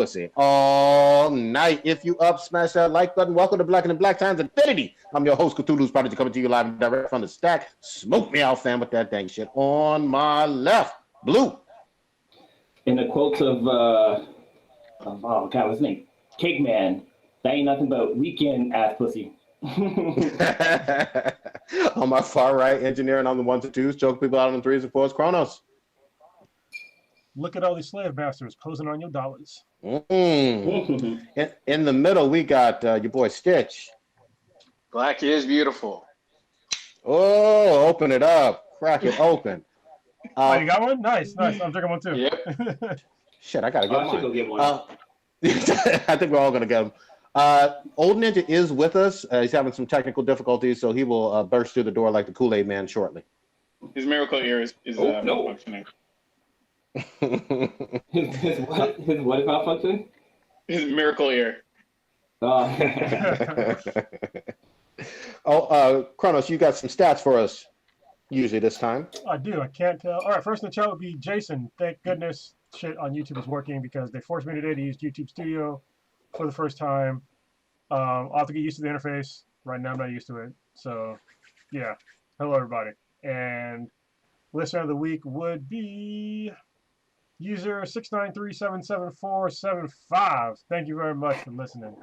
pussy all night. If you up, smash that like button. Welcome to Black and the Black Times Infinity. I'm your host, Cthulhu's Prodigy, coming to you live and direct from the stack. Smoke me out, fam, with that dang shit. On my left, Blue. In the quotes of, oh God, what's his name? Cake Man. That ain't nothing but weekend ass pussy. On my far right, engineer, and on the ones and twos, choke people out on the threes and fours, Kronos. Look at all these slave masters posing on your dollars. In the middle, we got your boy Stitch. Black is beautiful. Oh, open it up. Crack it open. Oh, you got one? Nice. I'm drinking one too. Yep. Shit, I gotta get I mine. should go get one. I think we're all gonna get them. Old Ninja is with us. He's having some technical difficulties, so he will burst through the door like the Kool-Aid Man shortly. His miracle ear is no. functioning. His what is not functioning? His miracle ear. Kronos, you got some stats for us usually this time. I do. I can't tell. All right, first in the chat would be Jason. Thank goodness shit on YouTube is working because they forced me today to use YouTube Studio for the first time. I'll have to get used to the interface. Right now I'm not used to it. So, yeah. Hello, everybody. And listener of the week would be user 693777475. Thank you very much for listening.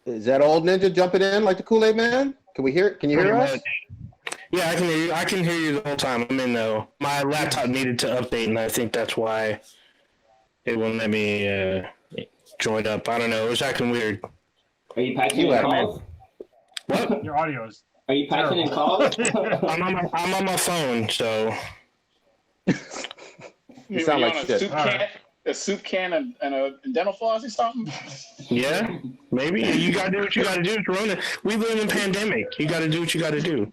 Is that Old Ninja jumping in like the Kool-Aid Man? Can we hear it? Can you hear us? Yeah, I can hear you. I can hear you the whole time. I'm in though. My laptop needed to update, and I think that's why it wouldn't let me join up. I don't know. It was acting weird. Are you patching in calls? What? Your audio is. Are you patching in calls? I'm on my phone, so. You sound like shit. A soup can and a dental floss or something? Yeah, maybe. You gotta do what you gotta do. Corona. We live in a pandemic. You gotta do what you gotta do.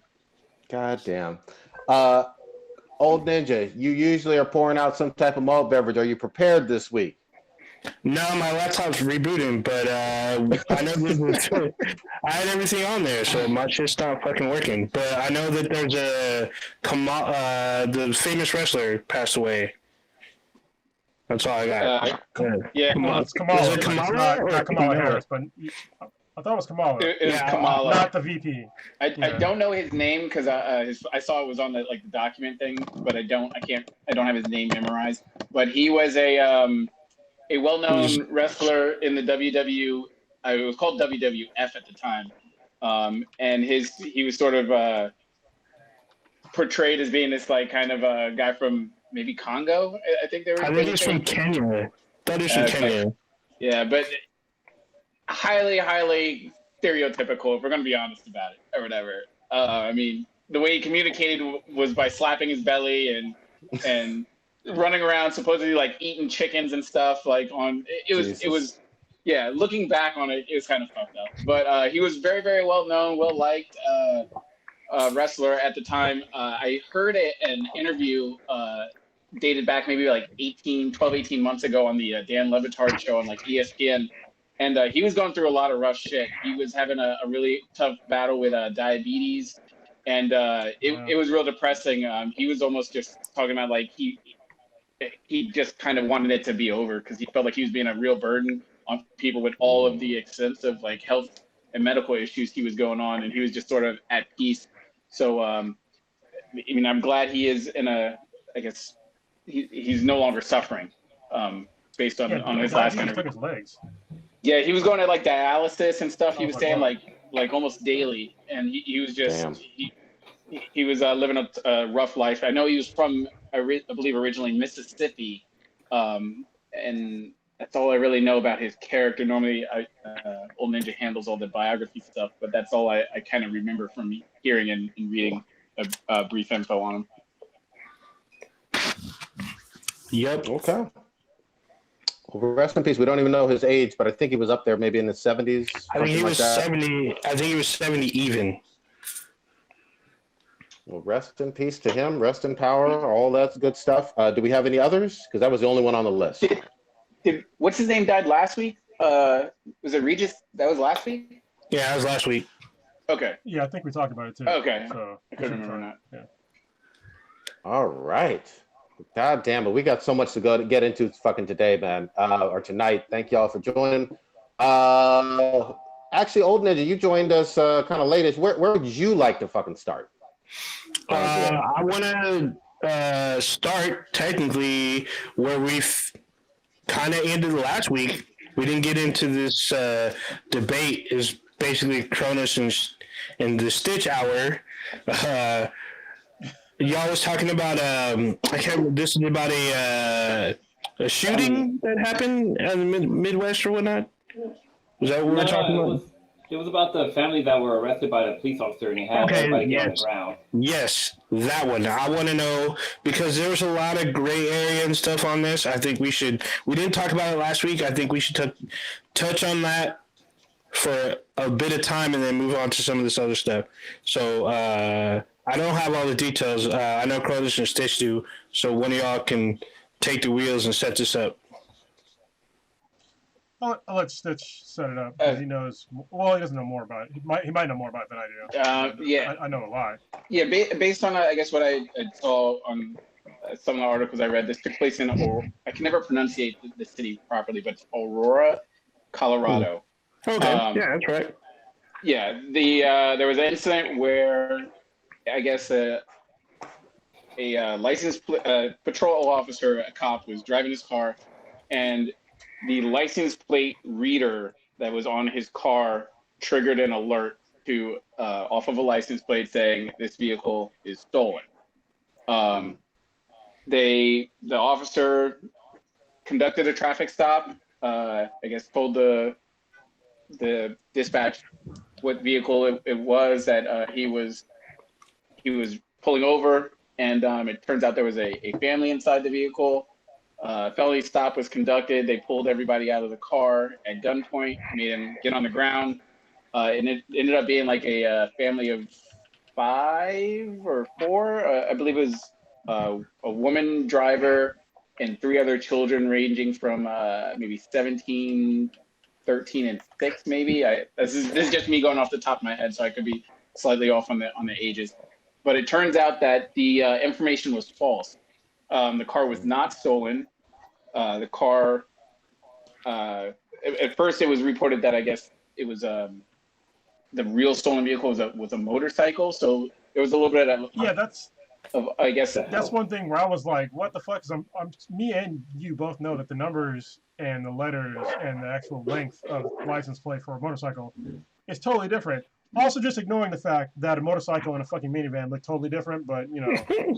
God damn. Old Ninja, you usually are pouring out some type of malt beverage. Are you prepared this week? No, my laptop's rebooting, but I know I had everything on there, so my shit stopped fucking working. But I know that there's the famous wrestler passed away. That's all I got. Yeah, It's Kamala. Is it Kamala Not Kamala Harris, but I thought it was Kamala. it was Kamala. Not the VP. I don't know his name because I saw it was on the document thing, but I don't have his name memorized. But he was a well-known wrestler in the WW. It was called WWF at the time, and he was sort of portrayed as being this kind of a guy from maybe Congo. I think they were. I think it's from Kenya. That is from Kenya. Yeah, but highly stereotypical, if we're going to be honest about it, or whatever. I mean, the way he communicated was by slapping his belly and running around, supposedly eating chickens and stuff. It was, looking back on it, it was kind of fucked up. But he was very, very well known, well liked wrestler at the time. I heard an interview dated back maybe 18 months ago on the Dan Le Batard show on ESPN. And he was going through a lot of rough shit. He was having a really tough battle with diabetes. And it was real depressing. He was almost just talking about he just kind of wanted it to be over because he felt like he was being a real burden on people with all of the extensive health and medical issues he was going on. And he was just sort of at peace. So, I'm glad he is he's no longer suffering based on his last interview. Took his legs. Yeah, he was going to dialysis and stuff. He was saying almost daily, and he was just he was living a rough life. I know he was from I believe originally Mississippi, and that's all I really know about his character. Normally, Old Ninja handles all the biography stuff, but that's all I kind of remember from hearing and reading a brief info on him. Yep. Okay. Well, rest in peace. We don't even know his age, but I think he was up there maybe in the 70s. I think he was 70. I think he was 70 even. Well, rest in peace to him. Rest in power. All that good stuff. Do we have any others? Because that was the only one on the list. What's his name died last week? Was it Regis? That was last week? Yeah, that was last week. Okay. Yeah, I think we talked about it too. Okay. So I couldn't remember that. Yeah. All right. God damn it. We got so much to get into fucking today, man. Or tonight. Thank y'all for joining. Actually, Old Ninja, you joined us kind of latest. Where would you like to fucking start? I want to start technically where we kind of ended last week. We didn't get into this debate. Is basically Cronus and the Stitch Hour. Y'all was talking about I can't remember. This is about a shooting that happened in the Midwest or whatnot. Was that what we were talking about? It was about the family that were arrested by the police officer and he had everybody get on the ground. Yes, that one. I want to know because there was a lot of gray area and stuff on this. I think we didn't talk about it last week. I think we should touch on that for a bit of time and then move on to some of this other stuff. So I don't have all the details. I know Cronus and Stitch do. So one of y'all can take the wheels and set this up. I'll let Stitch set it up because he knows. Well, he doesn't know more about it. He might know more about it than I do. Yeah. I know a lot. Yeah, based on I guess what I saw on some of the articles I read, this took place in I can never pronunciate the city properly, but it's Aurora, Colorado. Okay, yeah, that's right. Yeah, there was an incident where I guess a licensed patrol officer, a cop, was driving his car, and the license plate reader that was on his car triggered an alert to off of a license plate saying this vehicle is stolen. The officer conducted a traffic stop. I guess told the dispatch what vehicle it was that he was pulling over, and it turns out there was a family inside the vehicle. Felony stop was conducted. They pulled everybody out of the car at gunpoint, made them get on the ground. And it ended up being like a family of 5 or 4. I believe it was a woman driver and 3 other children ranging from maybe 17, 13, and 6 maybe. This is just me going off the top of my head, so I could be slightly off on the ages. But it turns out that the information was false. The car was not stolen. The car, at first it was reported that I guess it was the real stolen vehicle was a motorcycle. So there was a little bit of I guess that's one thing where I was like, what the fuck? Because me and you both know that the numbers and the letters and the actual length of license plate for a motorcycle is totally different. Also, just ignoring the fact that a motorcycle and a fucking minivan look totally different, but you know,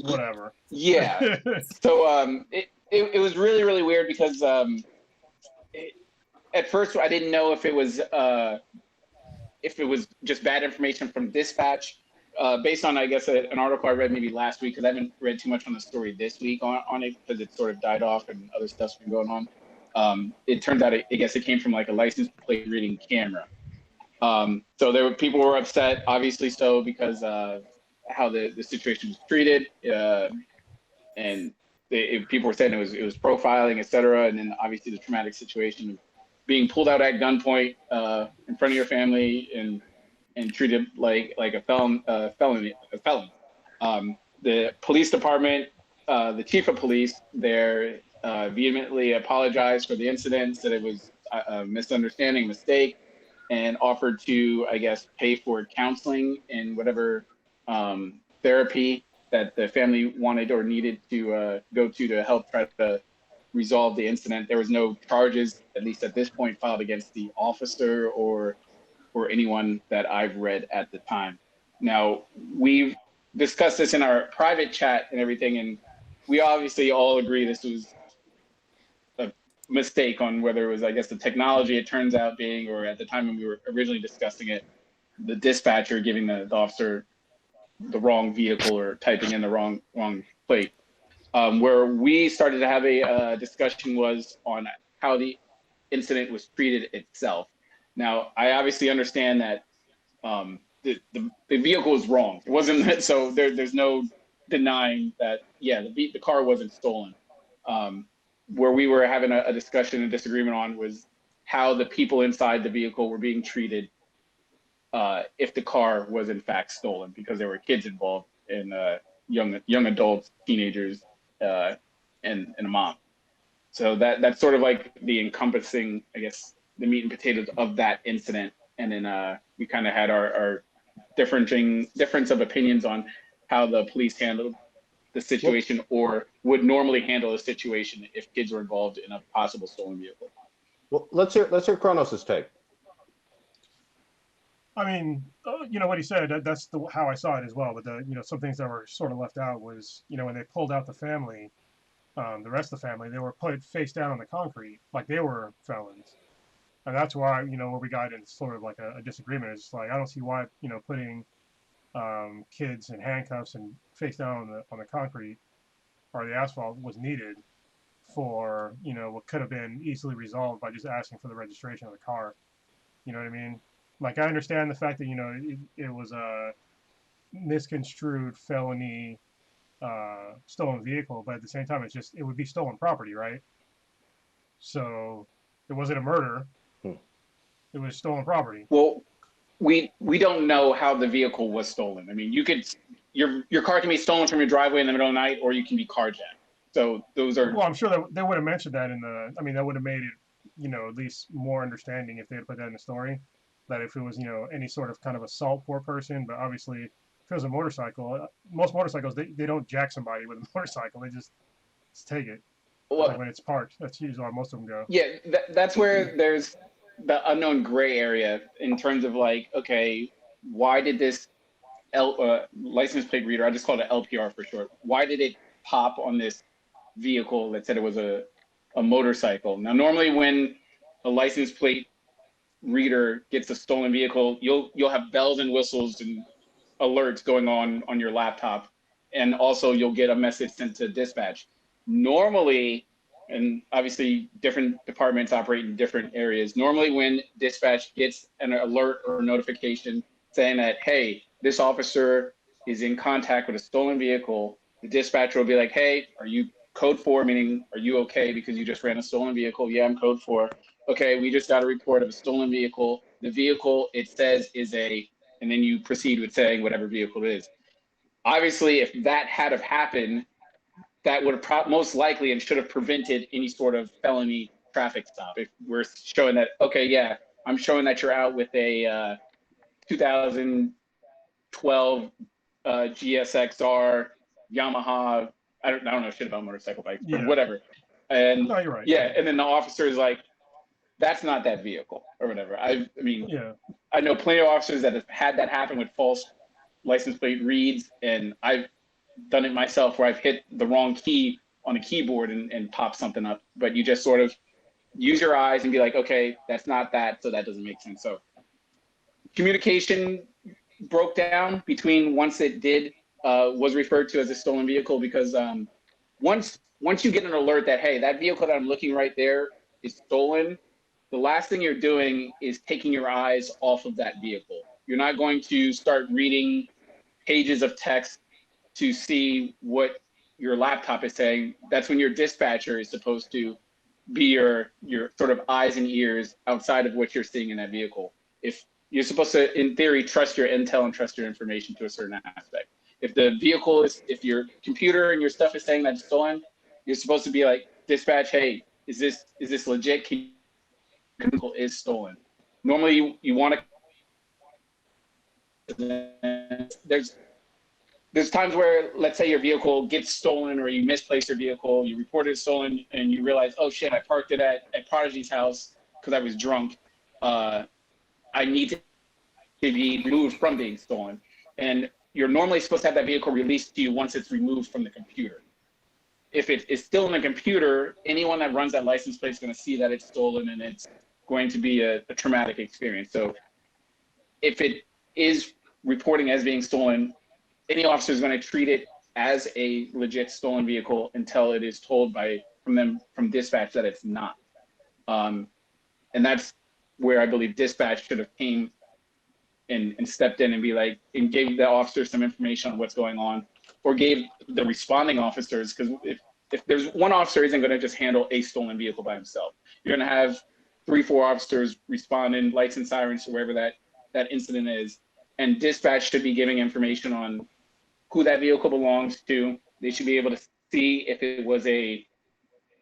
whatever. Yeah. So it was really, really weird because at first I didn't know if it was just bad information from dispatch, based on I guess an article I read maybe last week, because I haven't read too much on the story this week on it because it sort of died off and other stuff's been going on. It turns out I guess it came from like a license plate reading camera. So people were upset, obviously so, because of how the situation was treated, and people were saying it was profiling, etc. And then obviously the traumatic situation of being pulled out at gunpoint in front of your family and treated like a felon. The police department, the chief of police there, vehemently apologized for the incident, said it was a misunderstanding, mistake, and offered to, I guess, pay for counseling and whatever therapy that the family wanted or needed to go to help try to resolve the incident. There was no charges, at least at this point, filed against the officer or anyone that I've read at the time. Now, we've discussed this in our private chat and everything, and we obviously all agree this was a mistake on whether it was, I guess, the technology it turns out being, or at the time when we were originally discussing it, the dispatcher giving the officer the wrong vehicle or typing in the wrong plate. Where we started to have a discussion was on how the incident was treated itself. Now, I obviously understand that the vehicle was wrong. It wasn't, so there's no denying that, yeah, the car wasn't stolen. Where we were having a discussion and disagreement on was how the people inside the vehicle were being treated if the car was in fact stolen, because there were kids involved and young adults, teenagers, and a mom. So that's sort of like the encompassing, I guess, the meat and potatoes of that incident. And then we kind of had our difference of opinions on how the police handled the situation or would normally handle a situation if kids were involved in a possible stolen vehicle. Well, let's hear Kronos' take. I mean, what he said, that's how I saw it as well. But some things that were sort of left out was, when they pulled out the family, the rest of the family, they were put face down on the concrete like they were felons. And that's why, where we got in sort of like a disagreement. It's just like, I don't see why, putting kids in handcuffs and face down on the concrete or the asphalt was needed for, what could have been easily resolved by just asking for the registration of the car. You know what I mean? Like, I understand the fact that, it was a misconstrued felony stolen vehicle, but at the same time, it would be stolen property, right? So it wasn't a murder. It was stolen property. Well, we don't know how the vehicle was stolen. I mean, your car can be stolen from your driveway in the middle of the night, or you can be carjacked. So those are. Well, I'm sure that they would have mentioned that that would have made it, at least more understanding if they had put that in the story. That if it was, any sort of kind of assault for a person, but obviously if it was a motorcycle, most motorcycles, they don't jack somebody with a motorcycle. They just take it. Well, like when it's parked. That's usually how most of them go. Yeah, that's where there's the unknown gray area in terms of like, okay, why did this license plate reader, I just call it LPR for short, why did it pop on this vehicle that said it was a motorcycle? Now, normally when a license plate reader gets a stolen vehicle, you'll have bells and whistles and alerts going on your laptop, and also you'll get a message sent to dispatch. Normally, and obviously different departments operate in different areas, normally when dispatch gets an alert or notification saying that, hey, this officer is in contact with a stolen vehicle, the dispatcher will be like, hey, are you code 4, meaning are you okay because you just ran a stolen vehicle? Yeah, I'm code 4. Okay, we just got a report of a stolen vehicle. The vehicle, it says, is and then you proceed with saying whatever vehicle it is. Obviously, if that had have happened, that would have most likely and should have prevented any sort of felony traffic stop. If we're showing that, okay, yeah, I'm showing that you're out with a 2012 GSXR Yamaha, I don't know shit about motorcycle bikes, but whatever. And no, you're right. Yeah, and then the officer is like, that's not that vehicle or whatever. I mean, I know plenty of officers that have had that happen with false license plate reads, and I've done it myself where I've hit the wrong key on a keyboard and popped something up. But you just sort of use your eyes and be like, okay, that's not that, so that doesn't make sense. So communication broke down between once it did was referred to as a stolen vehicle, because once you get an alert that, hey, that vehicle that I'm looking right there is stolen, the last thing you're doing is taking your eyes off of that vehicle. You're not going to start reading pages of text to see what your laptop is saying. That's when your dispatcher is supposed to be your sort of eyes and ears outside of what you're seeing in that vehicle. If you're supposed to, in theory, trust your intel and trust your information to a certain aspect. If the vehicle is, if your computer and your stuff is saying that it's stolen, you're supposed to be like, dispatch, hey, is this legit? Vehicle is stolen. Normally you want to, there's times where, let's say your vehicle gets stolen or you misplace your vehicle, you report it stolen and you realize, oh shit, I parked it at Prodigy's house because I was drunk. I need to be moved from being stolen. And you're normally supposed to have that vehicle released to you once it's removed from the computer. If it is still in the computer, anyone that runs that license plate is going to see that it's stolen, and it's going to be a traumatic experience. So if it is reporting as being stolen, any officer is going to treat it as a legit stolen vehicle until it is told from dispatch that it's not. And that's where I believe dispatch should have came and stepped in and be like, and gave the officer some information on what's going on, or gave the responding officers, because if there's one officer isn't going to just handle a stolen vehicle by himself. You're going to have 3-4 officers responding, lights and sirens to wherever that incident is. And dispatch should be giving information on who that vehicle belongs to. They should be able to see if it was a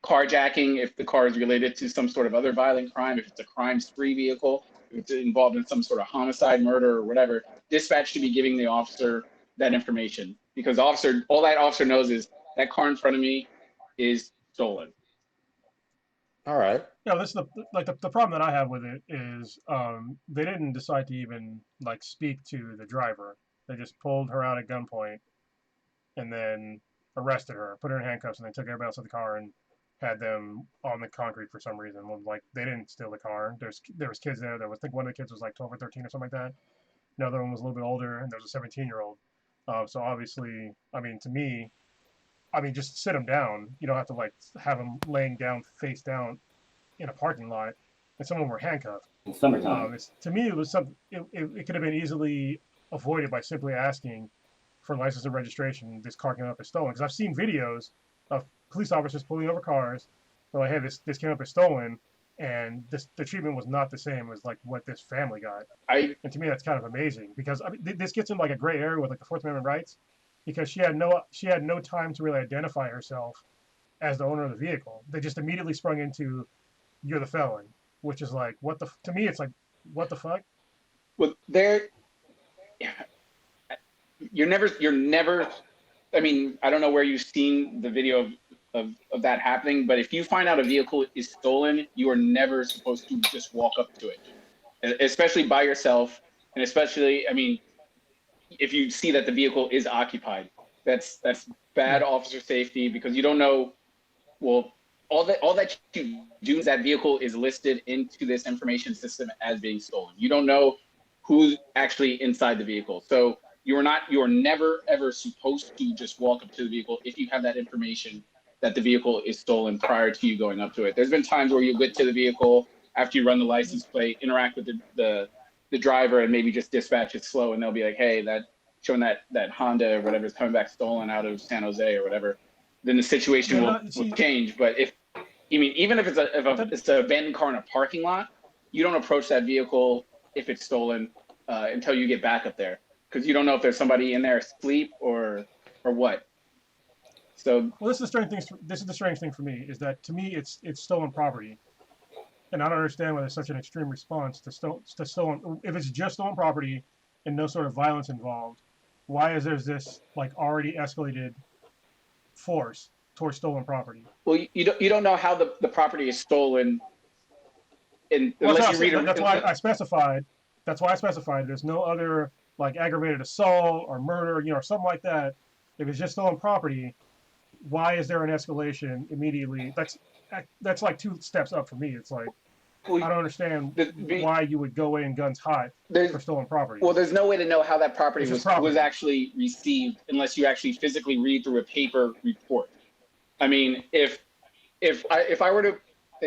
carjacking if the car is related to some sort of other violent crime, if it's a crime-spree vehicle, if it's involved in some sort of homicide, murder, or whatever. Dispatch should be giving the officer that information, because all that officer knows is that car in front of me is stolen. All right. Yeah, this is the problem that I have with it is they didn't decide to even like speak to the driver. They just pulled her out at gunpoint and then arrested her, put her in handcuffs, and then took everybody else out of the car and had them on the concrete for some reason. Like they didn't steal the car. There was kids there. I think one of the kids was like 12 or 13 or something like that. Another one was a little bit older, and there was a 17-year-old. So obviously, I mean, to me, just sit them down. You don't have to like have them laying down face down in a parking lot, and some of them were handcuffed. In summertime. To me, it was something. It could have been easily avoided by simply asking for license and registration. This car came up as stolen, because I've seen videos of police officers pulling over cars. They're like, hey, this came up as stolen, and the treatment was not the same as like what this family got. And to me, that's kind of amazing, because this gets in like a gray area with like the Fourth Amendment rights, because she had no time to really identify herself as the owner of the vehicle. They just immediately sprung into, you're the felon, which is like, to me, it's like, what the fuck? Well, you're never, I mean, I don't know where you've seen the video of that happening, but if you find out a vehicle is stolen, you are never supposed to just walk up to it, especially by yourself. And especially, I mean, if you see that the vehicle is occupied, that's bad officer safety, because you don't know, well, all that you do is that vehicle is listed into this information system as being stolen. You don't know who's actually inside the vehicle. So you are never ever supposed to just walk up to the vehicle if you have that information that the vehicle is stolen prior to you going up to it. There's been times where you get to the vehicle after you run the license plate, interact with the driver, and maybe just dispatch it slow, and they'll be like, hey, showing that Honda or whatever is coming back stolen out of San Jose or whatever. Then the situation will change. But even if it's an abandoned car in a parking lot, you don't approach that vehicle if it's stolen until you get back up there, because you don't know if there's somebody in there asleep or what. So, well, this is the strange thing for me, is that to me it's stolen property, and I don't understand why there's such an extreme response to stolen. If it's just stolen property and no sort of violence involved, why is there this like already escalated force towards stolen property? Well, you don't know how the property is stolen, unless you read it. That's why I specified. There's no other like aggravated assault or murder, or something like that. If it's just stolen property, why is there an escalation immediately? That's like two steps up for me. It's like, I don't understand why you would go in guns hot for stolen property. Well, there's no way to know how that property was actually received unless you actually physically read through a paper report. I mean, if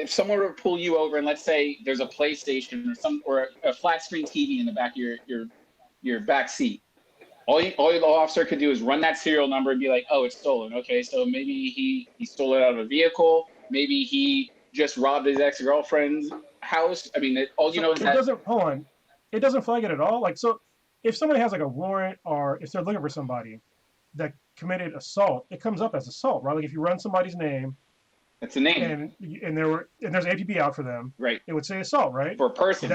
someone were to pull you over, and let's say there's a PlayStation or a flat screen TV in the back of your back seat, all the officer could do is run that serial number and be like, oh, it's stolen. Okay, so maybe he stole it out of a vehicle. Maybe he just robbed his ex-girlfriend's house. I mean, all you know is that... It doesn't flag it at all. Like, so if somebody has like a warrant, or if they're looking for somebody that committed assault, it comes up as assault, right? Like if you run somebody's name... That's a name. And there's APB out for them. Right. It would say assault, right? For a person.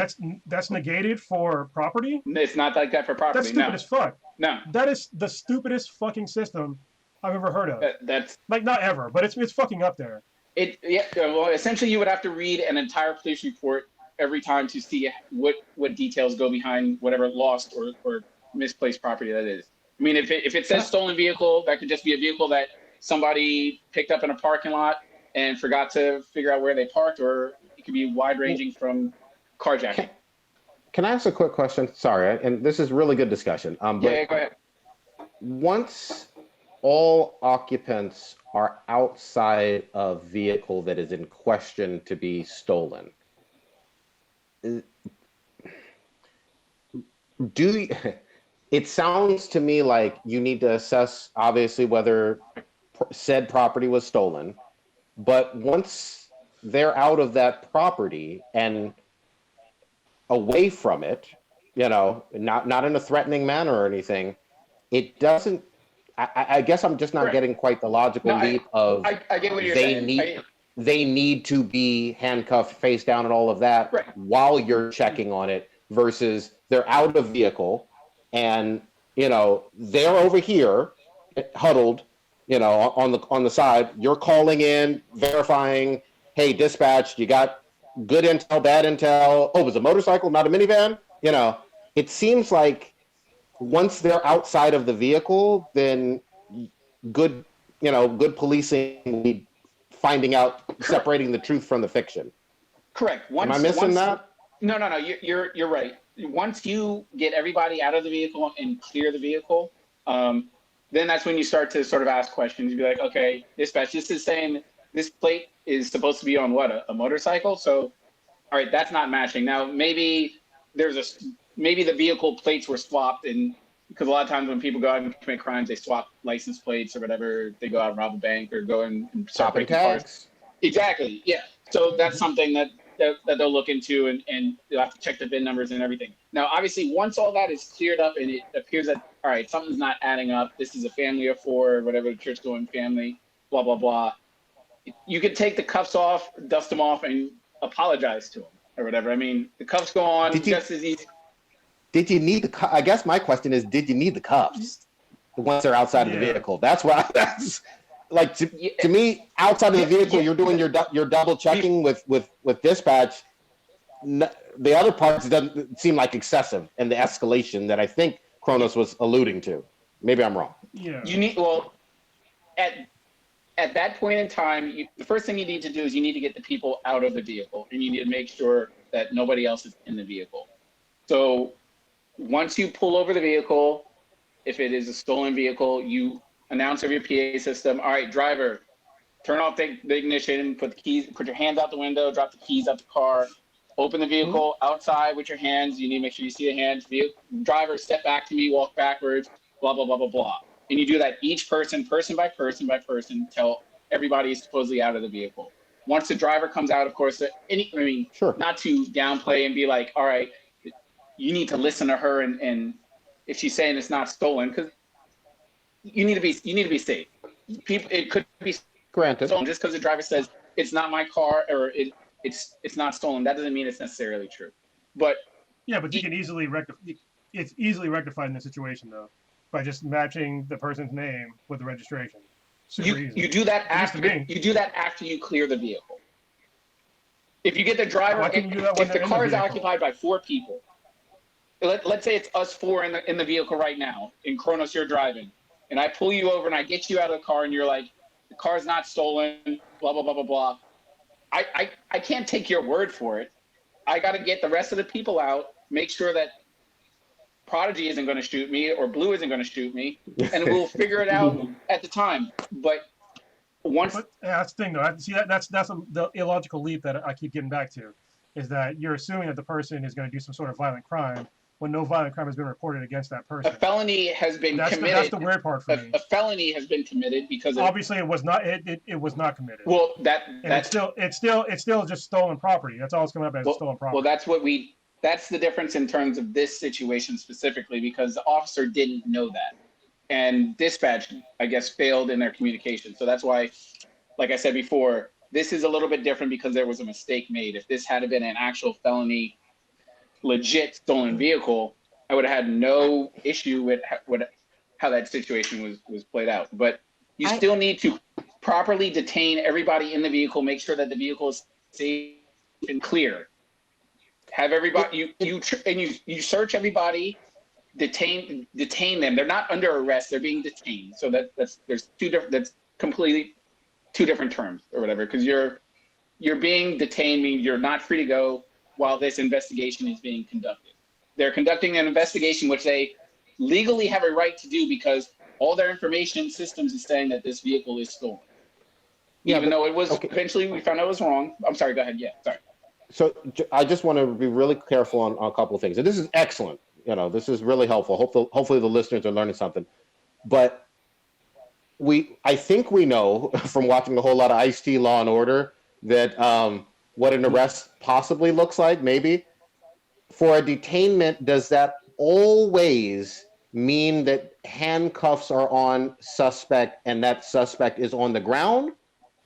That's negated for property? It's not like that for property, That's stupid as fuck. No. That is the stupidest fucking system I've ever heard of. That's... Like, not ever, but it's fucking up there. Well, essentially you would have to read an entire police report every time to see what details go behind whatever lost or misplaced property that is. I mean, if it says stolen vehicle, that could just be a vehicle that somebody picked up in a parking lot and forgot to figure out where they parked, or it could be wide-ranging from carjacking. Can I ask a quick question? Sorry, and this is really good discussion. But go ahead. Once all occupants are outside a vehicle that is in question to be stolen, it sounds to me like you need to assess, obviously, whether said property was stolen. But once they're out of that property and away from it, not in a threatening manner or anything, it doesn't. I guess I'm just not getting quite the logical leap of. I get what you're saying. they need to be handcuffed, face down, and all of that Right. while you're checking on it, versus they're out of vehicle and they're over here huddled, on the side. You're calling in, verifying, hey, dispatch, you got good intel, bad intel. Oh, it was a motorcycle, not a minivan. It seems like once they're outside of the vehicle, then good policing will be finding out, separating the truth from the fiction. Correct. Am I missing that? No. You're right. Once you get everybody out of the vehicle and clear the vehicle, then that's when you start to sort of ask questions. You'd be like, okay, dispatch, this is saying this plate is supposed to be on what, a motorcycle? So, all right, that's not matching. Now, maybe maybe the vehicle plates were swapped, and because a lot of times when people go out and commit crimes, they swap license plates or whatever. They go out and rob a bank or go and start breaking cars. Exactly. Yeah. So that's something that they'll look into, and they'll have to check the VIN numbers and everything. Now, obviously, once all that is cleared up and it appears that, all right, something's not adding up, this is a family of four, whatever, the church-going family, blah, blah, blah, you could take the cuffs off, dust them off, and apologize to them or whatever. I mean, the cuffs go on just as easy. Did you need the I guess my question is, did you need the cuffs once they're outside of the vehicle? That's why that's like to me, outside of the vehicle, you're doing your double checking with dispatch. The other parts doesn't seem like excessive, and the escalation that I think Kronos was alluding to. Maybe I'm wrong. Yeah. You need at that point in time, the first thing you need to do is you need to get the people out of the vehicle, and you need to make sure that nobody else is in the vehicle. So once you pull over the vehicle, if it is a stolen vehicle, you announce over your PA system, all right, driver, turn off the ignition, put your hands out the window, drop the keys out the car, open the vehicle outside with your hands. You need to make sure you see the hands. Driver, step back to me, walk backwards, blah, blah, blah, blah, blah. And you do that each person by person, till everybody is supposedly out of the vehicle. Once the driver comes out, of course, Sure. Not to downplay and be like, all right, you need to listen to her, and if she's saying it's not stolen, because you need to be safe. It could be Granted. stolen just because the driver says it's not my car or it's not stolen. That doesn't mean it's necessarily true. But Yeah, but you can easily it's easily rectified in this situation though, by just matching the person's name with the registration. Super easy. you do that At least to me. after you clear the vehicle. If you get the driver, Why can't you do that when if the they're in the car is vehicle? occupied by four people, let's say it's us four in the vehicle right now. In Kronos, you're driving, and I pull you over and I get you out of the car, and you're like, the car's not stolen, blah blah blah blah blah. I can't take your word for it. I got to get the rest of the people out, make sure that Prodigy isn't going to shoot me or Blue isn't going to shoot me, and we'll figure it out at the time. But once, That's the thing though. That's the illogical leap that I keep getting back to, is that you're assuming that the person is going to do some sort of violent crime when no violent crime has been reported against that person. a felony has been committed. That's the weird part for me. A felony has been committed because Obviously, it was not. It was not committed. well, it's still just stolen property. That's all it's coming up as stolen property. Well, that's the difference in terms of this situation specifically, because the officer didn't know that, and dispatch, I guess, failed in their communication. So that's why, like I said before, this is a little bit different because there was a mistake made. If this had been an actual felony, legit stolen vehicle, I would have had no issue with how that situation was played out. But you still need to properly detain everybody in the vehicle, make sure that the vehicle is safe and clear. Have everybody you search everybody, detain them. They're not under arrest; they're being detained. So that's completely two different terms or whatever. Because you're being detained means you're not free to go while this investigation is being conducted. They're conducting an investigation which they legally have a right to do because all their information systems is saying that this vehicle is stolen. Even though it was eventually we found out it was wrong. I'm sorry. Go ahead. Yeah. Sorry. So I just want to be really careful on a couple of things. And this is excellent. This is really helpful. Hopefully the listeners are learning something. But I think we know from watching a whole lot of Ice-T Law and Order that what an arrest possibly looks like, maybe. For a detainment, does that always mean that handcuffs are on suspect and that suspect is on the ground?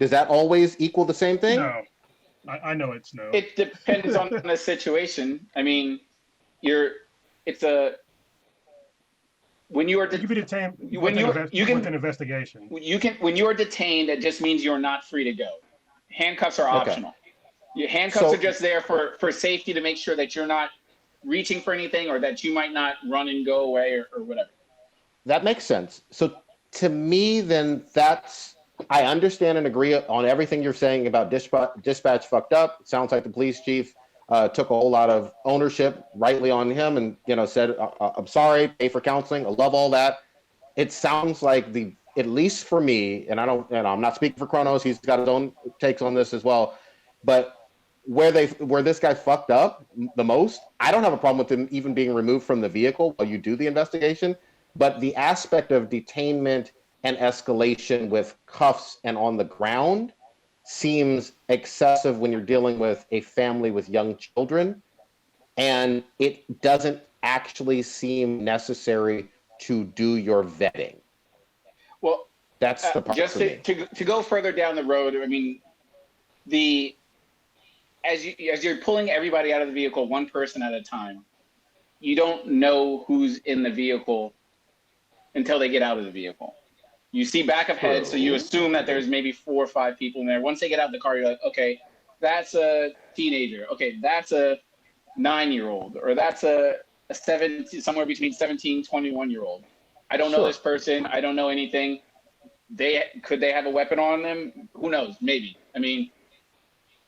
Does that always equal the same thing? No, I know it's no. It depends on the situation. I mean, when you are You can be detained when you can with an investigation. when you are detained, it just means you're not free to go. Handcuffs are optional. Your handcuffs are just there for safety, to make sure that you're not reaching for anything, or that you might not run and go away, or whatever. That makes sense. So to me, then I understand and agree on everything you're saying about dispatch fucked up. It sounds like the police chief took a whole lot of ownership rightly on him, and said, I'm sorry, pay for counseling. I love all that. It sounds like at least for me, and I'm not speaking for Kronos, he's got his own takes on this as well, but where this guy fucked up the most, I don't have a problem with him even being removed from the vehicle while you do the investigation, but the aspect of detainment and escalation with cuffs and on the ground seems excessive when you're dealing with a family with young children, and it doesn't actually seem necessary to do your vetting. Well, that's the part just for me. to go further down the road. I mean, as you're pulling everybody out of the vehicle, one person at a time, you don't know who's in the vehicle until they get out of the vehicle. You see back of head, so you assume that there's maybe 4 or 5 people in there. Once they get out of the car, you're like, okay, that's a teenager. Okay, that's a 9-year-old, or that's a somewhere between 17, 21-year-old. I don't know this person. I don't know anything. Could they have a weapon on them? Who knows? Maybe. I mean,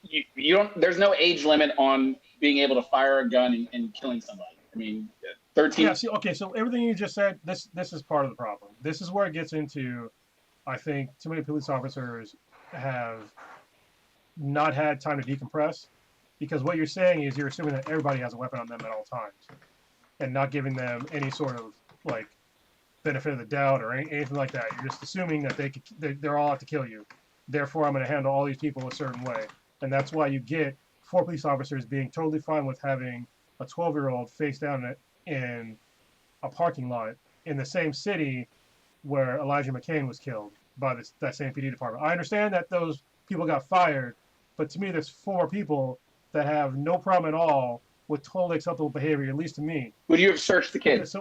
you don't. There's no age limit on being able to fire a gun and killing somebody. I mean, 13. Yeah. See, okay. So everything you just said, this is part of the problem. This is where it gets into. I think too many police officers have not had time to decompress, because what you're saying is you're assuming that everybody has a weapon on them at all times, and not giving them any sort of like benefit of the doubt or anything like that. You're just assuming that they're all out to kill you. Therefore, I'm going to handle all these people a certain way. And that's why you get 4 police officers being totally fine with having a 12-year-old face down in a parking lot in the same city where Elijah McCain was killed by that same PD department. I understand that those people got fired, but to me, there's 4 people that have no problem at all with totally acceptable behavior, at least to me. Would you have searched the kids?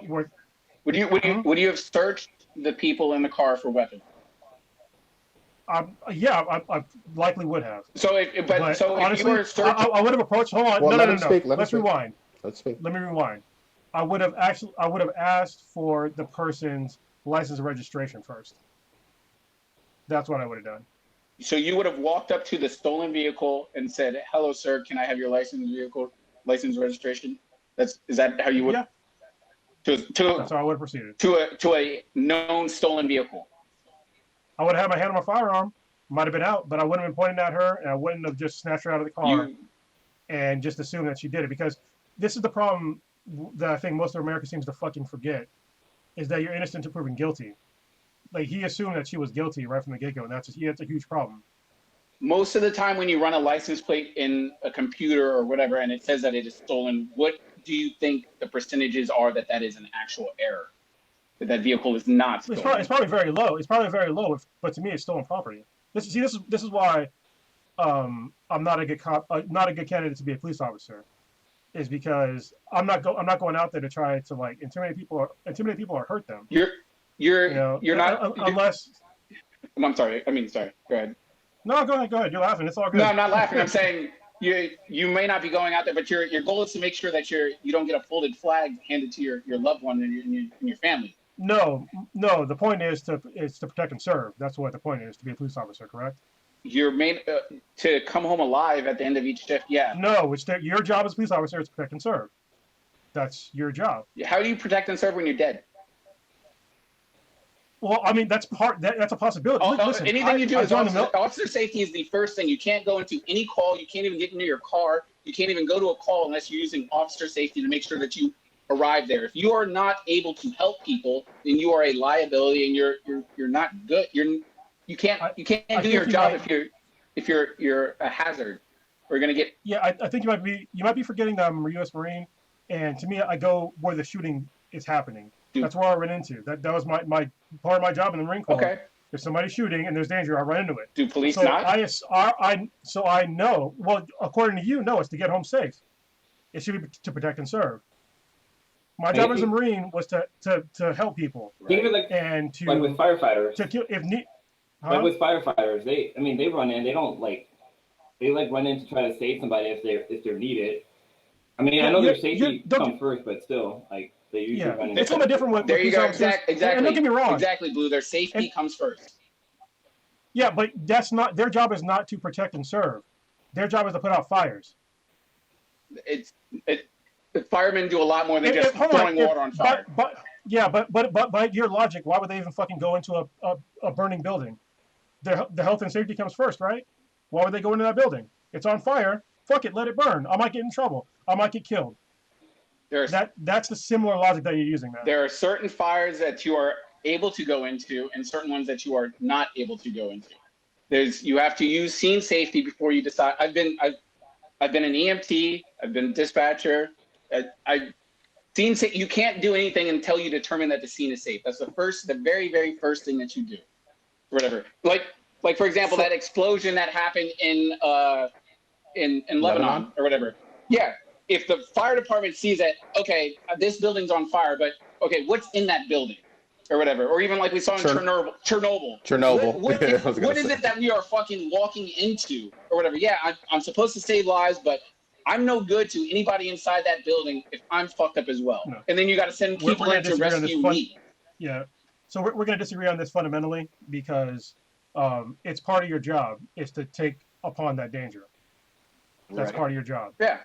Would you have searched the people in the car for weapons? Yeah, I likely would have. So if honestly, you were searching, I would have approached. Hold on, well, no. Let's rewind. Let's speak. Let me rewind. I would have asked for the person's license and registration first. That's what I would have done. So you would have walked up to the stolen vehicle and said, "Hello, sir. Can I have your license registration?" Is that how you would? Yeah. That's how I would have proceeded. To a known stolen vehicle. I would have had my hand on my firearm. Might have been out, but I wouldn't have been pointing at her, and I wouldn't have just snatched her out of the car and just assumed that she did it. Because this is the problem that I think most of America seems to fucking forget, is that you're innocent until proven guilty. Like, he assumed that she was guilty right from the get-go, and that's a huge problem. Most of the time when you run a license plate in a computer or whatever, and it says that it is stolen, what do you think the percentages are that is an actual error? That vehicle is not stolen? It's probably very low. It's probably very low, but to me, it's stolen property. This is why I'm not a good cop, not a good candidate to be a police officer, is because I'm not going out there to try to like intimidate people or hurt them. You're not unless. I'm sorry. Sorry. Go ahead. No, go ahead. You're laughing. It's all good. No, I'm not laughing. I'm saying you may not be going out there, but your goal is to make sure that you don't get a folded flag handed to your loved one and your family. No. The point is to protect and serve. That's what the point is, to be a police officer. Correct. Your main to come home alive at the end of each shift. Yeah. No, your job as a police officer is to protect and serve. That's your job. How do you protect and serve when you're dead? Well, that's a possibility. Listen, anything you do is officer safety is the first thing. You can't go into any call. You can't even get into your car. You can't even go to a call unless you're using officer safety to make sure that you arrive there. If you are not able to help people, then you are a liability, and you're not good. You can't do your job if you're a hazard. Or you're gonna get. Yeah, I think you might be forgetting that I'm a U.S. Marine, and to me, I go where the shooting is happening. That's where I ran into. That was my part of my job in the Marine Corps. Okay. If somebody's shooting and there's danger, I run into it. Do police So not? I know. Well, according to you, no, it's to get home safe. It should be to protect and serve. My job as a Marine was to help people Think of it and like with firefighters. to kill if need. Like with firefighters, they run in. They don't they run in to try to save somebody if they're needed. I mean, I know their safety comes first, but still, like they usually run in. It's a little different with There you go. officers. Exactly. And don't get me wrong. Exactly, Blue. Their safety comes first. Yeah, but that's not their job. Is not to protect and serve. Their job is to put out fires. Firemen do a lot more than just throwing water on fire. But by your logic, why would they even fucking go into a burning building? The health and safety comes first, right? Why would they go into that building? It's on fire. Fuck it, let it burn. I might get in trouble. I might get killed. That's the similar logic that you're using, man. There are certain fires that you are able to go into, and certain ones that you are not able to go into. You have to use scene safety before you decide. I've been an EMT. I've been a dispatcher. You can't do anything until you determine that the scene is safe. That's the very, very first thing that you do. Whatever. Like for example, that explosion that happened in Lebanon or whatever. Yeah. If the fire department sees that, okay, this building's on fire, but okay, what's in that building or whatever? Or even like we saw in Chernobyl. What is it that we are fucking walking into or whatever? Yeah, I'm supposed to save lives, but I'm no good to anybody inside that building if I'm fucked up as well. No. And then you got to send people in to rescue me. Yeah. So we're going to disagree on this fundamentally because it's part of your job is to take upon that danger. That's part of your job. Yeah.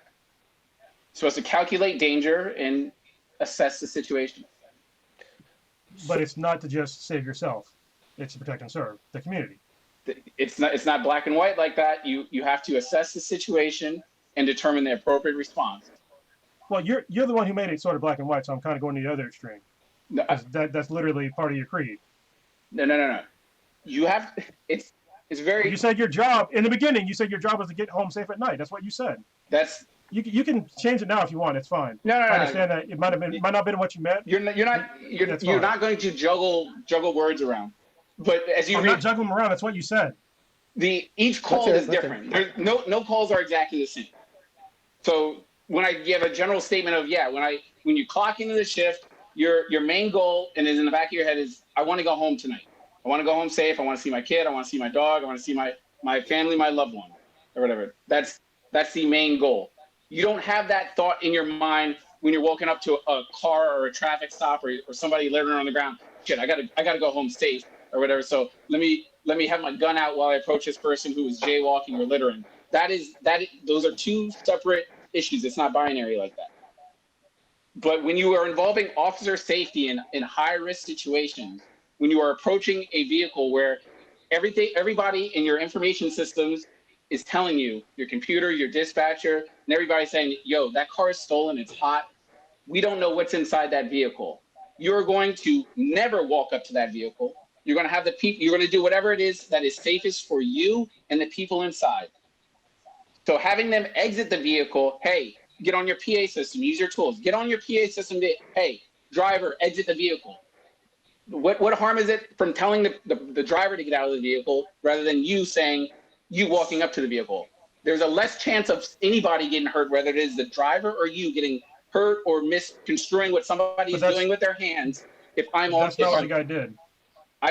Supposed to calculate danger and assess the situation. But it's not to just save yourself. It's to protect and serve the community. It's not black and white like that. You have to assess the situation and determine the appropriate response. Well, you're the one who made it sort of black and white, so I'm kind of going to the other extreme. No, that's literally part of your creed. No. You have it's very. You said your job in the beginning. You said your job was to get home safe at night. That's what you said. You can change it now if you want. It's fine. No. I understand that it might not have been what you meant. You're not going to juggle words around. But as you I'm not juggling them around. That's what you said. Each call is different. There's no calls are exactly the same. So when I give a general statement of when you clock into the shift, your main goal and is in the back of your head is I want to go home tonight. I want to go home safe. I want to see my kid. I want to see my dog. I want to see my family, my loved one, or whatever. That's the main goal. You don't have that thought in your mind when you're walking up to a car or a traffic stop or somebody littering on the ground. Shit, I gotta go home safe or whatever. So let me have my gun out while I approach this person who is jaywalking or littering. Those are two separate issues. It's not binary like that. But when you are involving officer safety in high risk situations, when you are approaching a vehicle where everybody in your information systems is telling you, your computer, your dispatcher, and everybody's saying, yo, that car is stolen, it's hot. We don't know what's inside that vehicle. You're going to never walk up to that vehicle. You're going to have you're going to do whatever it is that is safest for you and the people inside. So having them exit the vehicle, hey, get on your PA system, use your tools. Get on your PA system to, hey, driver, exit the vehicle. What harm is it from telling the driver to get out of the vehicle rather than you walking up to the vehicle? There's a less chance of anybody getting hurt, whether it is the driver or you getting hurt or misconstruing what somebody is doing with their hands. That's not what the guy did.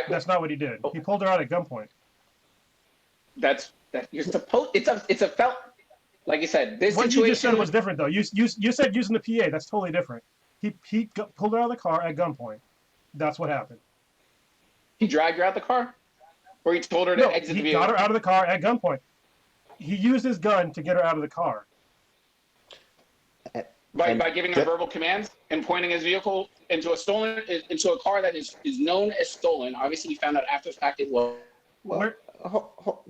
That's not what he did. He pulled her out at gunpoint. You're supposed. It's a felt. Like you said, this what situation. You just said was different though. You said using the PA. That's totally different. He pulled her out of the car at gunpoint. That's what happened. He dragged her out of the car, or he told her to exit the vehicle. He got her out of the car at gunpoint. He used his gun to get her out of the car. By giving her verbal commands and pointing his vehicle into a car that is known as stolen. Obviously, we found out after the fact it was. Hold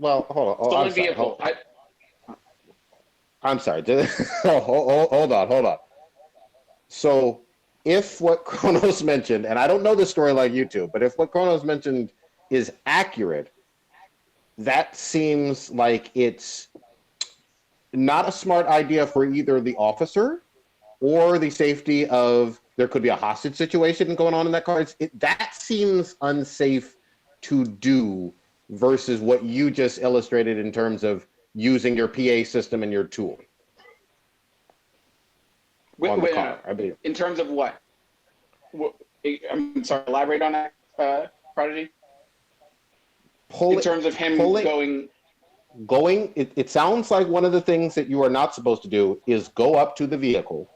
on. Stolen vehicle. I'm sorry. Hold on. So, if what Kronos mentioned, and I don't know the story like you two, but if what Kronos mentioned is accurate, that seems like it's not a smart idea for either the officer or the safety of, there could be a hostage situation going on in that car. That seems unsafe to do versus what you just illustrated in terms of using your PA system and your tool? In terms of what? I'm sorry, elaborate on that, Prodigy. In terms of him going, it sounds like one of the things that you are not supposed to do is go up to the vehicle.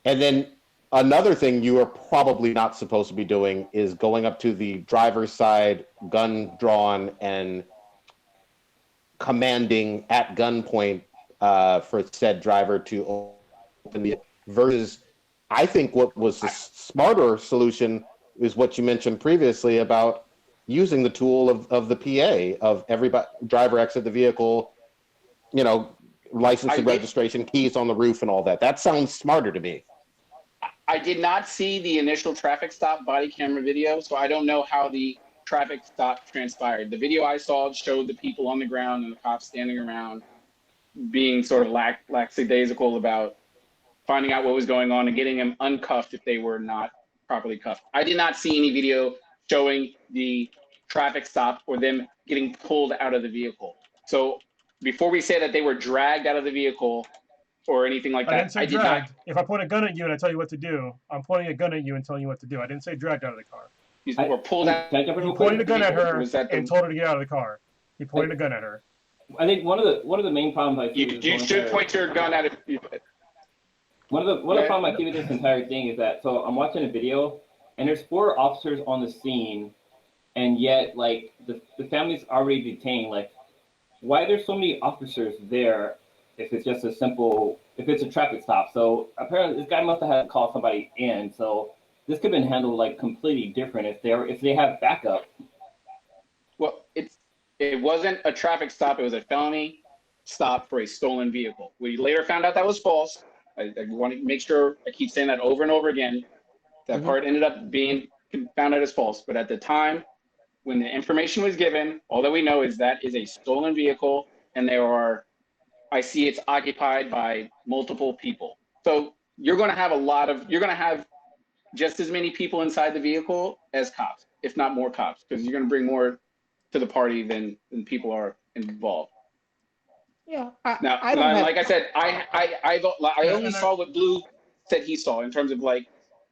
And then another thing you are probably not supposed to be doing is going up to the driver's side, gun drawn, and commanding at gunpoint for said driver to open the, versus I think what was the smarter solution is what you mentioned previously about using the tool of the PA, of everybody, driver exit the vehicle, you know, license and registration, keys on the roof and all that. That sounds smarter to me. I did not see the initial traffic stop body camera video, so I don't know how the traffic stop transpired. The video I saw showed the people on the ground and the cops standing around being sort of lackadaisical about finding out what was going on and getting them uncuffed if they were not properly cuffed. I did not see any video showing the traffic stop or them getting pulled out of the vehicle. So before we say that they were dragged out of the vehicle or anything like that, I didn't say dragged. If I point a gun at you and I tell you what to do, I'm pointing a gun at you and telling you what to do. I didn't say dragged out of the car. Or pulled out. He pointed a gun at her and told her to get out of the car. He pointed a gun at her. I think one of the main problems I see. You should point your gun at it. One of the problem I see with this entire thing is that, so I'm watching a video and there's 4 officers on the scene, and yet like the family's already detained. Like, why are there so many officers there if it's just if it's a traffic stop? So apparently this guy must have had to call somebody in. So this could have been handled like completely different if they have backup. Well, it wasn't a traffic stop. It was a felony stop for a stolen vehicle. We later found out that was false. I want to make sure I keep saying that over and over again. That part ended up being found out as false. But at the time, when the information was given, all that we know is that is a stolen vehicle, and I see it's occupied by multiple people. So you're going to have just as many people inside the vehicle as cops, if not more cops, because you're going to bring more to the party than people are involved. Yeah. Like I said, I only saw what Blue said he saw in terms of like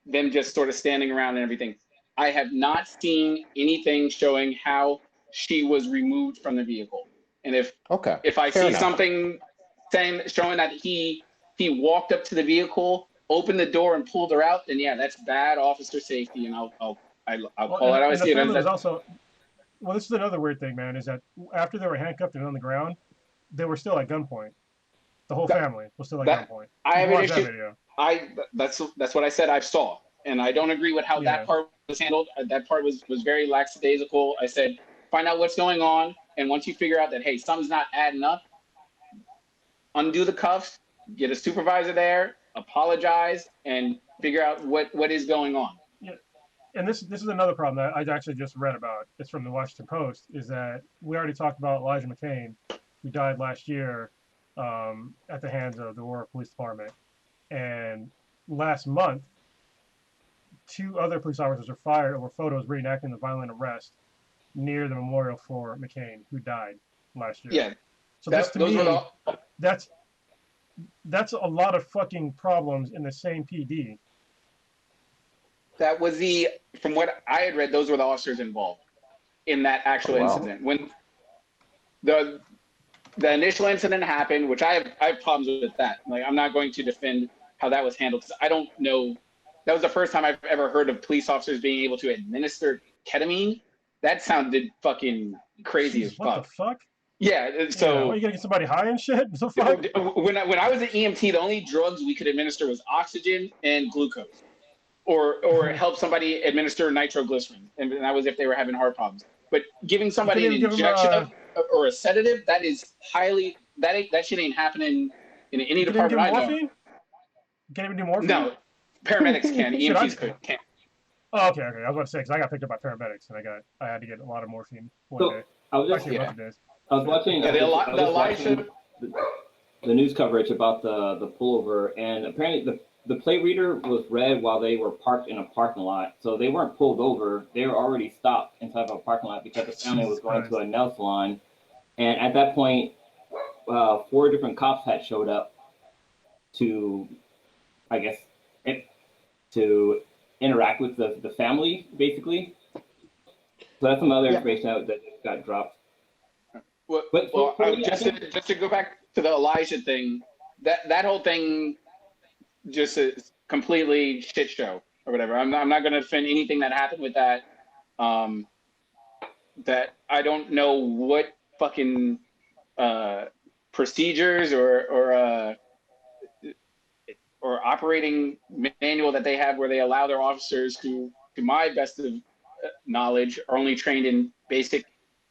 them just sort of standing around and everything. I have not seen anything showing how she was removed from the vehicle. And if I see something showing that he walked up to the vehicle, opened the door, and pulled her out, then yeah, that's bad officer safety, and I'll call it out. I see it. Well, this is another weird thing, man, is that after they were handcuffed and on the ground, they were still at gunpoint. The whole family was still at gunpoint. I have an issue. That's what I said I saw, and I don't agree with how that part was handled. That part was very lackadaisical. I said, find out what's going on, and once you figure out that, hey, something's not adding up, undo the cuffs, get a supervisor there, apologize, and figure out what is going on. Yeah. And this is another problem that I actually just read about. It's from the Washington Post, is that we already talked about Elijah McClain, who died last year at the hands of the Aurora Police Department. And last month, 2 other police officers were fired over photos reenacting the violent arrest near the memorial for McClain, who died last year. Yeah. So that's a lot of fucking problems in the same PD. That was from what I had read, those were the officers involved in that actual incident. When the initial incident happened, which I have problems with that. Like, I'm not going to defend how that was handled, because I don't know. That was the first time I've ever heard of police officers being able to administer ketamine. That sounded fucking crazy as fuck. What the fuck? Yeah, so are you gonna get somebody high and shit? So fuck? When I was an EMT, the only drugs we could administer was oxygen and glucose, or help somebody administer nitroglycerin, and that was if they were having heart problems. But giving somebody an injection or a sedative, that is highly that shit ain't happening in any department I know. You can't even do morphine? No, paramedics can. EMTs can't. Oh, okay. I was about to say, because I got picked up by paramedics, and I had to get a lot of morphine one day. I was watching the news coverage about the pullover, and apparently the plate reader was read while they were parked in a parking lot, so they weren't pulled over. They were already stopped inside of a parking lot because the family was going to a nail salon, and at that point, 4 different cops had showed up to, I guess, to interact with the family, basically. So that's some other information that got dropped. Just to go back to the Elijah thing, that whole thing just is completely shit show or whatever. I'm not going to defend anything that happened with that. That I don't know what fucking procedures or operating manual that they have where they allow their officers to my best of knowledge, are only trained in basic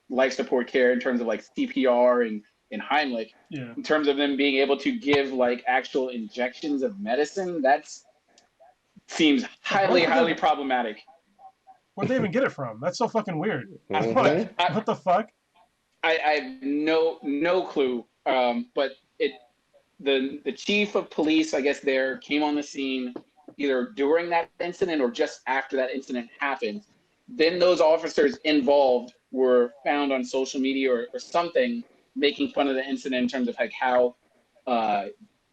life support care in terms of like CPR and Heimlich. Yeah. In terms of them being able to give like actual injections of medicine, that's seems highly problematic. Where'd they even get it from? That's so fucking weird. Mhm. What the fuck? I have no clue. But the chief of police, I guess, there came on the scene either during that incident or just after that incident happened. Then those officers involved were found on social media or something making fun of the incident in terms of like how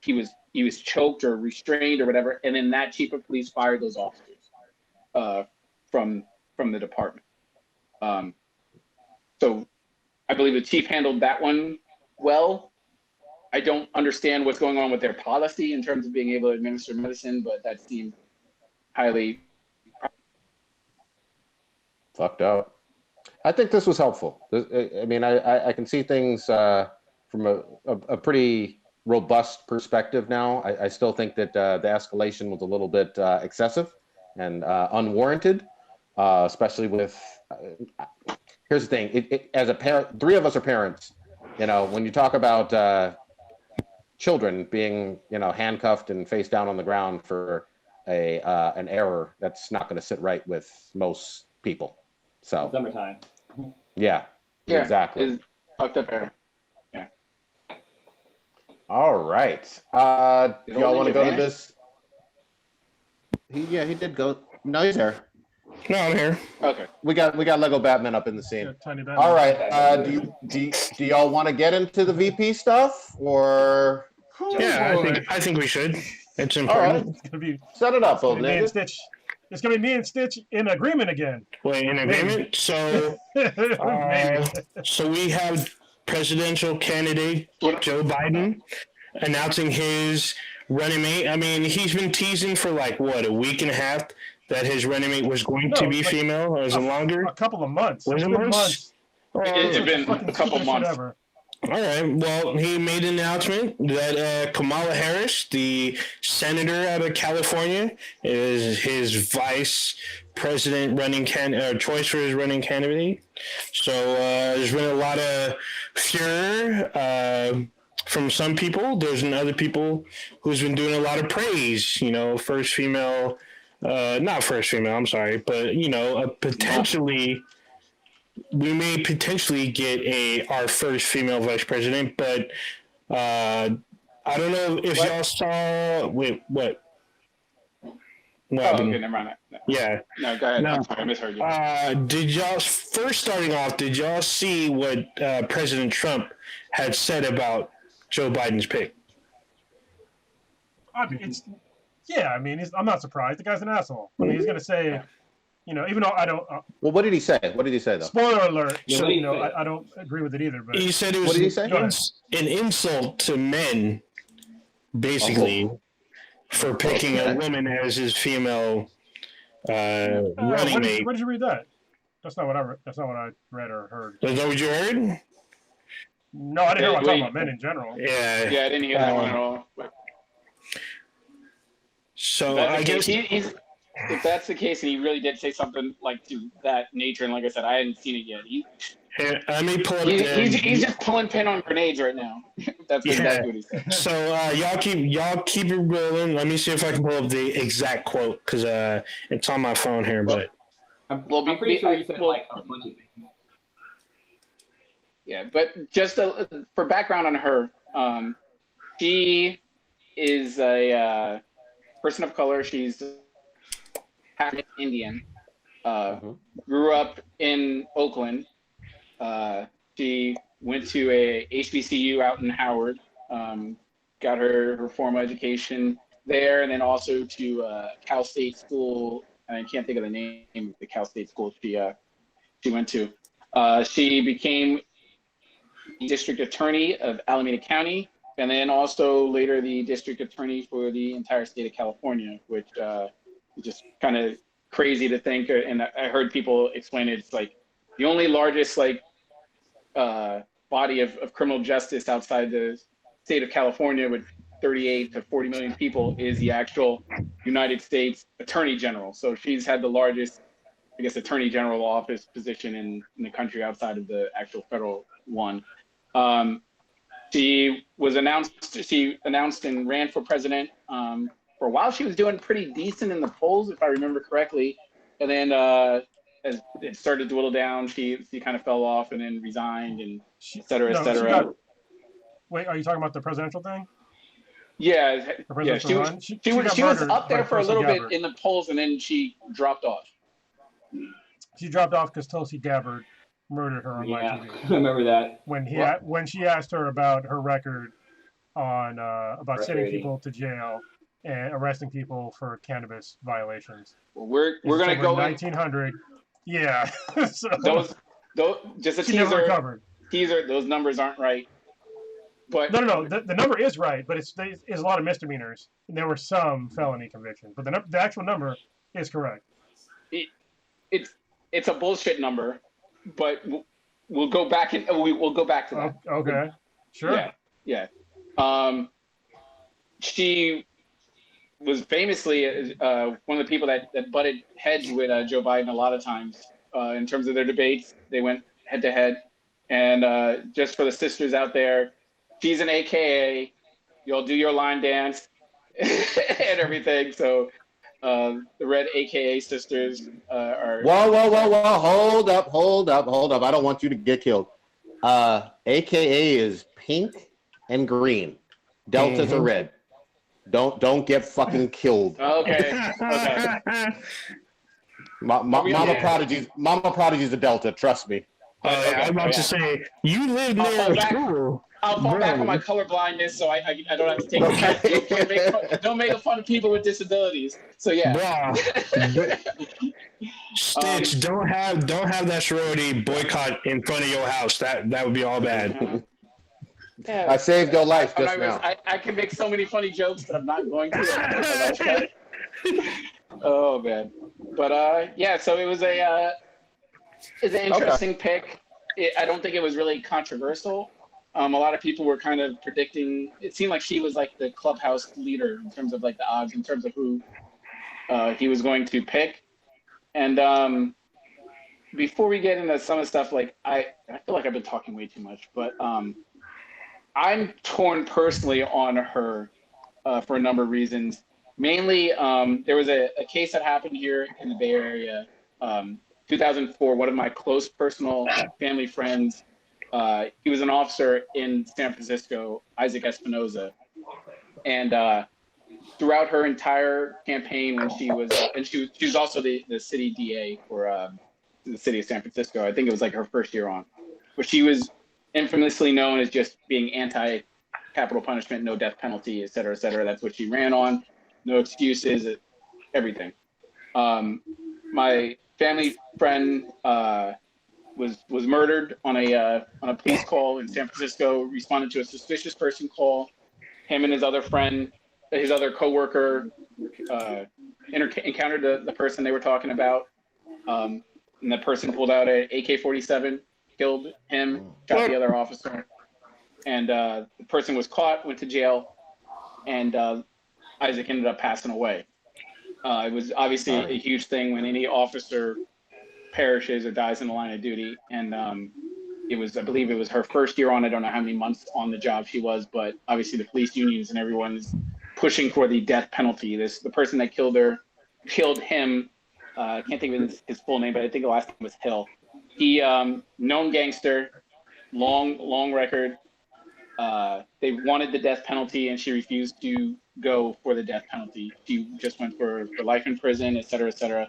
he was choked or restrained or whatever, and then that chief of police fired those officers from the department. So I believe the chief handled that one well. I don't understand what's going on with their policy in terms of being able to administer medicine, but that seemed highly Fucked up. I think this was helpful. I mean, I can see things from a pretty robust perspective now. I still think that the escalation was a little bit excessive and unwarranted, especially with. Here's the thing: as a parent, 3 of us are parents. You know, when you talk about children being, handcuffed and face down on the ground for an error, that's not going to sit right with most people. So Summertime. yeah, exactly. Is fucked up error. All right. Y'all want to go to this? He did go. No, he's there. No, I'm here. Okay. We got Lego Batman up in the scene. Yeah, tiny bit. All right. Do y'all want to get into the VP stuff or? Yeah, boy. I think we should. It's All right. important. It's gonna be Set it up, old me and nigga. Stitch. It's gonna be me and Stitch in agreement again. Wait, in agreement? So, Maybe. so we have presidential candidate Joe Biden announcing his running mate. I mean, he's been teasing for like what, a week and a half that his running mate was going to be like female, or is it longer? A couple of months. Was It's it been months? It's been Fucking a couple stupidest shit months. ever. All right. Well, he made an announcement that Kamala Harris, the senator out of California, is his vice president choice for his running candidate. So there's been a lot of furor from some people. There's been other people who's been doing a lot of praise. First female, not first female. I'm sorry, but potentially. We may potentially get our first female vice president, but I don't know if y'all saw. Wait, what? What happened? Okay, never mind. No. Yeah. No, go ahead. No. I'm sorry, I misheard you. Did y'all starting off? Did y'all see what President Trump had said about Joe Biden's pick? I mean, I'm not surprised. The guy's an asshole. I mean, he's gonna say, even though I don't. Well, what did he say? What did he say though? Spoiler alert. So, I don't agree with it either. But He said it What was did he say? an insult to men, basically, for picking a woman as his female running mate. Where did you read that? That's not what I read or heard. Is that what you heard? No, I didn't hear what talking about men in general. Yeah. Yeah, I didn't hear that one at all. But So that's I the guess case. If that's the case, and he really did say something like to that nature, and like I said, I hadn't seen it yet. here, let me pull up He's just pulling pin on grenades right now. That's exactly what he said. So y'all keep it rolling. Let me see if I can pull up the exact quote because it's on my phone here. But I'm Well, pretty sure you said well- like a bunch of things. Yeah, but just for background on her, she is a person of color. She's half Indian. Mhm. Grew up in Oakland. She went to a HBCU out in Howard. Got her formal education there, and then also to Cal State School. I can't think of the name of the Cal State school she went to. She became the district attorney of Alameda County, and then also later the district attorney for the entire state of California, which is just kind of crazy to think. And I heard people explain it. It's like the only largest body of criminal justice outside the state of California with 38 to 40 million people is the actual United States Attorney General. So she's had the largest, I guess, Attorney General office position in the country outside of the actual federal one. She announced and ran for president. For a while, she was doing pretty decent in the polls, if I remember correctly. And then as it started to dwindle down, she kind of fell off and then resigned and et cetera, et cetera. Wait, are you talking about the presidential thing? Yeah, yeah. She was up there for a little bit in the polls, and then she dropped off. She dropped off because Tulsi Gabbard murdered her on live TV. I remember that. When she asked her about her record on about sending people to jail and arresting people for cannabis violations. Well, we're gonna go 1900. Yeah. So those just a she never recovered. Teaser. Those numbers aren't right. But No. The number is right, but it's a lot of misdemeanors, and there were some felony convictions. But the actual number is correct. It's a bullshit number, but we'll go back and we'll go back to that. Okay, sure. Yeah. She was famously one of the people that butted heads with Joe Biden a lot of times in terms of their debates. They went head to head, and just for the sisters out there. She's an AKA. You'll do your line dance and everything. So the Red AKA sisters are. Whoa! Hold up! I don't want you to get killed. AKA is pink and green. Deltas are red. Don't get fucking killed. Okay. Mama Prodigy's a Delta. Trust me. I'm about to say you live near a school. I'll fall back on my color blindness, so I don't have to take it. Don't make fun of people with disabilities. So yeah. Stitch, don't have that sorority boycott in front of your house. That would be all bad. Yeah. I saved your life just now. I can make so many funny jokes, but I'm not going to. Oh man, but yeah. So it was it's an interesting pick. I don't think it was really controversial. A lot of people were kind of predicting. It seemed like she was like the clubhouse leader in terms of like the odds, in terms of who he was going to pick. And before we get into some of the stuff, like I feel like I've been talking way too much, but I'm torn personally on her for a number of reasons. Mainly, there was a case that happened here in the Bay Area, 2004. One of my close personal family friends. He was an officer in San Francisco, Isaac Espinoza, and throughout her entire campaign, when she was, and she was also the city DA for the city of San Francisco. I think it was like her first year on, but she was infamously known as just being anti-capital punishment, no death penalty, et cetera, et cetera. That's what she ran on. No excuses, everything. My family friend. Was murdered on a police call in San Francisco. Responded to a suspicious person call. Him and his other friend, his other coworker, encountered the person they were talking about. And the person pulled out a AK-47, killed him, shot the other officer. And the person was caught, went to jail, and Isaac ended up passing away. It was obviously a huge thing when any officer perishes or dies in the line of duty, and I believe it was her first year on. I don't know how many months on the job she was, but obviously the police unions and everyone's pushing for the death penalty. The person that killed him. I can't think of his full name, but I think the last name was Hill. He known gangster, long record. they wanted the death penalty, and she refused to go for the death penalty. She just went for life in prison, et cetera, et cetera.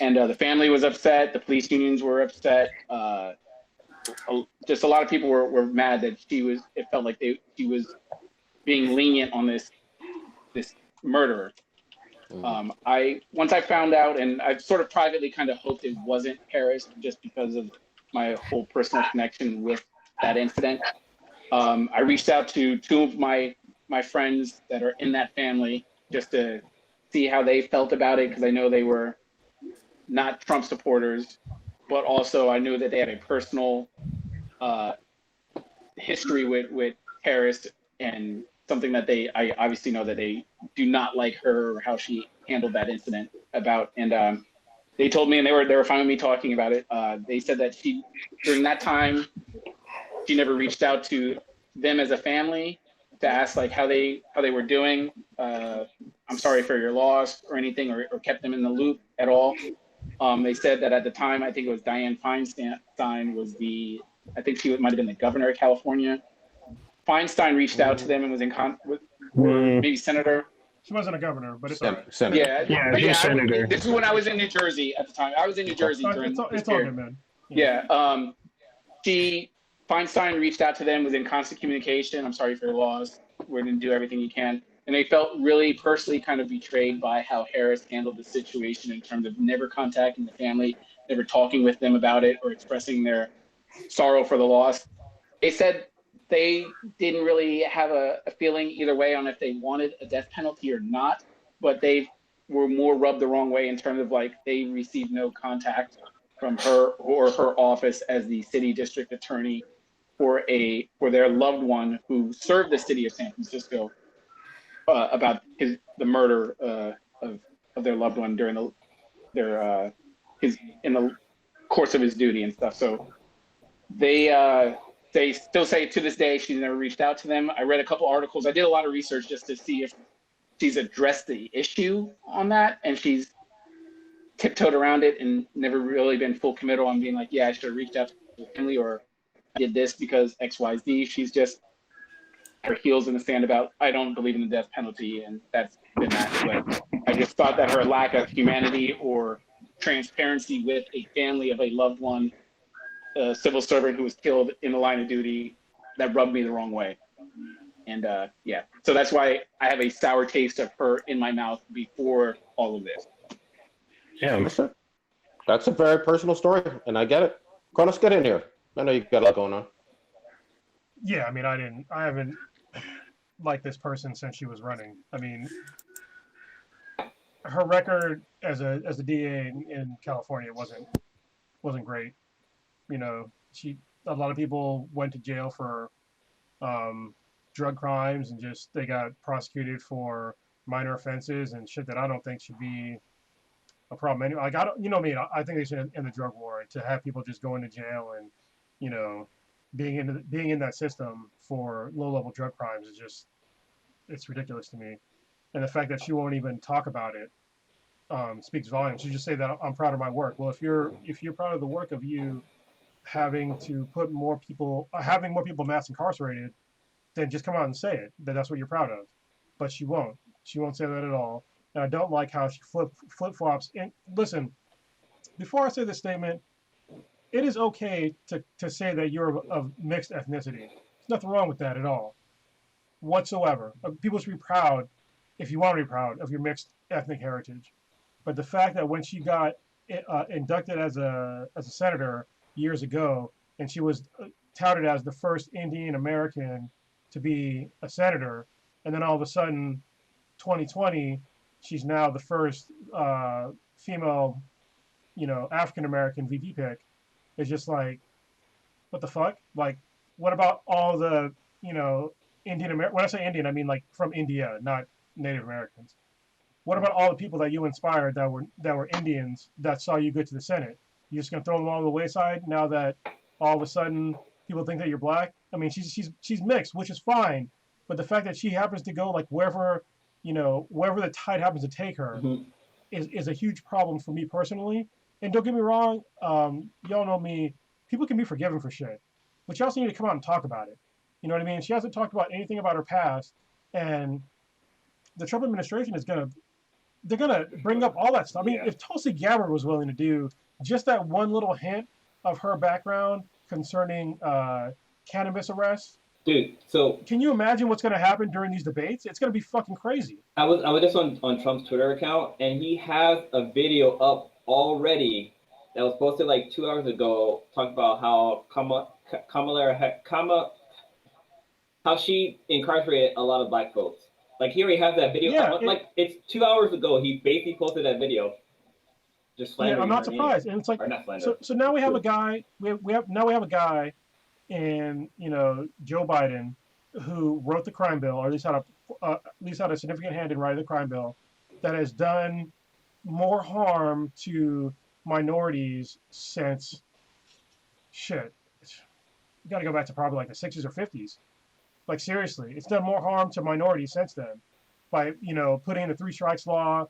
And the family was upset. The police unions were upset. Just a lot of people were mad that it felt like she was being lenient on this murderer. Once I found out, and I sort of privately kind of hoped it wasn't Harris, just because of my whole personal connection with that incident. I reached out to two of my friends that are in that family just to see how they felt about it, because I know they were not Trump supporters, but also I knew that they had a personal history with Harris, and something that I obviously know that they do not like her or how she handled that incident about. And they told me, and they were fine with me talking about it. They said that during that time, she never reached out to them as a family to ask like how they were doing. I'm sorry for your loss or anything, or kept them in the loop at all. They said that at the time, I think it was Dianne Feinstein was I think she might have been the governor of California. Feinstein reached out to them and was in contact or maybe senator. She wasn't a governor, but it's all right. Senator. Yeah, senator. This is when I was in New Jersey at the time. I was in New Jersey during It's all this good, period. man. Yeah. Feinstein reached out to them, was in constant communication. I'm sorry for your loss. We're going to do everything you can. And they felt really personally kind of betrayed by how Harris handled the situation in terms of never contacting the family, never talking with them about it or expressing their sorrow for the loss. They said they didn't really have a feeling either way on if they wanted a death penalty or not, but they were more rubbed the wrong way in terms of like they received no contact from her or her office as the city district attorney for their loved one who served the city of San Francisco about the murder of their loved one during in the course of his duty and stuff. So they still say to this day she's never reached out to them. I read a couple articles. I did a lot of research just to see if she's addressed the issue on that, and she's tiptoed around it and never really been full committal on being like, yeah, I should have reached out to the family or I did this because XYZ. She's just her heels in the sand about, I don't believe in the death penalty, and that's been that. But I just thought that her lack of humanity or transparency with a family of a loved one, a civil servant who was killed in the line of duty, that rubbed me the wrong way. And yeah, so that's why I have a sour taste of her in my mouth before all of this. Yeah. That's a very personal story, and I get it. Cronus, get in here. I know you got a lot going on. Yeah, I mean, I haven't liked this person since she was running. I mean, her record as a DA in California wasn't great. You know, a lot of people went to jail for drug crimes and just they got prosecuted for minor offenses and shit that I don't think should be a problem anyway. Like I think they should end the drug war, and to have people just go into jail and being in that system for low-level drug crimes is just, it's ridiculous to me. And the fact that she won't even talk about it speaks volumes. She just say that I'm proud of my work. Well, if you're proud of the work of you having more people mass incarcerated, then just come out and say it, that that's what you're proud of. But she won't say that at all. And I don't like how she flip-flops. And listen, before I say this statement, it is okay to say that you're of mixed ethnicity. There's nothing wrong with that at all, whatsoever. People should be proud, if you want to be proud, of your mixed ethnic heritage. But the fact that when she got inducted as a senator years ago, and she was touted as the first Indian American to be a senator, and then all of a sudden, 2020, she's now the first female, African American VP pick. It's just like, what the fuck? Like, what about all the, Indian American? When I say Indian, I mean like from India, not Native Americans. What about all the people that you inspired that were Indians that saw you get to the Senate? You're just gonna throw them all to the wayside now that all of a sudden people think that you're black? I mean, she's mixed, which is fine, but the fact that she happens to go like wherever the tide happens to take her is a huge problem for me personally. And don't get me wrong, y'all know me. People can be forgiven for shit, but you also need to come out and talk about it. You know what I mean? She hasn't talked about anything about her past, and the Trump administration is they're gonna bring up all that stuff. I mean, Yeah. if Tulsi Gabbard was willing to do just that one little hint of her background concerning cannabis arrests, Dude, so can you imagine what's gonna happen during these debates? It's gonna be fucking crazy. I was just on Trump's Twitter account, and he has a video up already that was posted like 2 hours ago, talking about how how she incarcerated a lot of black folks. Like he already has that video. Yeah, Like it's 2 hours ago. He basically posted that video, just yeah, slandering I'm not her name. surprised. And it's like, Or not slander. so now we have a guy. We have a guy, in Joe Biden, who wrote the crime bill, or at least had a significant hand in writing the crime bill, that has done more harm to minorities since shit. You got to go back to probably like the 60s or 50s. Like seriously, it's done more harm to minorities since then by putting in the three strikes law.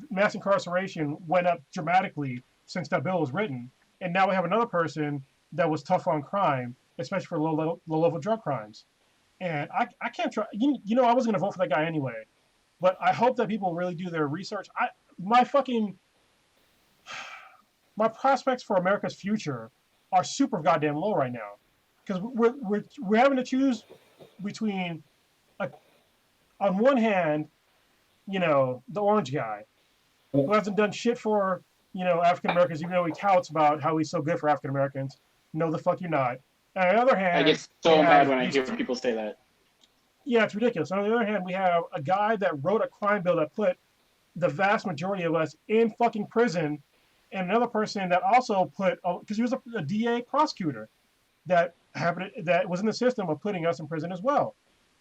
Mass incarceration went up dramatically since that bill was written, and now we have another person that was tough on crime, especially for low level drug crimes. And I can't try. I wasn't gonna vote for that guy anyway, but I hope that people really do their research. My prospects for America's future are super goddamn low right now, because we're having to choose between, on one hand, the orange guy who hasn't done shit for African Americans, even though he touts about how he's so good for African Americans. No, the fuck you're not. And on the other hand, I get so mad when I hear people say that. Yeah, it's ridiculous. On the other hand, we have a guy that wrote a crime bill that put the vast majority of us in fucking prison, and another person that also put, because he was a DA prosecutor that was in the system of putting us in prison as well.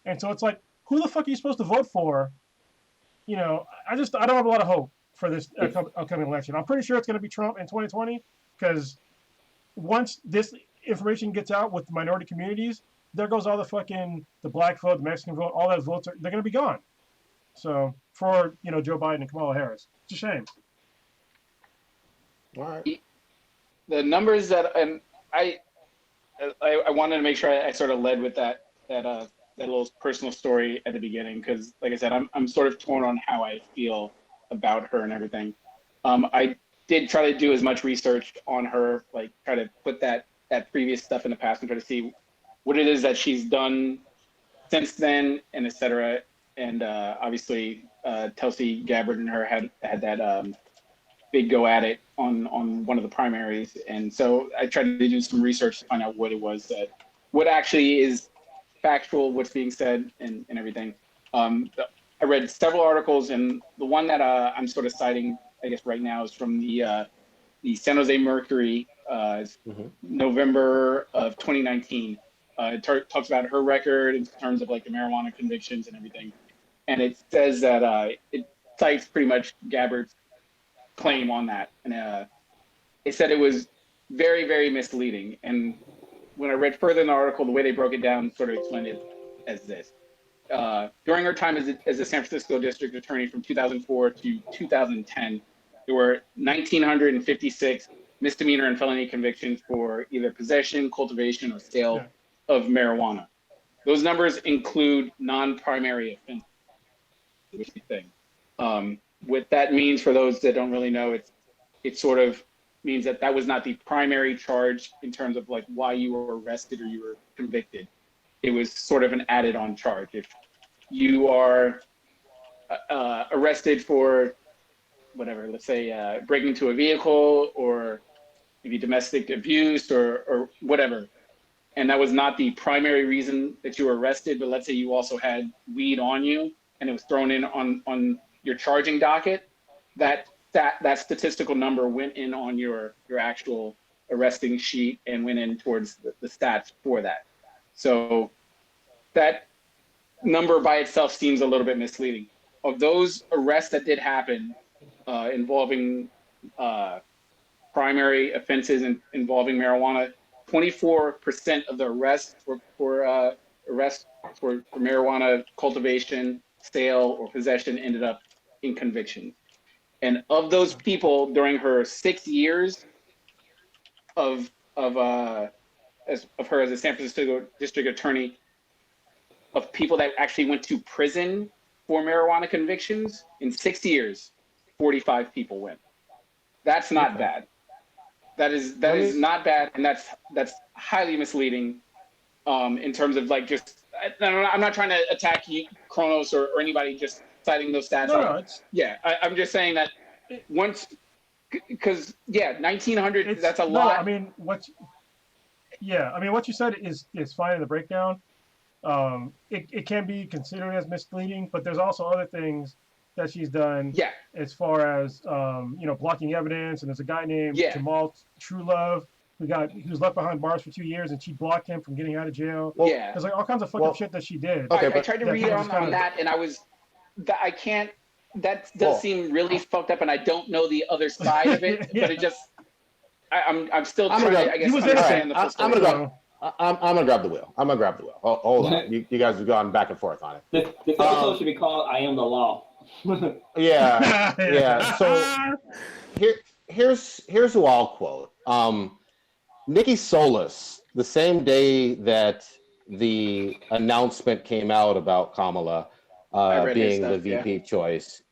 And so it's like, who the fuck are you supposed to vote for? I don't have a lot of hope for this upcoming election. I'm pretty sure it's going to be Trump in 2020, because once this information gets out with minority communities, there goes all the black vote, the Mexican vote, all those votes they're going to be gone. So for Joe Biden and Kamala Harris, it's a shame. All right. The numbers that, and I wanted to make sure I sort of led with that little personal story at the beginning, because like I said, I'm sort of torn on how I feel about her and everything. I did try to do as much research on her, like try to put that previous stuff in the past and try to see what it is that she's done since then, and et cetera. And obviously, Tulsi Gabbard and her had that big go at it on one of the primaries. And so I tried to do some research to find out what it was what actually is factual, what's being said, and everything. I read several articles, and the one that I'm sort of citing, I guess right now, is from the San Jose Mercury, November of 2019. It talks about her record in terms of like the marijuana convictions and everything. And it says that it cites pretty much Gabbard's claim on that. And it said it was very, very misleading. And when I read further in the article, the way they broke it down sort of explained it as this. During her time as a San Francisco district attorney from 2004 to 2010, there were 1,956 misdemeanor and felony convictions for either possession, cultivation, or sale of marijuana. Those numbers include non-primary offenses, which is the thing. What that means for those that don't really know, it sort of means that was not the primary charge in terms of like why you were arrested or you were convicted. It was sort of an added on charge. If you are arrested for whatever, let's say breaking into a vehicle or maybe domestic abuse or whatever, and that was not the primary reason that you were arrested, but let's say you also had weed on you and it was thrown in on your charging docket, that statistical number went in on your actual arresting sheet and went in towards the stats for that. So that number by itself seems a little bit misleading. Of those arrests that did happen involving primary offenses involving marijuana, 24% of the arrests for marijuana cultivation, sale, or possession ended up in conviction. And of those people during her 6 years of of her as a San Francisco district attorney of people that actually went to prison for marijuana convictions. In 6 years, 45 people went. That's not bad. That is not bad, and that's highly misleading in terms of like just. I'm not trying to attack you, Kronos, or anybody just citing those stats. No, I'm just saying that once, because 1900, that's a lot. I mean, what you said is fine in the breakdown. It can be considered as misleading, but there's also other things that she's done. Yeah. As far as blocking evidence, and there's a guy named Jamal Truelove who was left behind bars for 2 years, and she blocked him from getting out of jail. Well, there's like all kinds of fucked up shit that she did. Okay, I tried to read on that, and I can't. That does seem really fucked up, and I don't know the other side of it. But it just, I'm still trying to, I guess, understand the full story. I'm gonna grab the wheel. Hold on. You guys have gone back and forth on it. This episode should be called "I Am the Law." Yeah. So here's who I'll quote. Nikki Solis, the same day that the announcement came out about Kamala being the VP choice.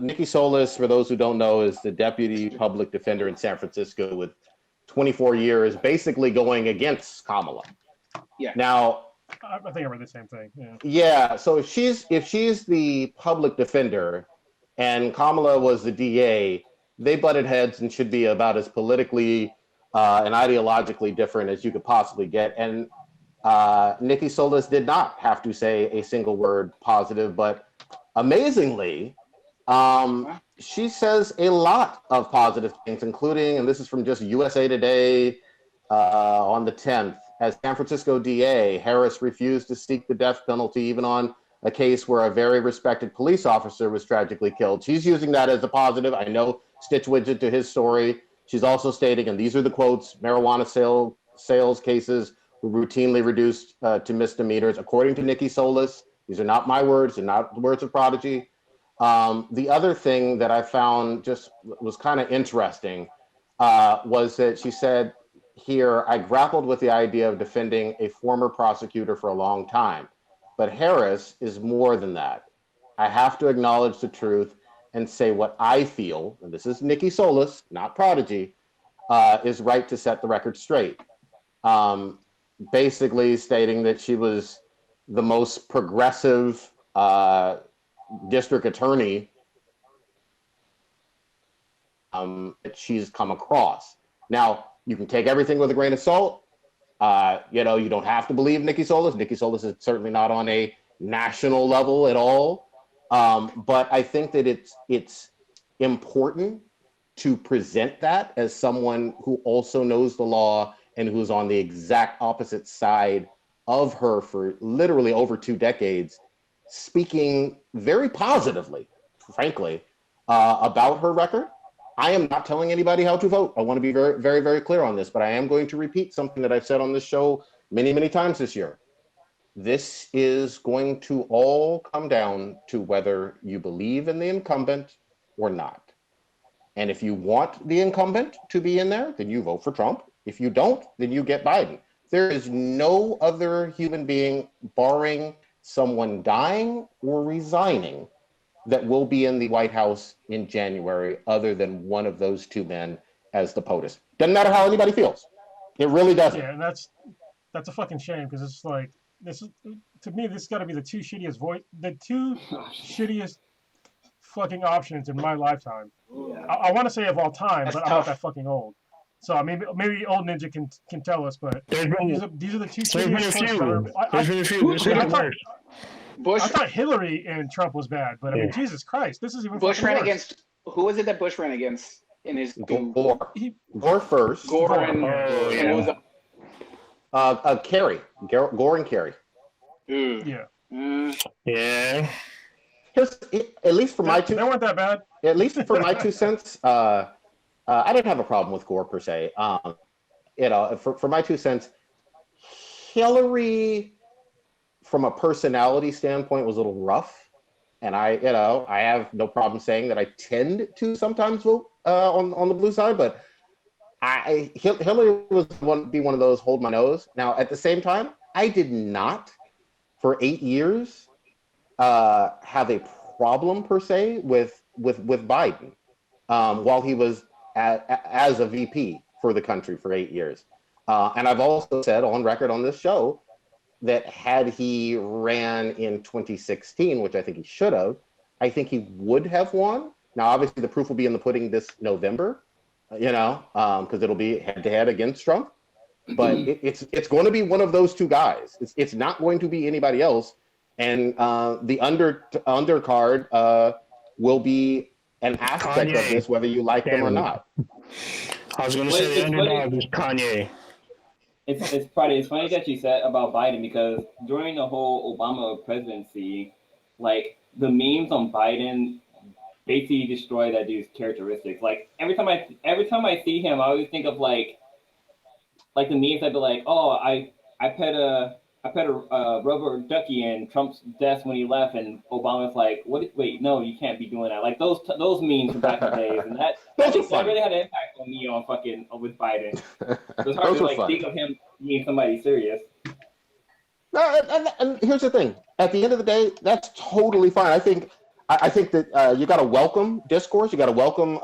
Nikki Solis, for those who don't know, is the deputy public defender in San Francisco with 24 years, basically going against Kamala. Yeah. Now, I think I read the same thing. Yeah. Yeah. So if she's the public defender, and Kamala was the DA, they butted heads and should be about as politically and ideologically different as you could possibly get. And Nikki Solis did not have to say a single word positive, but amazingly, she says a lot of positive things, including, and this is from just USA Today on the 10th, as San Francisco DA, Harris refused to seek the death penalty even on a case where a very respected police officer was tragically killed. She's using that as a positive. I know stitch widget to his story. She's also stating, and these are the quotes, marijuana sales cases were routinely reduced to misdemeanors. According to Nikki Solis, these are not my words and not the words of Prodigy. The other thing that I found just was kind of interesting was that she said here, I grappled with the idea of defending a former prosecutor for a long time, but Harris is more than that. I have to acknowledge the truth and say what I feel, and this is Nikki Solis, not Prodigy, is right to set the record straight. Basically stating that she was the most progressive district attorney that she's come across. Now, you can take everything with a grain of salt. You don't have to believe Nikki Solis. Nikki Solis is certainly not on a national level at all. But I think that it's important to present that as someone who also knows the law and who's on the exact opposite side of her for literally over 2 decades, speaking very positively, frankly, about her record. I am not telling anybody how to vote. I want to be very, very, very clear on this, but I am going to repeat something that I've said on this show many, many times this year. This is going to all come down to whether you believe in the incumbent or not. And if you want the incumbent to be in there, then you vote for Trump. If you don't, then you get Biden. There is no other human being, barring someone dying or resigning, that will be in the White House in January other than one of those two men as the POTUS. Doesn't matter how anybody feels. It really doesn't. Yeah, and that's a fucking shame, because it's like, this is, to me, this got to be the two shittiest fucking options in my lifetime. Yeah. I want to say of all time, but I'm not that fucking old. So I mean, maybe old Ninja can tell us, but these are the two shittiest. I thought Hillary and Trump was bad, but I mean, Jesus Christ, this is even Bush ran worse. against. Who was it that Bush ran against in his Gore first. Gore and what was Kerry. Gore and Kerry. Yeah. Yeah. At least for my two. They weren't that bad. At least for my 2 cents. I didn't have a problem with Gore per se. For my 2 cents, Hillary, from a personality standpoint, was a little rough, and I have no problem saying that I tend to sometimes vote on the blue side. But Hillary was be one of those hold my nose. Now, at the same time, I did not for 8 years have a problem per se with Biden while he was as a VP for the country for 8 years. And I've also said on record on this show that had he ran in 2016, which I think he should have, I think he would have won. Now, obviously, the proof will be in the pudding this November, because it'll be head to head against Trump. But it's going to be one of those two guys. It's not going to be anybody else. And the undercard will be an aspect of this, whether you like them or not. I was going to say the underdog is Kanye. It's funny that you said about Biden, because during the whole Obama presidency, like the memes on Biden basically destroy that dude's characteristics. Like every time I see him, I always think of like the memes that be like, oh, I pet a rubber ducky in Trump's desk when he left, and Obama's like, what? Wait, no, you can't be doing that. Like those memes from back in the days, and that really had an impact on me with Biden. It was hard to think of him being somebody serious. No, and here's the thing. At the end of the day, that's totally fine. I think that you got to welcome discourse. You got to welcome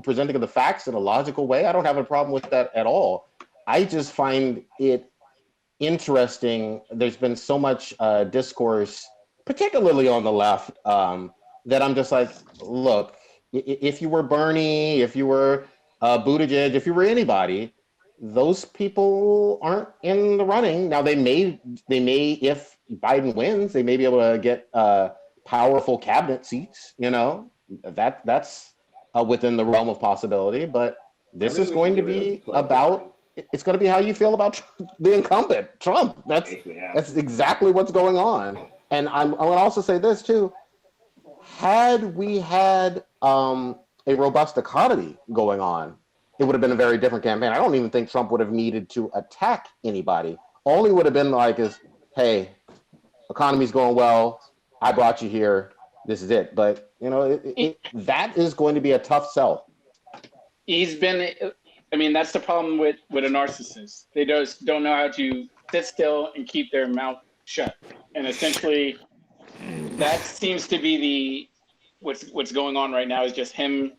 presenting of the facts in a logical way. I don't have a problem with that at all. I just find it interesting. There's been so much discourse, particularly on the left, that I'm just like, look, if you were Bernie, if you were Buttigieg, if you were anybody, those people aren't in the running. Now they may, if Biden wins, they may be able to get powerful cabinet seats. That's within the realm of possibility. But this is going to be about. It's going to be how you feel about the incumbent, Trump. That's exactly what's going on. And I want to also say this too. Had we had a robust economy going on, it would have been a very different campaign. I don't even think Trump would have needed to attack anybody. All he would have been like is, hey, economy's going well. I brought you here. This is it. But, that is going to be a tough sell. That's the problem with a narcissist. They just don't know how to sit still and keep their mouth shut. And essentially, that seems to be what's going on right now, is just him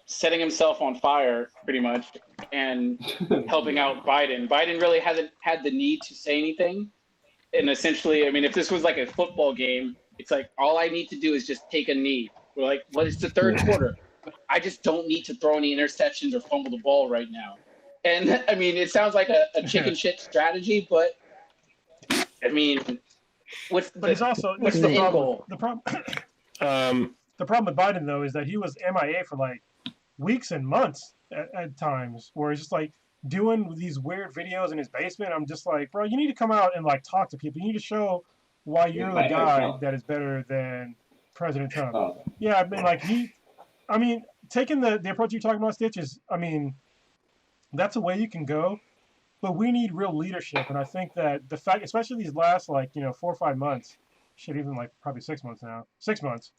setting himself on fire, pretty much, and helping out Biden. Biden really hasn't had the need to say anything. And essentially, if this was like a football game, it's like, all I need to do is just take a knee. We're like, well, it's the third quarter. I just don't need to throw any interceptions or fumble the ball right now. And it sounds like a chicken shit strategy, but what's the end goal? The problem with Biden though is that he was MIA for like weeks and months at times, where he's just like doing these weird videos in his basement. I'm just like, bro, you need to come out and like talk to people. You need to show why you're the guy that is better than President Trump. Oh. Yeah, taking the approach you're talking about, Stitch, is, that's a way you can go, but we need real leadership. And I think that the fact, especially these last 4 or 5 months, even probably 6 months now, 6 months,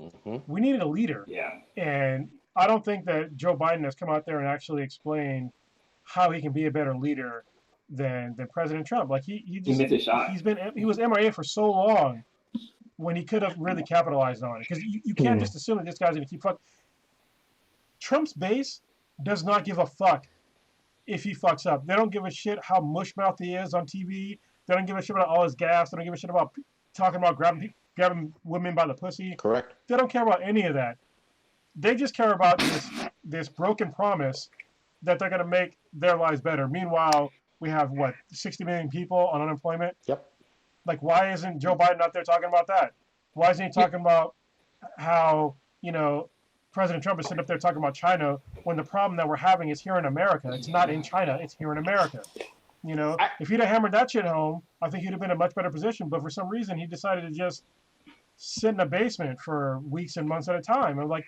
we needed a leader. Yeah. And I don't think that Joe Biden has come out there and actually explained how he can be a better leader than President Trump. Like he missed a shot. He was MIA for so long when he could have really capitalized on it. Because you can't just assume that this guy's going to keep fucking. Trump's base does not give a fuck if he fucks up. They don't give a shit how mushmouth he is on TV. They don't give a shit about all his gas. They don't give a shit about talking about grabbing women by the pussy. Correct. They don't care about any of that. They just care about this broken promise that they're going to make their lives better. Meanwhile, we have 60 million people on unemployment. Yep. Like, why isn't Joe Biden out there talking about that? Why isn't he talking about how President Trump is sitting up there talking about China when the problem that we're having is here in America? It's not in China, it's here in America. If he'd have hammered that shit home, I think he'd have been in a much better position. But for some reason, he decided to just sit in a basement for weeks and months at a time. I'm like,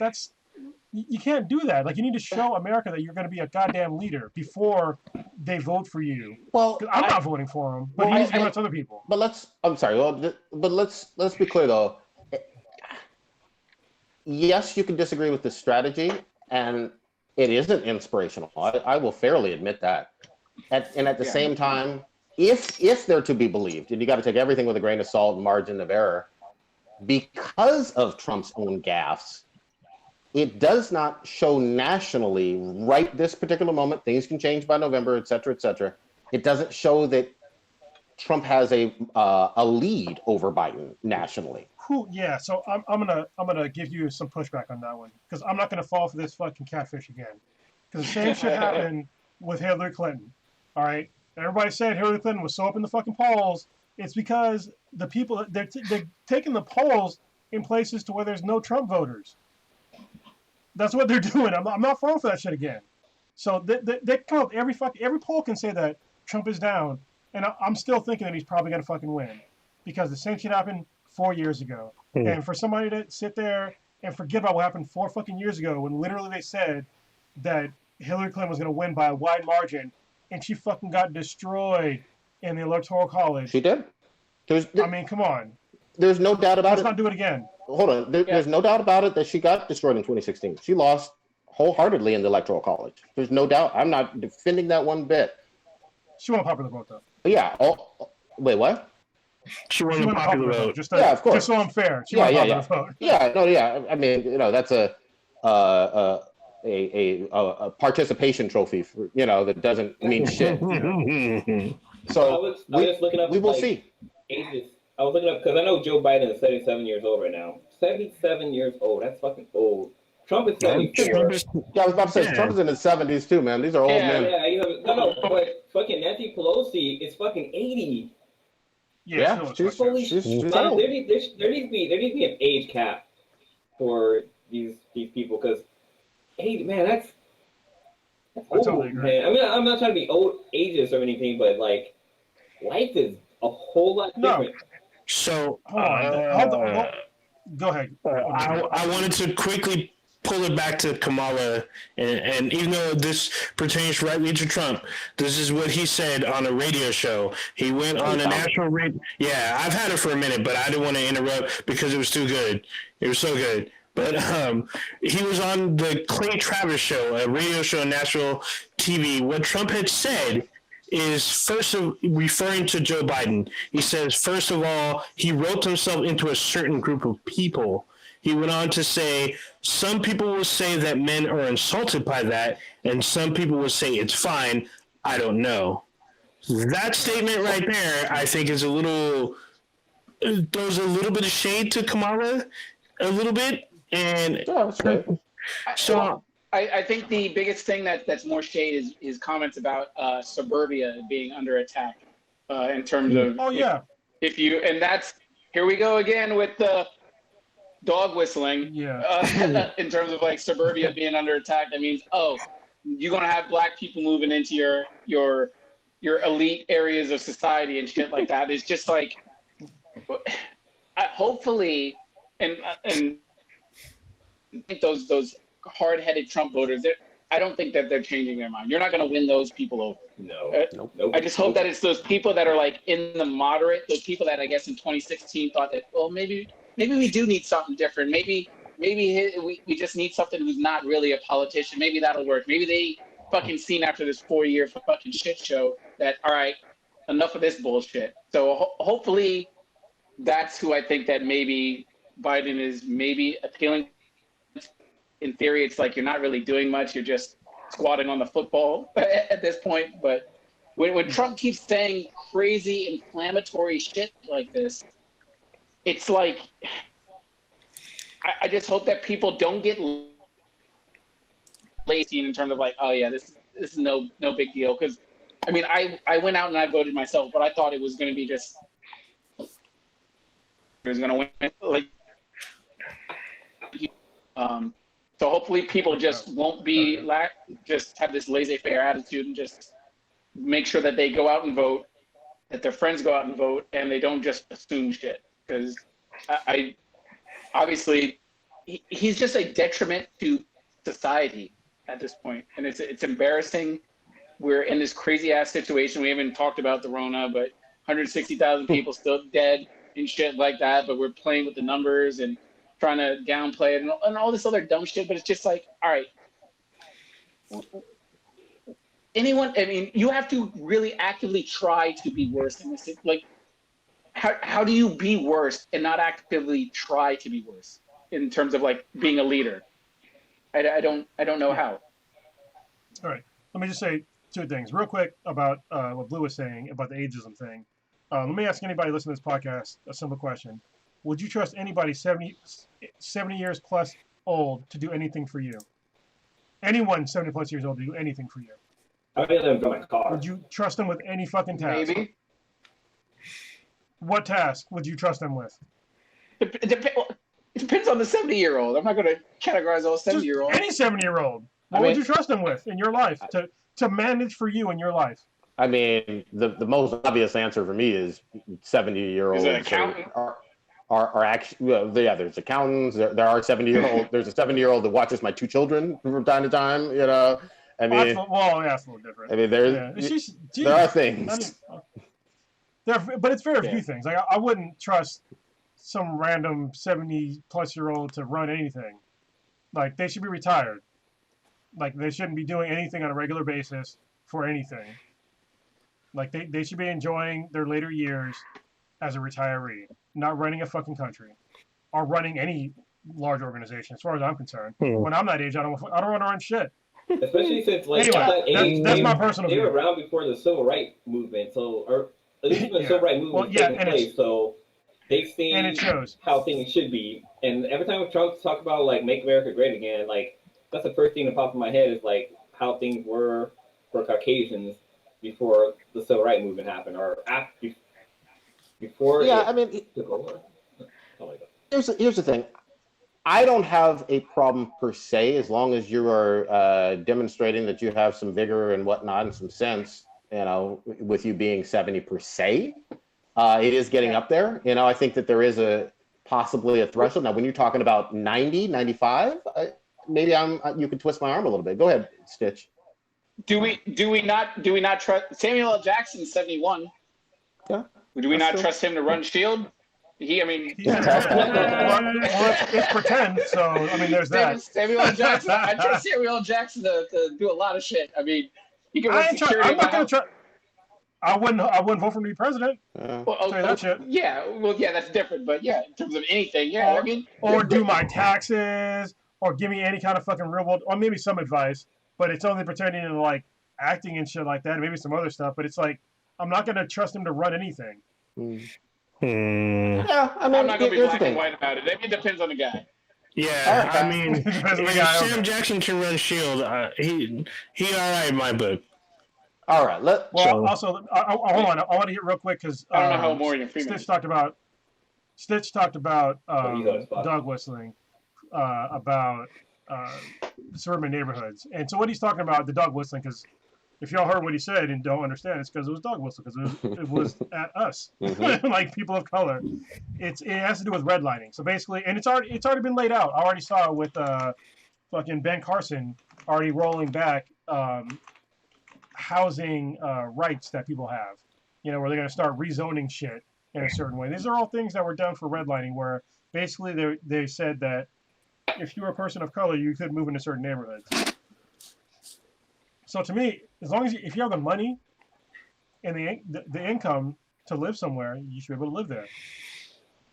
you can't do that. Like, you need to show America that you're going to be a goddamn leader before they vote for you. Well, I'm not voting for him, but he's against other people. But let's be clear though. Yes, you can disagree with the strategy, and it isn't inspirational. I will fairly admit that. And at the Yeah. same time, if they're to be believed, and you got to take everything with a grain of salt and margin of error, because of Trump's own gaffes, it does not show nationally right this particular moment. Things can change by November, et cetera, et cetera. It doesn't show that Trump has a lead over Biden nationally. Yeah, so I'm gonna give you some pushback on that one because I'm not gonna fall for this fucking catfish again. Because the same shit happened with Hillary Clinton. All right, everybody said Hillary Clinton was so up in the fucking polls. It's because the people they're taking the polls in places to where there's no Trump voters. That's what they're doing. I'm not falling for that shit again. So they come up every poll can say that Trump is down, and I'm still thinking that he's probably gonna fucking win because the same shit happened 4 years ago. And for somebody to sit there and forget about what happened 4 fucking years ago when literally they said that Hillary Clinton was going to win by a wide margin and she fucking got destroyed in the Electoral College. She did. I mean, come on. There's no doubt about Let's it. not do it again. Hold on. There's no doubt about it that she got destroyed in 2016. She lost wholeheartedly in the Electoral College. There's no doubt. I'm not defending that one bit. She won a popular vote, though. But yeah. Wait, what? She won the popular vote. Yeah, of course. Just so I'm fair. She won a popular vote. Yeah, no, yeah. I mean, that's a participation trophy for, that doesn't mean shit. So I was just looking up. we will see. Ages. I was looking up because I know Joe Biden is 77 years old right now. 77 years old. That's fucking old. Trump is 74. Yeah, I was about to say Trump is in his 70s too, man. These are old men. No, but fucking Nancy Pelosi is fucking 80. Yeah, she's Holy old. there needs to be an age cap for these people because 80, man, that's old, totally agree. man. I mean, I'm not trying to be old ageist or anything, but like life is a whole lot different. So Hold on. Go ahead. I wanted to quickly pull it back to Kamala, and even though this pertains rightly to Trump, this is what he said on a radio show. He went on a national radio. Yeah, I've had it for a minute, but I didn't want to interrupt because it was too good. It was so good. But he was on the Clay Travis show, a radio show on national TV. What Trump had said is referring to Joe Biden. He says, first of all, he wrote himself into a certain group of people. He went on to say, some people will say that men are insulted by that, and some people will say it's fine. I don't know. That statement right there, I think, throws a little bit of shade to Kamala, a little bit. And Yeah, that's right. so I think the biggest thing that's more shade is comments about suburbia being under attack in terms of and that's here we go again with the dog whistling in terms of like suburbia being under attack. That means you're gonna have black people moving into your elite areas of society and shit like that. It's just like hopefully and I think those hard-headed Trump voters, I don't think that they're changing their mind. You're not going to win those people over. No. I just hope that it's those people that are like in the moderate, those people that I guess in 2016 thought that, well, maybe we do need something different. Maybe we just need something who's not really a politician. Maybe that'll work. Maybe they fucking seen after this 4-year fucking shit show that, all right, enough of this bullshit. So hopefully that's who I think that maybe Biden is maybe appealing. In theory, it's like you're not really doing much. You're just squatting on the football at this point. But when Trump keeps saying crazy inflammatory shit like this, it's like I just hope that people don't get lazy in terms of like, oh yeah, this is no big deal. Because I mean, I went out and I voted myself, but I thought it was going to be just it was going to win. Like, so hopefully people just won't be just have this laissez-faire attitude and just make sure that they go out and vote, that their friends go out and vote, and they don't just assume shit. Because I obviously he's just a detriment to society at this point, and it's embarrassing. We're in this crazy ass situation. We haven't talked about the Rona, but 160,000 people still dead and shit like that. But we're playing with the numbers and trying to downplay it and all this other dumb shit, but it's just like, all right, anyone. I mean, you have to really actively try to be worse in this. Like, how do you be worse and not actively try to be worse in terms of like being a leader? I don't know how. All right. Let me just say two things real quick about what Blue was saying about the ageism thing. Let me ask anybody listening to this podcast a simple question. Would you trust anybody 70 years plus old to do anything for you? Anyone 70 plus years old to do anything for you? I would let them drive my car. Would you trust them with any fucking task? Maybe. What task would you trust them with? It depends on the 70-year-old. I'm not going to categorize all 70-year-olds. Any 70-year-old. What would you trust them with in your life to manage for you in your life? I mean, the most obvious answer for me is 70-year-olds Is it an accountant? Are actually, well, yeah, there's accountants. There are 70-year-old. There's a 70-year-old that watches my two children from time to time. You know, I mean, that's a little different. I mean, Yeah. there are things. But it's very few things. Like I wouldn't trust some random 70-plus-year-old to run anything. Like they should be retired. Like they shouldn't be doing anything on a regular basis for anything. Like they should be enjoying their later years as a retiree, not running a fucking country or running any large organization. As far as I'm concerned, when I'm that age, I don't want to run shit. Especially since like Anyway, at that age, that's my personal they view. were around before the civil rights movement, so or at least when the civil rights movement was taking place. So they've seen and it shows how things should be. And every time Trump talks about like make America great again, like that's the first thing that pops in my head is like how things were for Caucasians before the civil rights movement happened, or after, before. Yeah, I mean, took over. Oh my God. here's the thing. I don't have a problem per se as long as you are demonstrating that you have some vigor and whatnot and some sense. You know, with you being 70 per se, it is getting up there. You know, I think that there is possibly a threshold. Now, when you're talking about 90, 95, maybe you could twist my arm a little bit. Go ahead, Stitch. Do we not trust Samuel L. Jackson 71? Yeah. Do we not true. trust him to run Shield? It's pretend. So I mean, there's that. Samuel L. Jackson. I trust Samuel L. Jackson to do a lot of shit. I mean, he can run security. I'm not gonna try. I wouldn't vote for him to be president. That shit. Yeah, well, yeah, that's different. But yeah, in terms of anything, yeah, I mean, or do my taxes, or give me any kind of fucking real world, or maybe some advice. But it's only pertaining to like acting and shit like that, and maybe some other stuff. But it's like I'm not gonna trust him to run anything. Yeah, I mean, I'm not gonna be black and white about it. It depends on the guy. Yeah, I mean, if Sam Jackson can run Shield, he all right in my book. All right, also, hold on. I want to get real quick because I don't know how Morgan Freeman. Stitch talked about dog whistling, about suburban neighborhoods, and so what he's talking about the dog whistling, because if y'all heard what he said and don't understand, it's because it was dog whistle, because it was at us, like people of color. It has to do with redlining. So basically, and it's already been laid out. I already saw it with fucking Ben Carson already rolling back housing rights that people have. You know, where they're going to start rezoning shit in a certain way. These are all things that were done for redlining, where basically they said that if you were a person of color, you could move into certain neighborhoods. So to me, as long as if you have the money and the income to live somewhere, you should be able to live there.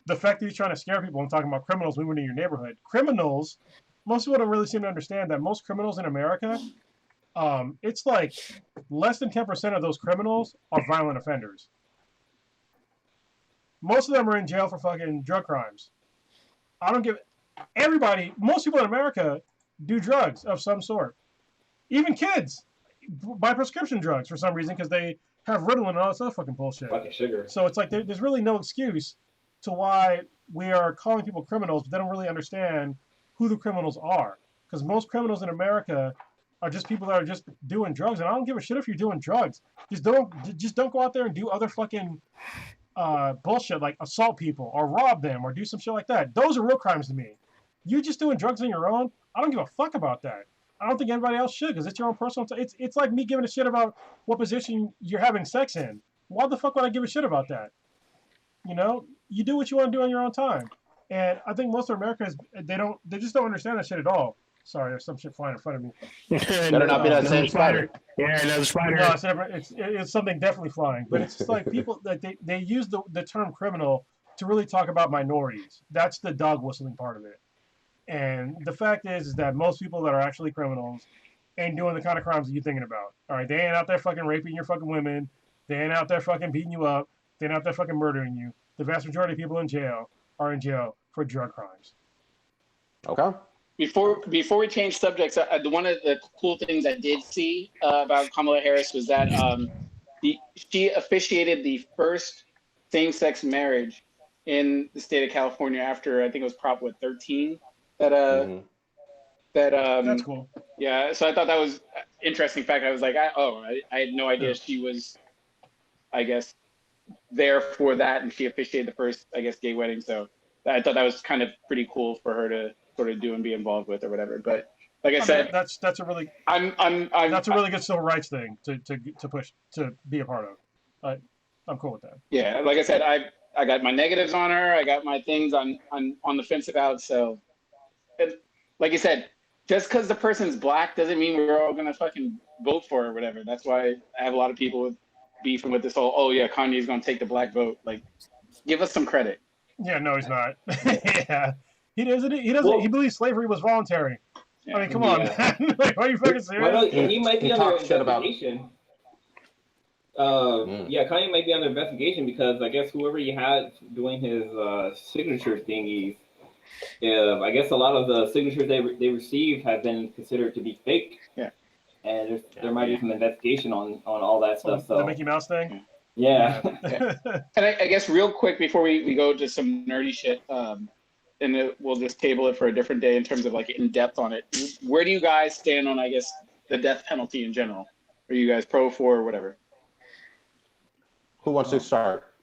The fact that you're trying to scare people and talking about criminals moving to your neighborhood, most people don't really seem to understand that most criminals in America, it's like less than 10% of those criminals are violent offenders. Most of them are in jail for fucking drug crimes. Most people in America do drugs of some sort. Even kids buy prescription drugs for some reason because they have Ritalin and all this other fucking bullshit. Fucking sugar. So it's like there's really no excuse to why we are calling people criminals, but they don't really understand who the criminals are. Because most criminals in America are just people that are just doing drugs, and I don't give a shit if you're doing drugs. Just don't go out there and do other fucking bullshit like assault people or rob them or do some shit like that. Those are real crimes to me. You just doing drugs on your own, I don't give a fuck about that. I don't think anybody else should, because it's your own personal. It's like me giving a shit about what position you're having sex in. Why the fuck would I give a shit about that? You know, you do what you want to do on your own time. And I think most of Americans, they just don't understand that shit at all. Sorry, there's some shit flying in front of me. Better not be that same spider. Yeah, another spider. No, it's something definitely flying. But it's just like people that they use the term criminal to really talk about minorities. That's the dog whistling part of it. And the fact is that most people that are actually criminals ain't doing the kind of crimes that you're thinking about. All right, they ain't out there fucking raping your fucking women. They ain't out there fucking beating you up. They ain't out there fucking murdering you. The vast majority of people in jail are in jail for drug crimes. Okay. Before we change subjects, one of the cool things I did see about Kamala Harris was that she officiated the first same-sex marriage in the state of California after, I think it was Prop 13 that That's cool. Yeah, so I thought that was an interesting fact. I was like, I had no idea she was, I guess, there for that, and she officiated the first, I guess, gay wedding. So I thought that was kind of pretty cool for her to sort of do and be involved with or whatever. But like I said, that's a really that's a really good civil rights thing to push to be a part of. I'm cool with that. Yeah, like I said, I got my negatives on her. I got my things on the fence about. So, like you said, just because the person's black doesn't mean we're all gonna fucking vote for her or whatever. That's why I have a lot of people beefing with this whole, oh yeah, Kanye's gonna take the black vote. Like, give us some credit. Yeah, no, he's not. Yeah, he doesn't. He believes slavery was voluntary. Yeah. I mean, come on, man. Like, are you fucking serious? Well, he might be He under talks shit about- investigation. Yeah, Kanye might be under investigation because I guess whoever he had doing his signature thingies, I guess a lot of the signatures they received have been considered to be fake. Yeah. And there might be some investigation on all that stuff. The So Mickey Mouse thing. yeah. And I guess real quick before we go to some nerdy shit, and we'll just table it for a different day in terms of like in depth on it. Where do you guys stand on, I guess, the death penalty in general? Are you guys pro, for, or whatever? Who wants to start?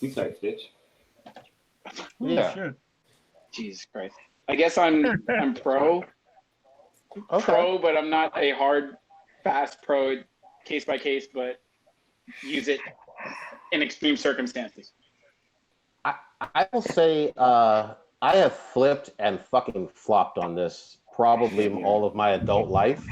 You start, Stitch. Yeah. Shit. Jesus Christ. I guess I'm pro. Okay. Pro, but I'm not a hard, fast pro, case by case, but use it in extreme circumstances. I will say I have flipped and fucking flopped on this probably all of my adult life.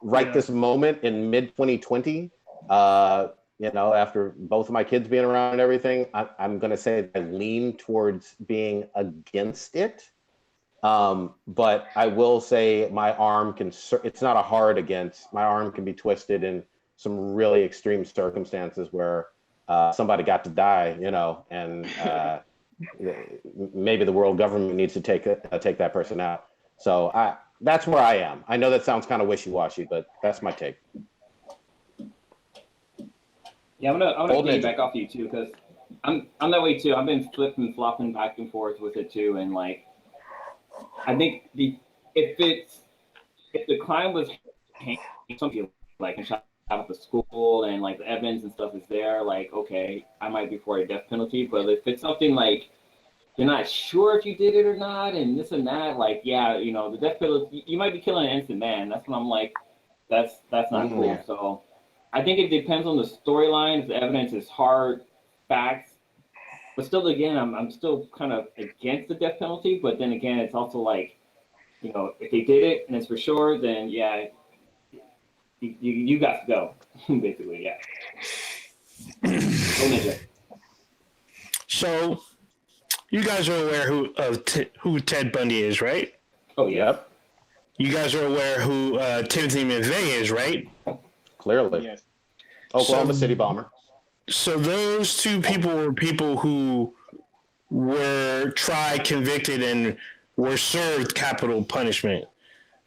Right this moment in mid 2020, after both of my kids being around and everything, I'm going to say I lean towards being against it. But I will say my arm it's not a hard against, my arm can be twisted in some really extreme circumstances where somebody got to die, and maybe the world government needs to take that person out. So that's where I am. I know that sounds kind of wishy-washy, but that's my take. Yeah, I'm gonna Old get ninja. back off you too because I'm that way too. I've been flipping, flopping back and forth with it too, and like I think if the crime was something like and shot out the school and like the evidence and stuff is there, like okay, I might be for a death penalty. But if it's something like you're not sure if you did it or not, and this and that, like yeah, the death penalty, you might be killing an innocent man. That's when I'm like, that's not cool. So I think it depends on the storyline. If the evidence is hard facts, but still, again, I'm still kind of against the death penalty. But then again, it's also like, if they did it and it's for sure, then yeah, you got to go, basically, yeah. Go Ninja. So, you guys are aware who Ted Bundy is, right? Oh yeah. Yep. You guys are aware who Timothy McVeigh is, right? Clearly. Yes. Oklahoma City bomber. So those two people were people who were tried, convicted, and were served capital punishment.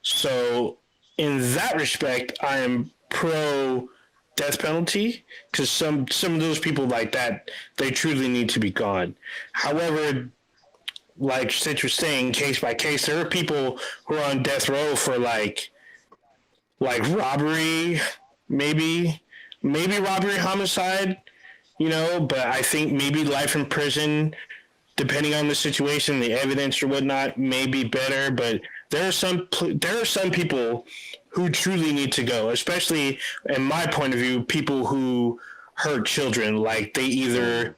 So in that respect, I am pro death penalty because some of those people like that, they truly need to be gone. However, like Stitch was saying, case by case, there are people who are on death row for like robbery, maybe robbery, homicide, but I think maybe life in prison, depending on the situation, the evidence or whatnot, may be better. But there are some people who truly need to go, especially in my point of view, people who hurt children, like they either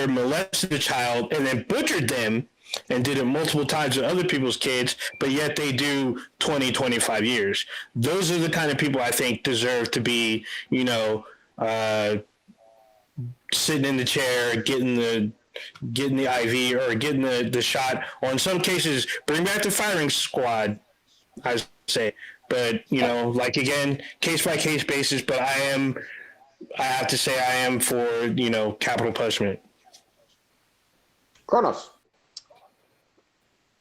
molested a child and then butchered them and did it multiple times with other people's kids, but yet they do 20, 25 years. Those are the kind of people I think deserve to be, sitting in the chair, getting the IV or getting the shot, or in some cases, bring back the firing squad, I say. But, like again, case by case basis, but I have to say I am for, capital punishment. Kronos.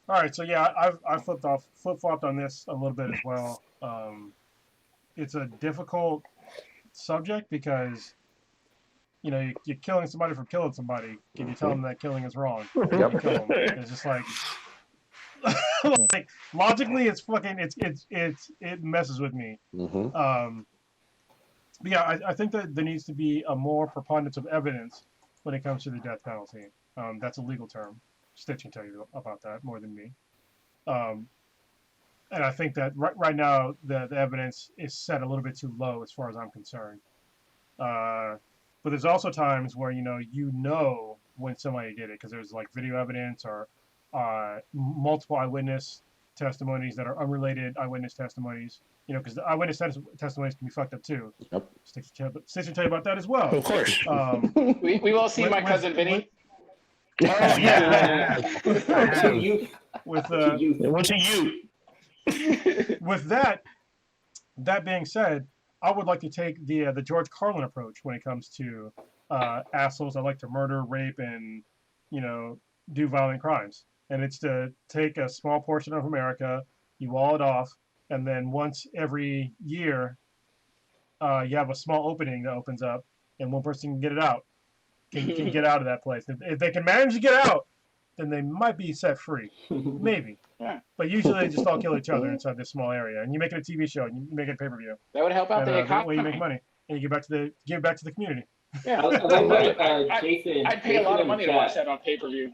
All right, so yeah, I flip flopped on this a little bit as well. It's a difficult subject because you're killing somebody for killing somebody. Can you tell them that killing is wrong? Yep. You kill them. It's just like, like logically, it's fucking it messes with me. Mm-hmm. But yeah, I think that there needs to be a more preponderance of evidence when it comes to the death penalty. That's a legal term. Stitch can tell you about that more than me. And I think that right now the evidence is set a little bit too low as far as I'm concerned. But there's also times where when somebody did it because there's like video evidence or multiple eyewitness testimonies that are unrelated eyewitness testimonies. Because the eyewitness testimonies can be fucked up too. Yep. Stitch can tell you about that as well. Of course. We will see my cousin Vinny. Oh yeah. To you. With What's a you? with that being said, I would like to take the George Carlin approach when it comes to assholes that like to murder, rape, and do violent crimes. And it's to take a small portion of America, you wall it off, and then once every year, you have a small opening that opens up, and one person can get it out, can get out of that place. If they can manage to get out, then they might be set free, maybe. Yeah. But usually they just all kill each other inside this small area, and you make it a TV show, and you make it a pay-per-view. That would help out And the that way economy. you make money, and you give back to the community. Yeah. Jason. I'd pay a lot of money to chat. watch that on pay-per-view.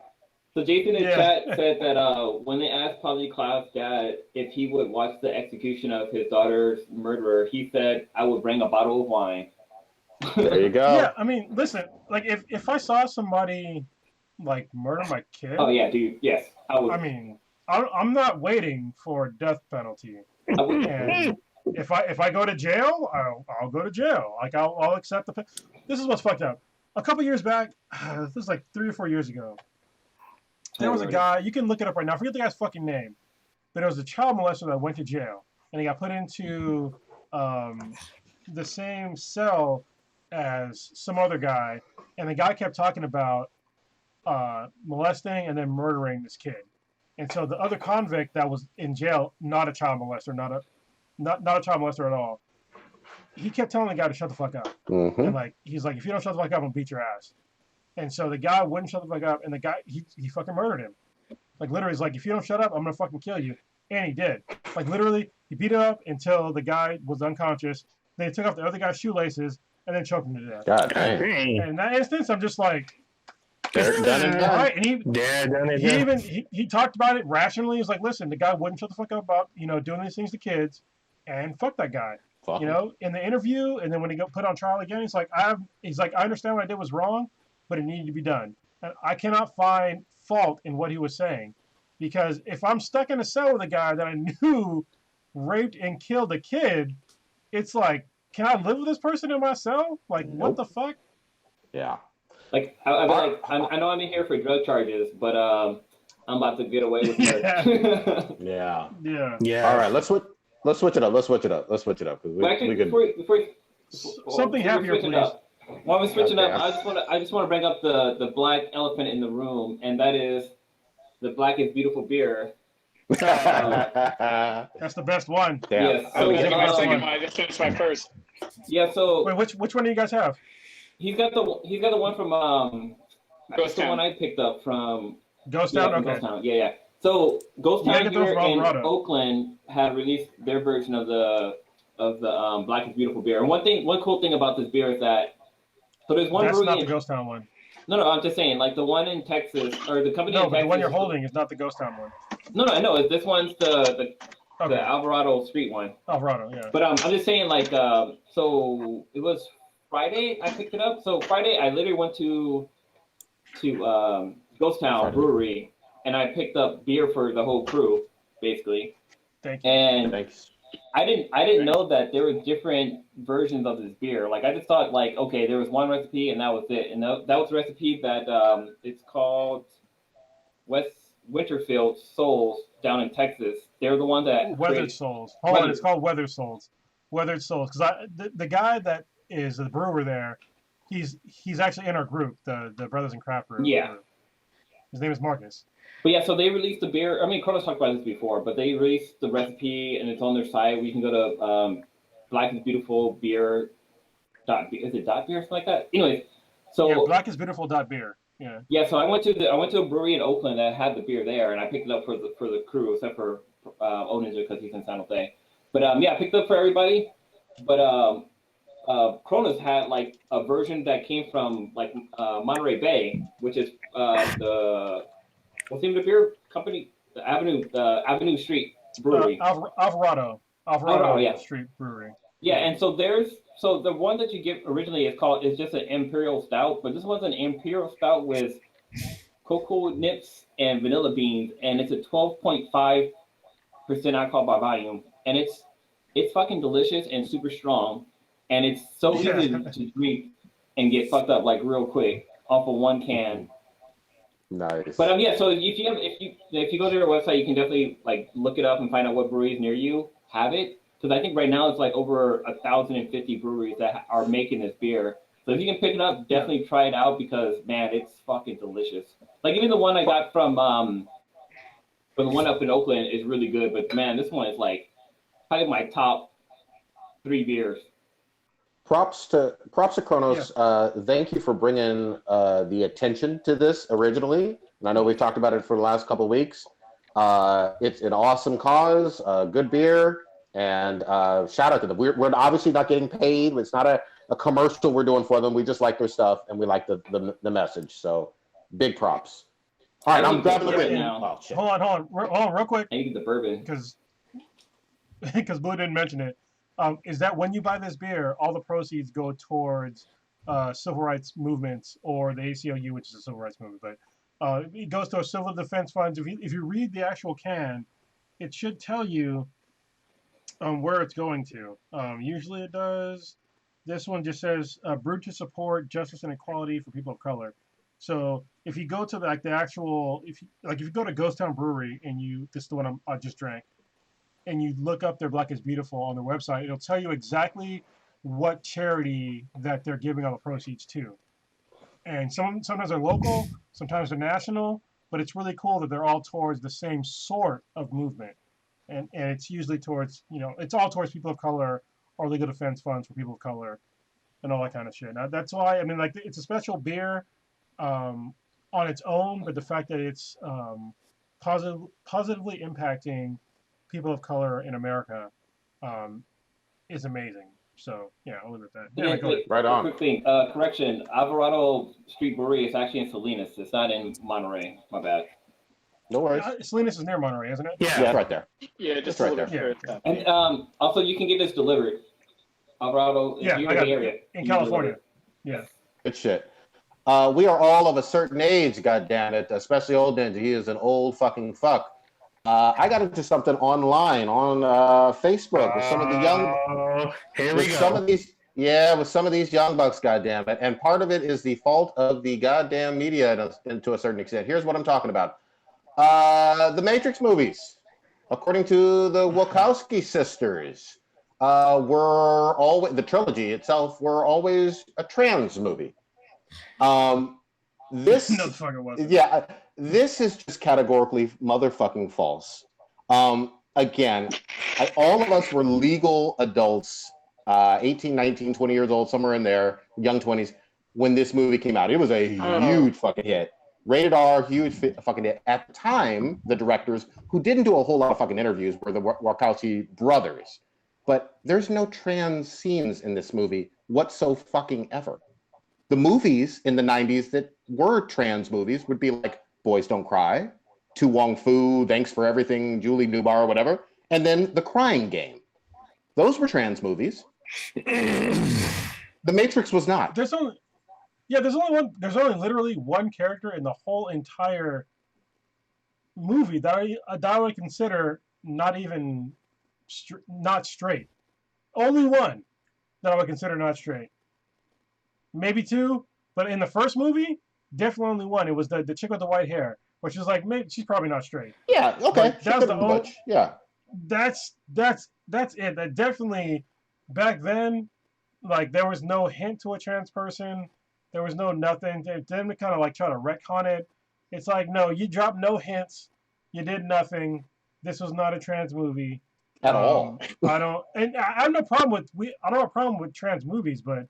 So Jason in Yeah. chat said that when they asked Polly Klaus' dad if he would watch the execution of his daughter's murderer, he said, "I would bring a bottle of wine." There you go. Yeah, I mean, listen, like if I saw somebody like murder my kid, Oh yeah, dude. Yes, I would. I mean, I'm not waiting for a death penalty. I would. And if I go to jail, I'll go to jail. Like I'll accept the. This is what's fucked up. A couple years back, this was like 3 or 4 years ago. There was a guy. You can look it up right now. I forget the guy's fucking name, but it was a child molester that went to jail, and he got put into the same cell as some other guy, and the guy kept talking about molesting and then murdering this kid. And so the other convict that was in jail, not a child molester, not a child molester at all, he kept telling the guy to shut the fuck up. Mm-hmm. And he's like, if you don't shut the fuck up, I'm gonna beat your ass. And so the guy wouldn't shut the fuck up, and the guy he fucking murdered him. Like literally, he's like, if you don't shut up, I'm gonna fucking kill you. And he did. Like literally, he beat him up until the guy was unconscious. Then he took off the other guy's shoelaces and then choked him to death. God damn. And in that instance, I'm just like, They're done and all done. right. And Yeah, done it. he talked about it rationally. He was like, listen, the guy wouldn't shut the fuck up about doing these things to kids, and fuck that guy. Fuck In the interview, and then when he got put on trial again, he's like, I understand what I did was wrong, but it needed to be done. And I cannot find fault in what he was saying, because if I'm stuck in a cell with a guy that I knew raped and killed a kid, it's like, can I live with this person in my cell? Like, what the fuck? Yeah. Like, I know I'm in here for drug charges, but I'm about to get away with it. Yeah. Yeah. Yeah. All right. Let's switch it up. Let's switch it up. Because But actually, we could. before Something happier, switch it please. up. While we're switching Okay. up, I just want to bring up the black elephant in the room, and that is the Black is Beautiful beer. That's the best one. Damn. Yes. I was So, getting my um, second one. I just finished my first. Yeah, so Wait, which one do you guys have? he's got the one from Ghost the Town. one I picked up from Ghost yeah, Town? from Okay. Ghost Town. Yeah. So Ghost You gotta Town get those here from in Alvarado. Oakland had released their version of the Black is Beautiful beer. And one cool thing about this beer is that there's one That's brewery not the in, Ghost Town one. no, I'm just saying, like the one in Texas, or the company No, in but Texas. the one you're holding is not the Ghost Town one. No, I know. This one's the Okay. Alvarado Street one. Alvarado, yeah. But I'm just saying, like, so it was Friday I picked it up. So Friday I literally went to Ghost Town Friday. Brewery, and I picked up beer for the whole crew, basically. Thank you. And Thanks. I didn't know that there were different versions of this beer. Like I just thought like, okay, there was one recipe and that was it. And that was the recipe that it's called West Winterfield Souls down in Texas. They're the one that Weathered created- Souls. Hold on, it's called Weathered Souls. Weathered Souls, because the guy that is the brewer there, he's actually in our group, the Brothers in Craft Brew. Yeah. His name is Marcus. But yeah, so they released the beer. I mean, Kronos talked about this before, but they released the recipe and it's on their site. We can go to Black is Beautiful Beer. Is it dot beer or something like that? Anyways, so Yeah, blackisbeautiful.beer. Yeah. yeah, so I went to a brewery in Oakland that had the beer there, and I picked it up for the crew, except for Oninja because he's in San Jose. But yeah, I picked it up for everybody. But Kronos had like a version that came from like Monterey Bay, which is the what's the name of the beer company? The Avenue Street Brewery. Alvarado yeah. Street Brewery. Yeah, and so the one that you get originally is just an imperial stout, but this one's an imperial stout with cocoa nips and vanilla beans, and it's a 12.5% alcohol by volume, and it's fucking delicious and super strong, and it's so easy to drink and get fucked up like real quick off of one can. Nice. But yeah, so if you go to their website, you can definitely like look it up and find out what breweries near you have it. Because I think right now it's like over 1,050 breweries that are making this beer. So if you can pick it up, definitely try it out because man, it's fucking delicious. Like even the one I got from the one up in Oakland is really good, but man, this one is like probably my top 3 beers. Props to Kronos. Thank you for bringing the attention to this originally. And I know we've talked about it for the last couple of weeks. It's an awesome cause, good beer, and shout out to them. We're obviously not getting paid. It's not a commercial we're doing for them. We just like their stuff and we like the message. So big props. All right, I'm grabbing the win now. Oh, shit. Hold on, real quick, I need the bourbon. because Blue didn't mention it. Is that when you buy this beer, all the proceeds go towards civil rights movements or the ACLU, which is a civil rights movement, but it goes to civil defense funds. If you read the actual can, it should tell you where it's going to. Usually it does. This one just says brewed to support justice and equality for people of color. So if you go to the actual, if you go to Ghost Town Brewery and this is the one I just drank, and you look up their Black is Beautiful on their website, it'll tell you exactly what charity that they're giving all the proceeds to. And sometimes they're local, sometimes they're national, but it's really cool that they're all towards the same sort of movement. And it's usually towards, it's all towards people of color or legal defense funds for people of color and all that kind of shit. Now, that's why, it's a special beer on its own, but the fact that it's positively impacting people of color in America is amazing. So yeah, I'll leave it at that. Yeah, go ahead. Right on. Quick thing, correction. Alvarado Street Brewery is actually in Salinas. It's not in Monterey. My bad. No worries. Salinas is near Monterey, isn't it? Yeah, it's right there. Yeah, just It's right a little there. bit further. And also, you can get this delivered. Alvarado, if Yeah, you're I in got the it. area. In you can California. deliver Yeah. Good shit. We are all of a certain age, goddammit, especially old Ninja. He is an old fucking fuck. I got into something online on Facebook with some of the young Here we with go. some of these with some of these young bucks, goddammit. And part of it is the fault of the goddamn media to a certain extent. Here's what I'm talking about. The Matrix movies, according to the Wachowski sisters, were always the trilogy itself were always a trans movie. This No, the fuck it wasn't. yeah, this is just categorically motherfucking false. Again, all of us were legal adults, 18, 19, 20 years old, somewhere in there, young 20s, when this movie came out. It was a huge fucking hit. Rated R, huge fucking hit. At the time, the directors, who didn't do a whole lot of fucking interviews, were the Wachowski brothers. But there's no trans scenes in this movie whatsoever. The movies in the 90s that were trans movies would be like Boys Don't Cry, To Wong Fu, Thanks for Everything, Julie Newbar, whatever, and then The Crying Game. Those were trans movies. The Matrix was not. There's only literally one character in the whole entire movie that I would consider not even not straight. Only one that I would consider not straight. Maybe two, but in the first movie, definitely only one. It was the chick with the white hair, which is like maybe she's probably not straight. Yeah, okay. But that's the old. Yeah. That's it. That definitely back then, like there was no hint to a trans person. There was no nothing. Then we kind of like try to retcon it. It's like no, you dropped no hints. You did nothing. This was not a trans movie At all. I don't, and I have no problem with I don't have a problem with trans movies, but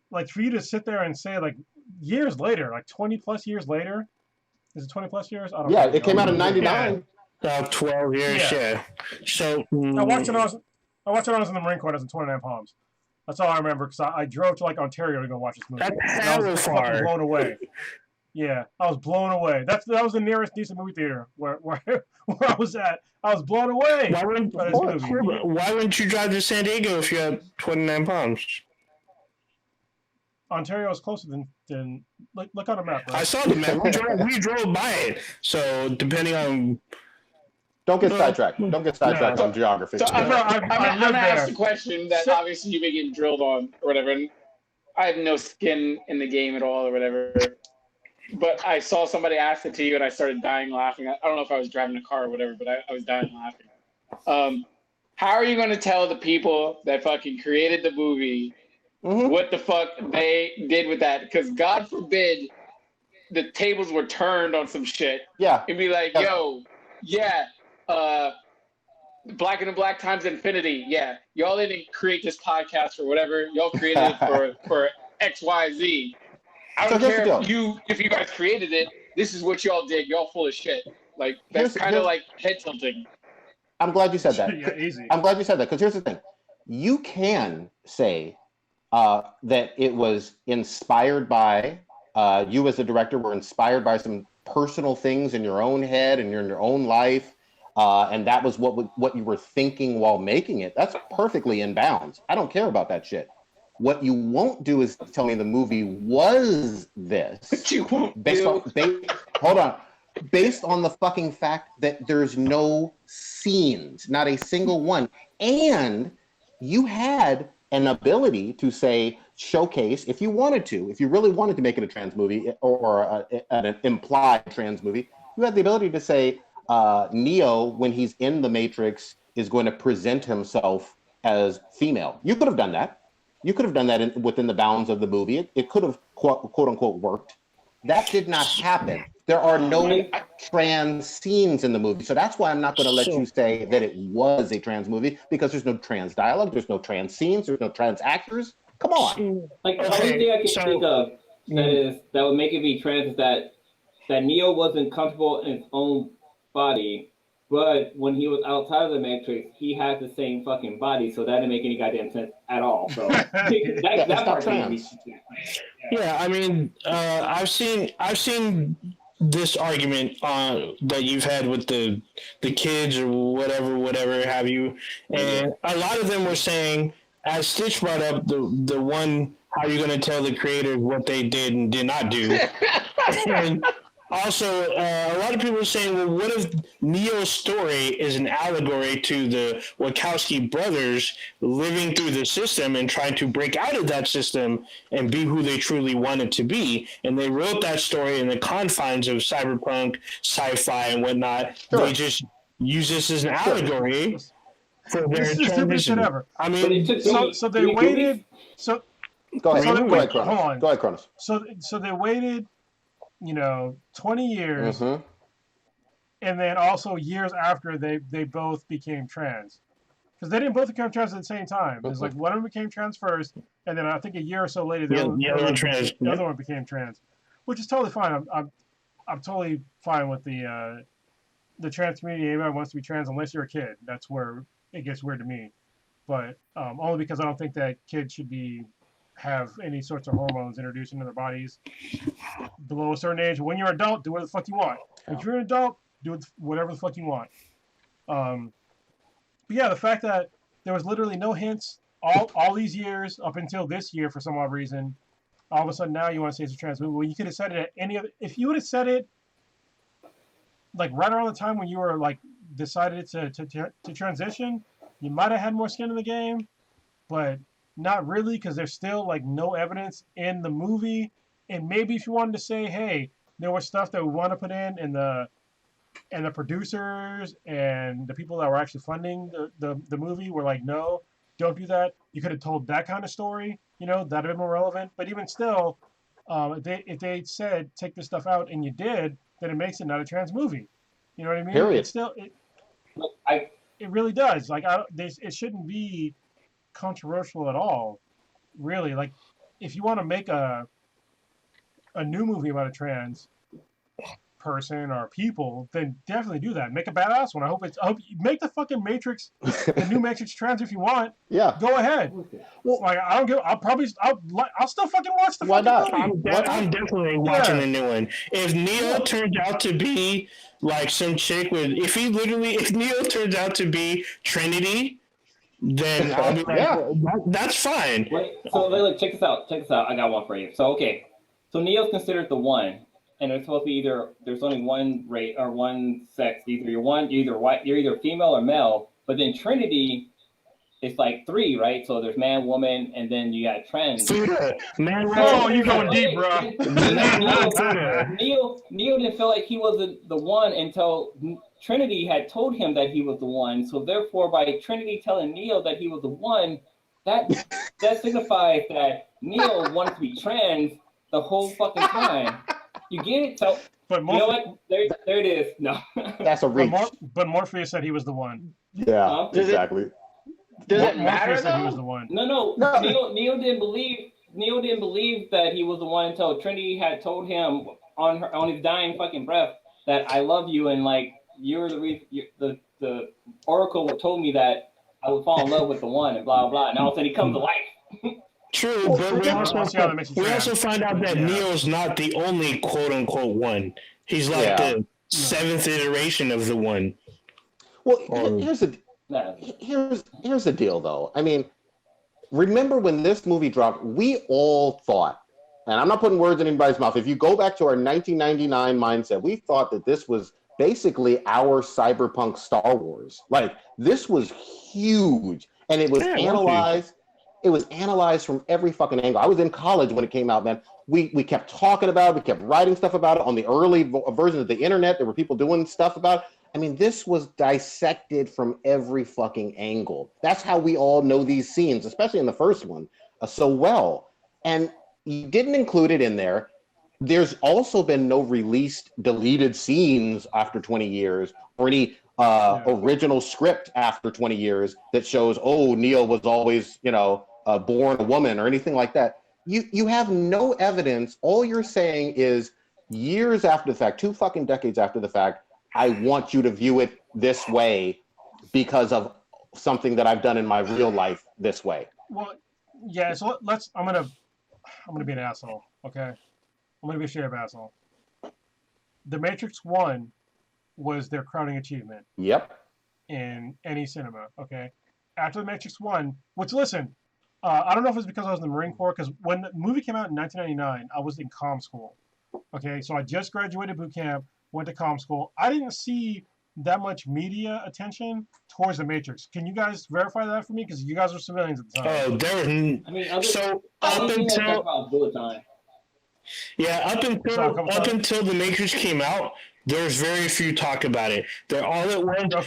like for you to sit there and say like years later, like 20 plus years later, is it 20 plus years? I don't Yeah, know. it came out in '99. About 12 years, yeah. So I watched it. I watched it. I was in the Marine Corps. I was in 29 Palms. That's all I remember because I drove to like Ontario to go watch this movie. That's And I hella was far. fucking blown away. Yeah, I was blown away. That was the nearest decent movie theater where I was at. I was blown away Why wouldn't, by this movie. why wouldn't you drive to San Diego if you had 29 pounds? Ontario is closer than look on a map. Bro. I saw the map. We drove by it. So depending on Don't get sidetracked. Don't get sidetracked on geography. So I'm I gonna lived ask there. a question that So- obviously you've been getting drilled on or whatever, and I have no skin in the game at all or whatever. But I saw somebody ask it to you, and I started dying laughing. I don't know if I was driving a car or whatever, but I was dying laughing. How are you going to tell the people that fucking created the movie what the fuck they did with that? Because God forbid the tables were turned on some shit. Yeah. And be like, yo, yeah, Black and the Black times infinity. Yeah, y'all didn't create this podcast or whatever. Y'all created it for X, Y, Z. I don't So here's care the deal. if you guys created it. This is what y'all did. Y'all full of shit. Like that's kind of like head tilting. I'm glad you said that. Yeah, easy. I'm glad you said that because here's the thing. You can say that it was inspired by you as a director were inspired by some personal things in your own head and in your own life, and that was what you were thinking while making it. That's perfectly in bounds. I don't care about that shit. What you won't do is tell me the movie was this. What you won't based do. on hold on. Based on the fucking fact that there's no scenes, not a single one. And you had an ability to say, showcase, if you wanted to, if you really wanted to make it a trans movie or an implied trans movie, you had the ability to say, Neo, when he's in the Matrix, is going to present himself as female. You could have done that. You could have done that within the bounds of the movie. It could have, quote unquote, worked. That did not happen. There are no trans scenes in the movie. So that's why I'm not going to let you say that it was a trans movie, because there's no trans dialogue, there's no trans scenes, there's no trans actors. Come on. Like the only thing I can think of that would make it be trans is that Neo wasn't comfortable in his own body, but when he was outside of the Matrix, he had the same fucking body, so that didn't make any goddamn sense at all. So that part didn't make sense. Yeah, I mean, I've seen this argument that you've had with the kids or whatever have you, and a lot of them were saying, as Stitch brought up, the one, how are you going to tell the creators what they did and did not do? And also, a lot of people are saying, well, what if Neo's story is an allegory to the Wachowski brothers living through the system and trying to break out of that system and be who they truly wanted to be? And they wrote that story in the confines of cyberpunk, sci-fi, and whatnot. Sure. They just use this as an allegory for their This is the stupidest shit transition. ever. I But mean, it took So they three waited. movies. So Go ahead. So Go wait, ahead, Cronus. hold on. Go ahead, Cronus. so they waited, 20 years, Mhm. and then also years after they both became trans, because they didn't both become trans at the same time. It's like one of them became trans first, and then I think a year or so later, the other one became trans, which is totally fine. I'm totally fine with the trans community. Everyone wants to be trans unless you're a kid. That's where it gets weird to me. But only because I don't think that kids should have any sorts of hormones introduced into their bodies below a certain age. When you're an adult, do whatever the fuck you want. If you're an adult, do whatever the fuck you want. But yeah, the fact that there was literally no hints all these years up until this year for some odd reason, all of a sudden now you want to say it's a trans movie. Well, you could have said it at any other. If you would have said it like right around the time when you were like decided to transition, you might have had more skin in the game, but not really because there's still like no evidence in the movie. And maybe if you wanted to say, hey, there was stuff that we want to put in, and the producers and the people that were actually funding the movie were like, no, don't do that. You could have told that kind of story, that'd have been more relevant. But even still, if they said take this stuff out and you did, then it makes it not a trans movie. You know what I mean? Period. It's still I it really does. Like it shouldn't be controversial at all, really. Like if you want to make a new movie about a trans person or people, then definitely do that. Make a badass one. I hope you make the fucking Matrix, the new Matrix trans if you want. Yeah. Go ahead. Well, Like I don't give. I'll still fucking watch the Why fucking not? movie. I'm definitely watching the new one. If Neo turns out to be like some chick if Neo turns out to be Trinity, then I'll be like, Yeah. that's fine. Wait, so look, check this out. I got one for you. So okay, so Neo's considered the one, and it's supposed to be there's only one race or one sex. You're either white, you're either female or male. But then Trinity, it's like three, right? So there's man, woman, and then you got trans. Man, Oh, you going deep, bro. Neo didn't feel like he was the one until Trinity had told him that he was the one. So therefore, by Trinity telling Neo that he was the one, that signifies that Neo wanted to be trans the whole fucking time. You get it? So But you know what? There it is. No. That's a reach. But Morpheus said he was the one. Yeah, Huh? exactly. Does it matter Morpheus said he was though? the one. No. No. Neo didn't believe that he was the one until Trinity had told him on his dying fucking breath that I love you and like you're the Oracle told me that I would fall in love with the one and blah blah. And all of a sudden he comes to life. True, but we also find out that Neo's not the only quote unquote one. He's like the seventh iteration of the one. Well, here's the deal, though. I mean, remember when this movie dropped, we all thought, and I'm not putting words in anybody's mouth, if you go back to our 1999 mindset, we thought that this was basically our cyberpunk Star Wars. Like, this was huge, and it was analyzed. It was analyzed from every fucking angle. I was in college when it came out, man. We kept talking about it. We kept writing stuff about it on the early versions of the internet. There were people doing stuff about it. I mean, this was dissected from every fucking angle. That's how we all know these scenes, especially in the first one, so well. And you didn't include it in there. There's also been no released deleted scenes after 20 years or any original script after 20 years that shows, Neo was always, born a woman or anything like that. You have no evidence. All you're saying is years after the fact, 2 fucking decades after the fact, I want you to view it this way because of something that I've done in my real life this way. Well, yeah. So I'm gonna be an asshole. Okay, I'm gonna be a straight up asshole. The Matrix 1 was their crowning achievement. Yep. In any cinema. Okay. After the Matrix 1, which listen, I don't know if it's because I was in the Marine Corps, because when the movie came out in 1999, I was in comm school. Okay, so I just graduated boot camp, went to comm school. I didn't see that much media attention towards the Matrix. Can you guys verify that for me? Because you guys were civilians at the time. Oh, there was. I mean, up until the Matrix came out, there's very few talk about it. All it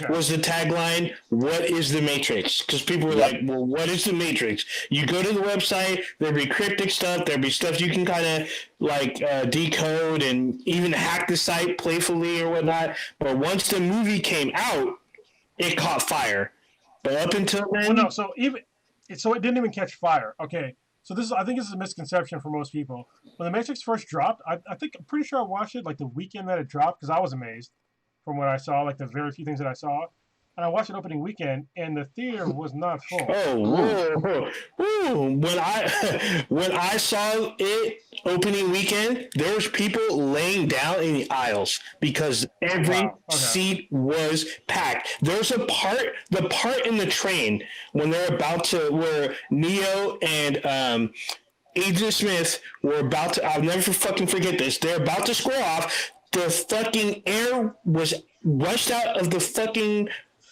was the tagline, "What is the Matrix?" Because people were like, well, what is the Matrix? You go to the website, there'd be cryptic stuff, there'd be stuff you can kind of decode and even hack the site playfully or whatnot. But once the movie came out, it caught fire. But up until then... Well, no, so it didn't even catch fire. Okay. So I think this is a misconception for most people. When The Matrix first dropped, I'm pretty sure I watched it like the weekend that it dropped because I was amazed from what I saw, like the very few things that I saw. And I watched it opening weekend, and the theater was not full. When I saw it opening weekend, there was people laying down in the aisles because every seat was packed. There's the part in the train when where Neo and Agent Smith were about to, I'll never fucking forget this, they're about to square off. the fucking air was rushed out of the fucking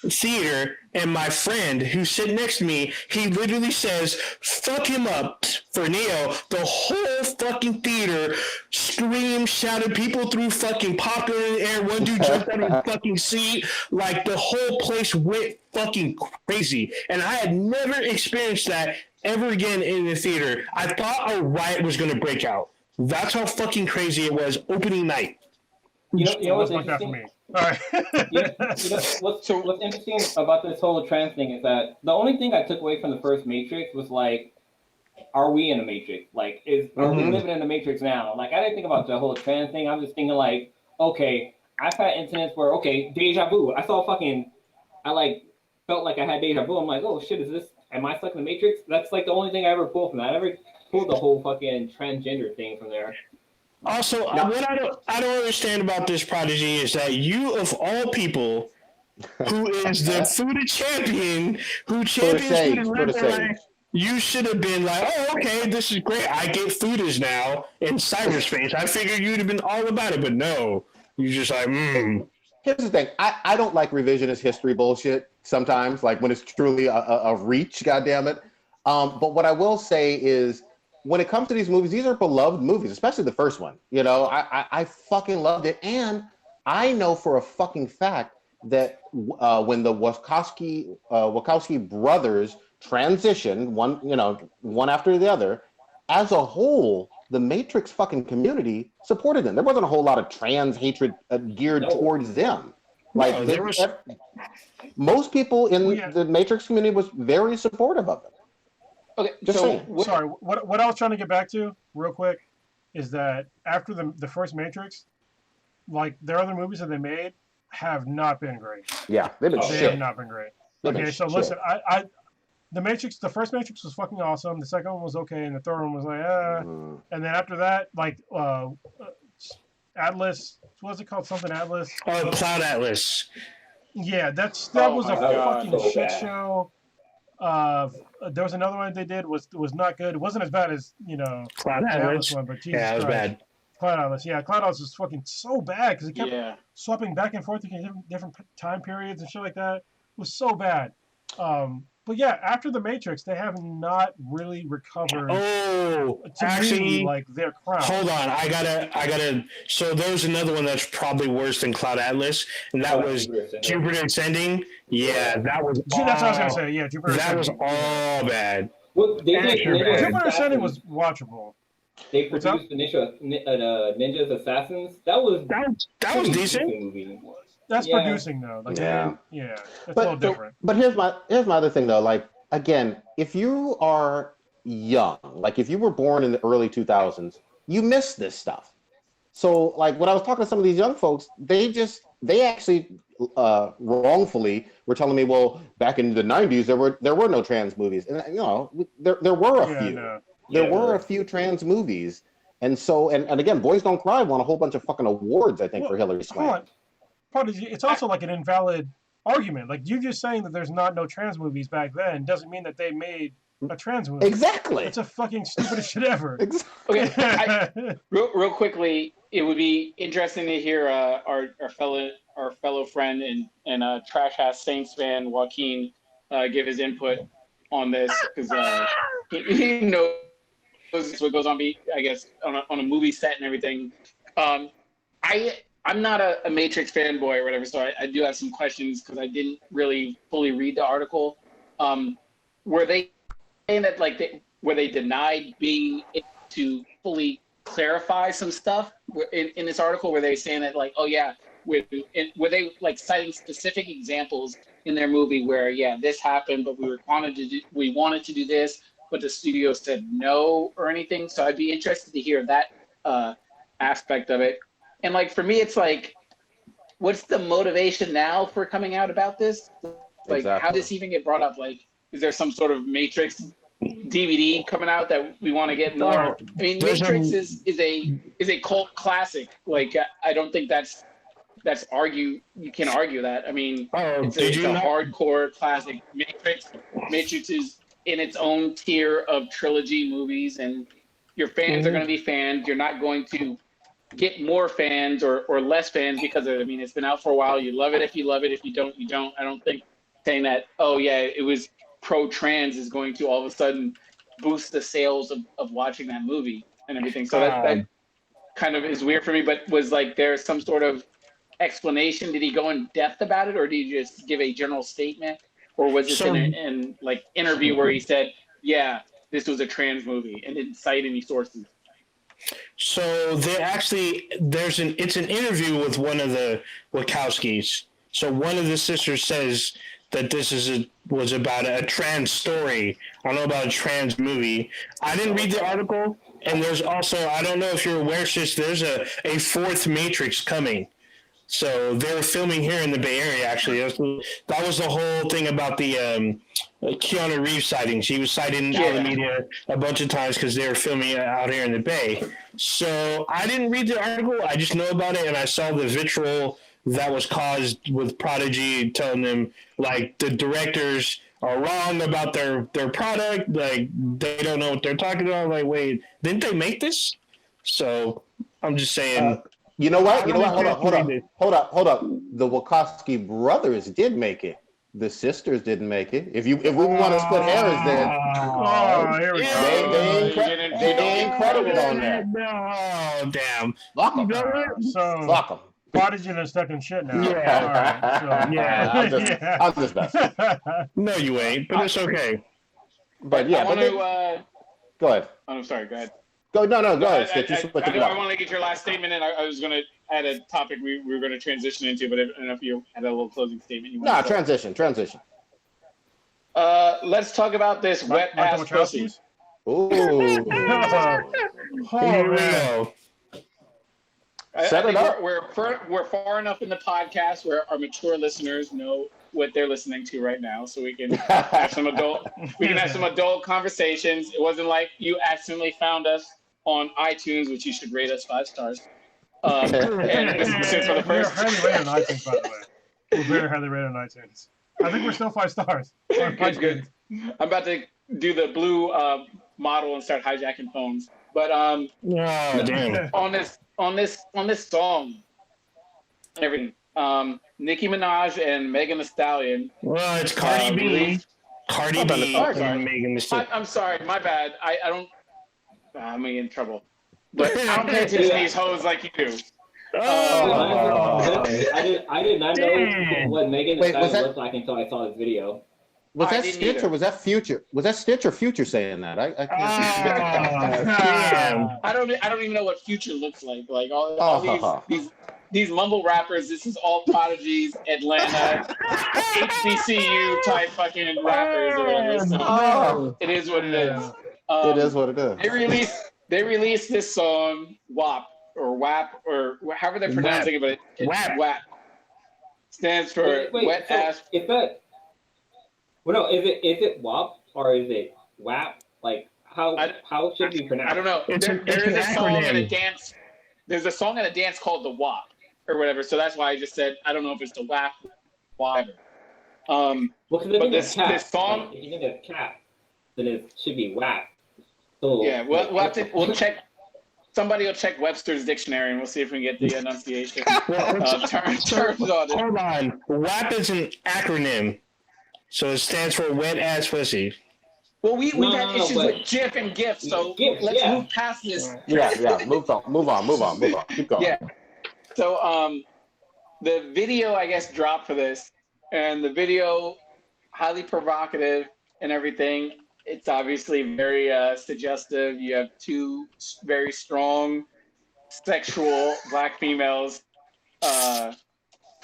theater, and my friend who's sitting next to me, he literally says, fuck him up for Neo. The whole fucking theater screamed, shouted, people threw fucking popcorn in the air, one dude jumped out of his fucking seat, like the whole place went fucking crazy. And I had never experienced that ever again in the theater. I thought a riot was going to break out. That's how fucking crazy it was opening night. You know what's Like that for interesting? me. All right. What's interesting about this whole trans thing is that the only thing I took away from the first Matrix was like, are we in a Matrix? Like, are we living in a Matrix now? Like, I didn't think about the whole trans thing. I was just thinking like, okay, I've had incidents where, okay, deja vu. I felt like I had deja vu. I'm like, oh shit, am I stuck in the Matrix? That's like the only thing I ever pulled from that. I never pulled the whole fucking transgender thing from there. Also, what I don't understand about this prodigy is that you, of all people, who is the Fuda champion, who champions Fuda, you should have been like, oh, okay, this is great. I get Fudas now in cyberspace. I figured you'd have been all about it, but no, you're just like, Here's the thing. I don't like revisionist history bullshit sometimes, like when it's truly a reach, goddammit. But what I will say is, when it comes to these movies, these are beloved movies, especially the first one. You know, I fucking loved it. And I know for a fucking fact that when the Wachowski brothers transitioned, one after the other, as a whole, the Matrix fucking community supported them. There wasn't a whole lot of trans hatred geared towards them. Like, most people in the Matrix community was very supportive of them. Okay, Just saying. Sorry, what I was trying to get back to real quick is that after the first Matrix, like their other movies that they made have not been great. Yeah, they've been They shit. have not been great. They've been Okay, so shit. listen, the first Matrix was fucking awesome. The second one was okay, and the third one was like, And then after that, like Atlas, what's it called? Something Atlas. oh, Cloud Atlas. Yeah, that was my a God, fucking so shit bad. show. There was another one they did was not good. It wasn't as bad as Cloud the Atlas Atlas. one, but Jesus Yeah, it was Christ. bad. Cloud Atlas, yeah, Cloud Atlas was fucking so bad because it kept Yeah. swapping back and forth between different time periods and shit like that. It was so bad. But yeah, after the Matrix, they have not really recovered Oh, to actually, me like their crown. hold on. I gotta. So there's another one that's probably worse than Cloud Atlas, and that was Jupiter Ascending. Yeah, that was. That's what I was gonna say. Yeah, Jupiter That was Ascending. all bad. Well, they did Sure, man. Jupiter Ascending Assassins. was watchable. They What's up? produced Ninja's Assassins. That was That was decent. movie. That's Yeah. producing though. Like, Yeah. that's a little different. But here's my other thing though. Like, again, if you are young, like if you were born in the early 2000s, you miss this stuff. So like when I was talking to some of these young folks, they actually wrongfully were telling me, well, back in the 90s there were no trans movies, and there were a few. No. There were a few trans movies, and so and again, Boys Don't Cry won a whole bunch of fucking awards, I think, for Hillary Hold Swank. on. Prodigy, it's also like an invalid argument. Like you just saying that there's no trans movies back then doesn't mean that they made a trans movie. Exactly. It's a fucking stupidest shit ever. Okay, real quickly, it would be interesting to hear our fellow friend and trash ass Saints fan Joaquin give his input on this because he knows what goes on. I guess on a movie set and everything. I'm not a Matrix fanboy or whatever, so I do have some questions because I didn't really fully read the article. Were they saying that were they denied being able to fully clarify some stuff in this article? Were they saying that like, oh yeah, were they like citing specific examples in their movie where this happened, but we wanted to do this, but the studio said no or anything? So I'd be interested to hear that aspect of it. And like for me, it's like, what's the motivation now for coming out about this? Like, how did this even get brought up? Like, is there some sort of Matrix DVD coming out that we want to get more? I mean, Matrix is a cult classic. Like, I don't think you can argue that. I mean, it's a hardcore classic. Matrix is in its own tier of trilogy movies, and your fans are going to be fans. You're not going to get more fans or less fans because of it. I mean, it's been out for a while. You love it if you love it. If you don't, you don't. I don't think saying that, oh, yeah, it was pro-trans is going to all of a sudden boost the sales of watching that movie and everything. So that kind of is weird for me. But was like there some sort of explanation? Did he go in depth about it, or did he just give a general statement? Or was this in like interview where he said, yeah, this was a trans movie and didn't cite any sources? So it's an interview with one of the Wachowskis. So one of the sisters says that this was about a trans story. I don't know about a trans movie. I didn't read the article, and there's also, I don't know if you're aware, sis, there's a fourth Matrix coming. So they're filming here in the Bay Area, actually. That was the whole thing about the Keanu Reeves sightings. He was sighted in Alameda a bunch of times because they were filming out here in the Bay. So I didn't read the article. I just know about it, and I saw the vitriol that was caused with Prodigy telling them, like, the directors are wrong about their product. Like, they don't know what they're talking about. Like, wait, didn't they make this? So I'm just saying... You know what? Hold up. The Wachowski brothers did make it. The sisters didn't make it. If we want to split hairs, then here we go. They ain't credited on that. No, damn. Fuck them. So Fuck them. Prodigy is stuck in shit now. Yeah. All right, so, I'm just messing. No, you ain't, but it's okay. But yeah, I want to. Go ahead. I'm sorry. Go ahead. Go ahead. I want to get your last statement, and I was going to add a topic we were going to transition into, but I don't know if you had a little closing statement. Transition. Let's talk about this wet ass pussy. Ooh. Oh, man. Set it up. We're far enough in the podcast where our mature listeners know what they're listening to right now, so we can have some adult conversations. It wasn't like you accidentally found us on iTunes, which you should rate us 5 stars. And listen for the first. We're highly rated on iTunes, by the way. We're very highly rated on iTunes. I think we're still 5 stars. Good. I'm about to do the blue model and start hijacking phones. But damn. on this song and everything, Nicki Minaj and Megan Thee Stallion. Well, it's Cardi B. Cardi B and Megan Thee Stallion. I'm sorry, my bad. I don't. I'm in trouble. But I don't pay attention to these hoes like you do. I did not know what Megan Thee Stallion looked like until I saw this video. Was that Stitch or was that Future? Was that Stitch or Future saying that? I can't. I don't even know what Future looks like. Like all these mumble rappers. This is all Prodigy's Atlanta HBCU type fucking rappers or whatever. So it is what it is. It is what it is. They released this song WAP or WAP or however they're pronouncing it, but it's WAP. Stands for wet ass. Is that? Well, no, is it WAP or is it WAP? Like how should we pronounce? I don't know. There is a song and a dance. There's a song and a dance called the WAP or whatever. So that's why I just said I don't know if it's the WAP, whatever. But this song, if you think it's cap, then it should be WAP. So yeah, we'll check. Somebody will check Webster's dictionary and we'll see if we can get the enunciation terms on it. Hold on, WAP is an acronym. So it stands for wet ass pussy. Well, we've had issues with GIF and GIF, so let's move past this. Yeah. Move on. Keep going. Yeah. So the video, I guess, dropped for this, and the video, highly provocative and everything. It's obviously very suggestive. You have 2 very strong, sexual Black females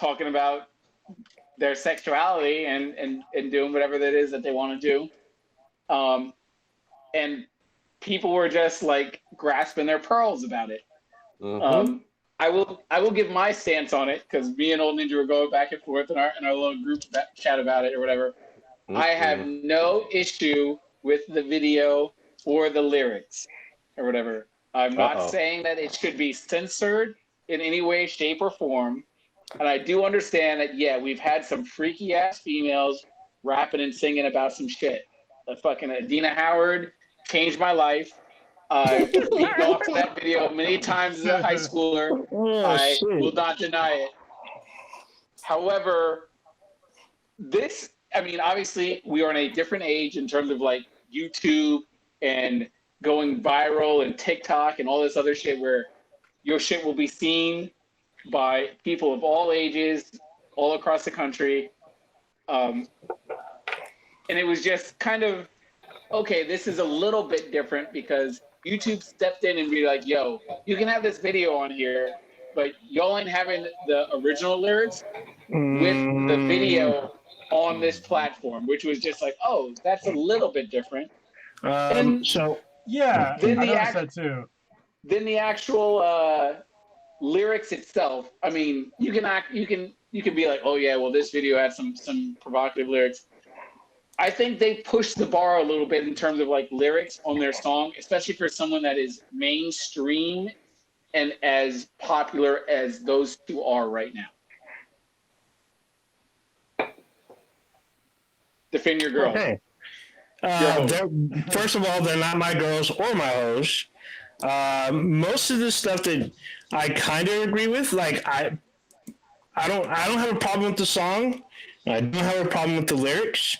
talking about their sexuality and doing whatever that is that they want to do. And people were just like grasping their pearls about it. Mm-hmm. I will give my stance on it because me and Old Ninja were going back and forth in our little group chat about it or whatever. Mm-hmm. I have no issue with the video or the lyrics or whatever. I'm not saying that it should be censored in any way, shape, or form. And I do understand that, yeah, we've had some freaky ass females rapping and singing about some shit. Fucking Adina Howard changed my life. I beat off to that video many times as a high schooler. I will not deny it. However, obviously we are in a different age in terms of like YouTube and going viral and TikTok and all this other shit where your shit will be seen by people of all ages all across the country. And it was just kind of, okay, this is a little bit different because YouTube stepped in and be like, yo, you can have this video on here, but y'all ain't having the original lyrics with the video on this platform, which was just like, oh, that's a little bit different. Yeah, Then I the noticed that too. Then the actual lyrics itself. I mean, you can be like, oh yeah, well this video had some provocative lyrics. I think they pushed the bar a little bit in terms of like lyrics on their song, especially for someone that is mainstream and as popular as those two are right now. Defend your girl. Okay. First of all, they're not my girls or my hoes. Most of the stuff that I kind of agree with, like I don't have a problem with the song. I don't have a problem with the lyrics.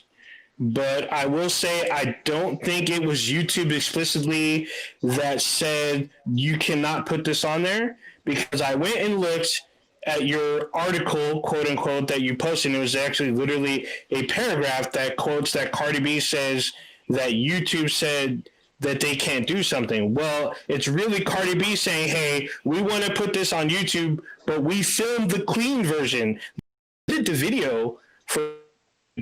But I will say I don't think it was YouTube explicitly that said you cannot put this on there, because I went and looked at your article, quote unquote, that you posted, and it was actually literally a paragraph that quotes that Cardi B says that YouTube said that they can't do something. Well, it's really Cardi B saying, hey, we want to put this on YouTube, but we filmed the clean version. Did the video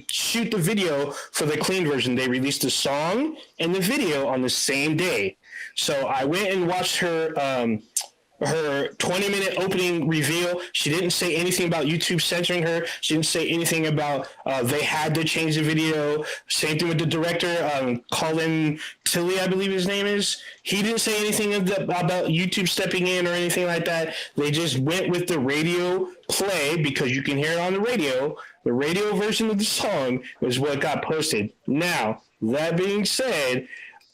shoot the video for the clean version. They released the song and the video on the same day. So I went and watched her 20-minute opening reveal. She didn't say anything about YouTube censoring her. She didn't say anything about they had to change the video. Same thing with the director, Colin Tilley, I believe his name is. He didn't say anything about YouTube stepping in or anything like that. They just went with the radio play because you can hear it on the radio. The radio version of the song is what got posted. Now, that being said,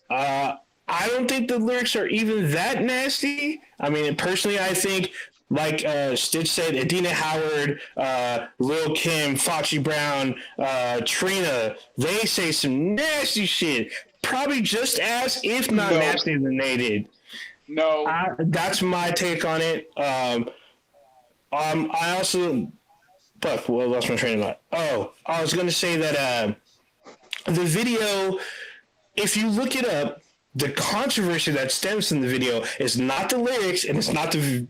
I don't think the lyrics are even that nasty. I mean, personally, I think, like Stitch said, Adina Howard, Lil Kim, Foxy Brown, Trina, they say some nasty shit. Probably just as, if not nastier than they did. No. That's my take on it. I also... Fuck, well, lost my train of thought. Oh, I was going to say that the video, if you look it up, the controversy that stems from the video is not the lyrics and it's not the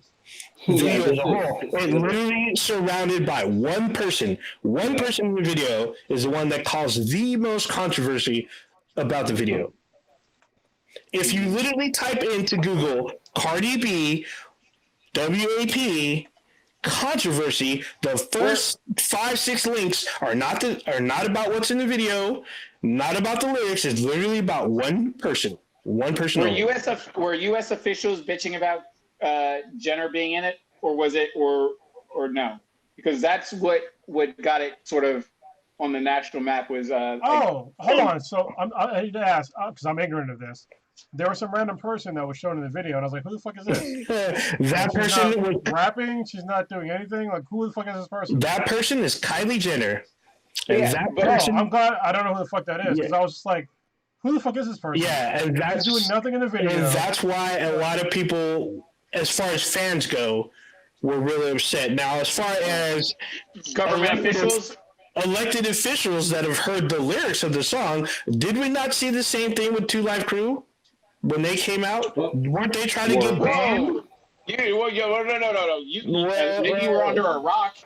video as a whole. It's literally surrounded by one person. One person in the video is the one that caused the most controversy about the video. If you literally type into Google Cardi B, WAP, controversy, the first 5-6 links are not about what's in the video, not about the lyrics. It's literally about one person. One person. Were U.S. officials bitching about Jenner being in it, or was it, or no? Because that's what got it sort of on the national map was. Hold on. So I need to ask because I'm ignorant of this. There was some random person that was shown in the video, and I was like, "Who the fuck is this?" That person was rapping. She's not doing anything. Like, who the fuck is this person? That person is Kylie Jenner. Yeah, that but person, I'm glad I don't know who the fuck that is because I was just like, "Who the fuck is this person?" Yeah, and that's doing nothing in the video. And that's why a lot of people, as far as fans go, were really upset. Now, as far as government officials. Elected officials that have heard the lyrics of the song, did we not see the same thing with 2 Live Crew? When they came out, weren't they trying to get banned? No. You maybe you were under a rock.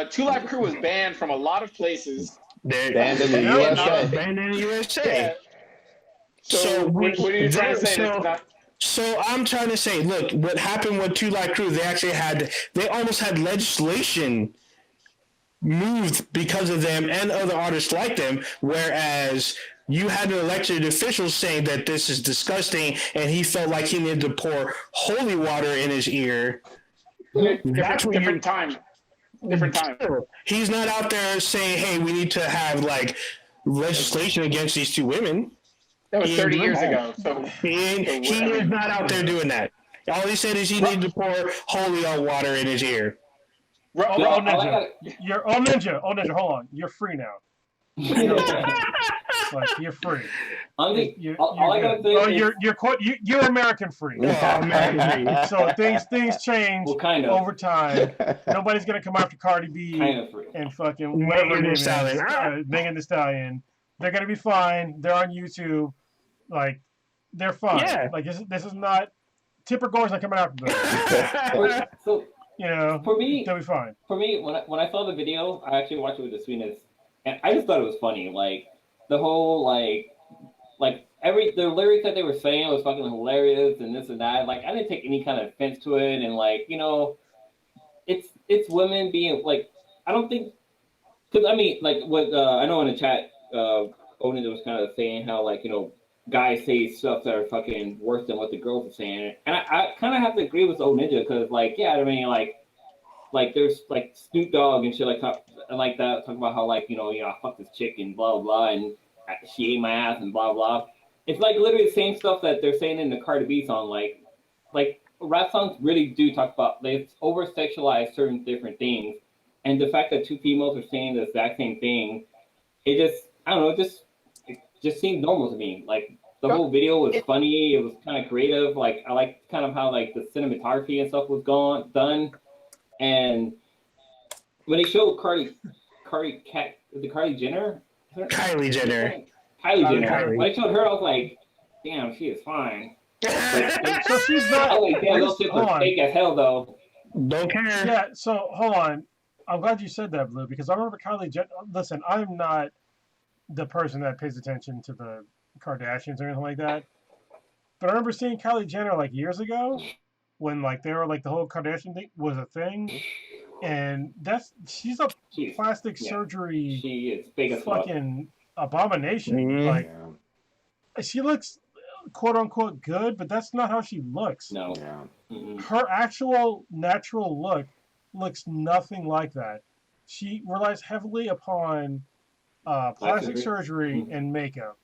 2 Live Crew was banned from a lot of places. Banned in the USA. Banned in the USA. Yeah. So what are you trying to say? So I'm trying to say, look, what happened with 2 Live Crew? They almost had legislation moved because of them and other artists like them, whereas you had an elected official saying that this is disgusting and he felt like he needed to pour holy water in his ear. Different time. He's not out there saying, hey, we need to have like legislation against these 2 women. That was He 30 ain't years doing ago. So He So, I is mean- not out there doing that. All he said is he needed to pour holy on water in his ear. Oh, No, oh, all I Ninja. gotta- You're Ninja. Hold on. You're free now. Like you're free. all I gotta say Oh, is, you're American free. So things change well, kind of, over time. Nobody's gonna come after Cardi B kind of free. and fucking whatever her Megan name Thee is, Stallion. Megan Thee Stallion. They're gonna be fine. They're on YouTube. Like they're fine. Yeah. Like this is not Tipper Gore's not coming after them. So You know, for me, they'll be fine. when I saw the video, I actually watched it with the sweetness, and I just thought it was funny. Like the whole like the lyrics that they were saying was fucking hilarious and this and that. Like I didn't take any kind of offense to it, and like it's women being like I don't think because I mean like what I know in the chat, Odin was kind of saying how like guys say stuff that are fucking worse than what the girls are saying, and I kind of have to agree with old Ninja because like yeah I mean like there's like Snoop Dogg and shit like that talking about how like I fucked this chick and blah blah blah and she ate my ass and blah blah. It's like literally the same stuff that they're saying in the Cardi B song. Like rap songs really do talk about they over sexualize certain different things, and the fact that two females are saying the exact same thing, it just I don't know, it just seemed normal to me. Like the whole video was funny, it was kind of creative. Like I like kind of how like the cinematography and stuff was done, and when they showed Kylie Jenner. Kylie Jenner. When I showed her, I was like, damn, she is fine. So she's not. I was like, damn, those shits hold are on. fake as hell, though. Don't care. Yeah. So hold on. I'm glad you said that, Blue, because I remember Kylie Jenner. Listen, I'm not the person that pays attention to the Kardashians or anything like that, but I remember seeing Kylie Jenner like years ago when like they were like the whole Kardashian thing was a thing, and she's a plastic surgery. She is big as fuck. Fucking abomination. Mhm. Like she looks quote unquote good, but that's not how she looks. No. Yeah. Mm-mm. Her actual natural look looks nothing like that. She relies heavily upon plastic surgery and makeup.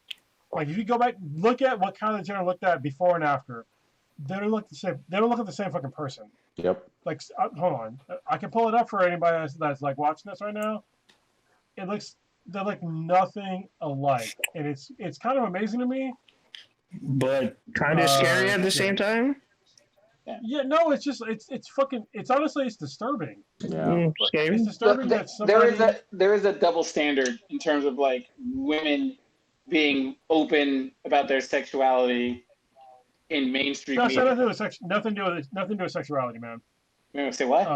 Like if you go back, look at what Kylie Jenner looked at before and after. They don't look the same. They don't look like the same fucking person. Yep. Like, hold on, I can pull it up for anybody that's like watching this right now. They're like nothing alike, and it's kind of amazing to me. But kind of scary at the same time. Yeah, no, it's fucking. It's honestly, it's disturbing. Yeah. Scary. It's disturbing that somebody. there is a double standard in terms of like women being open about their sexuality in mainstream No, media. nothing to do with sexuality, man. You know, say what?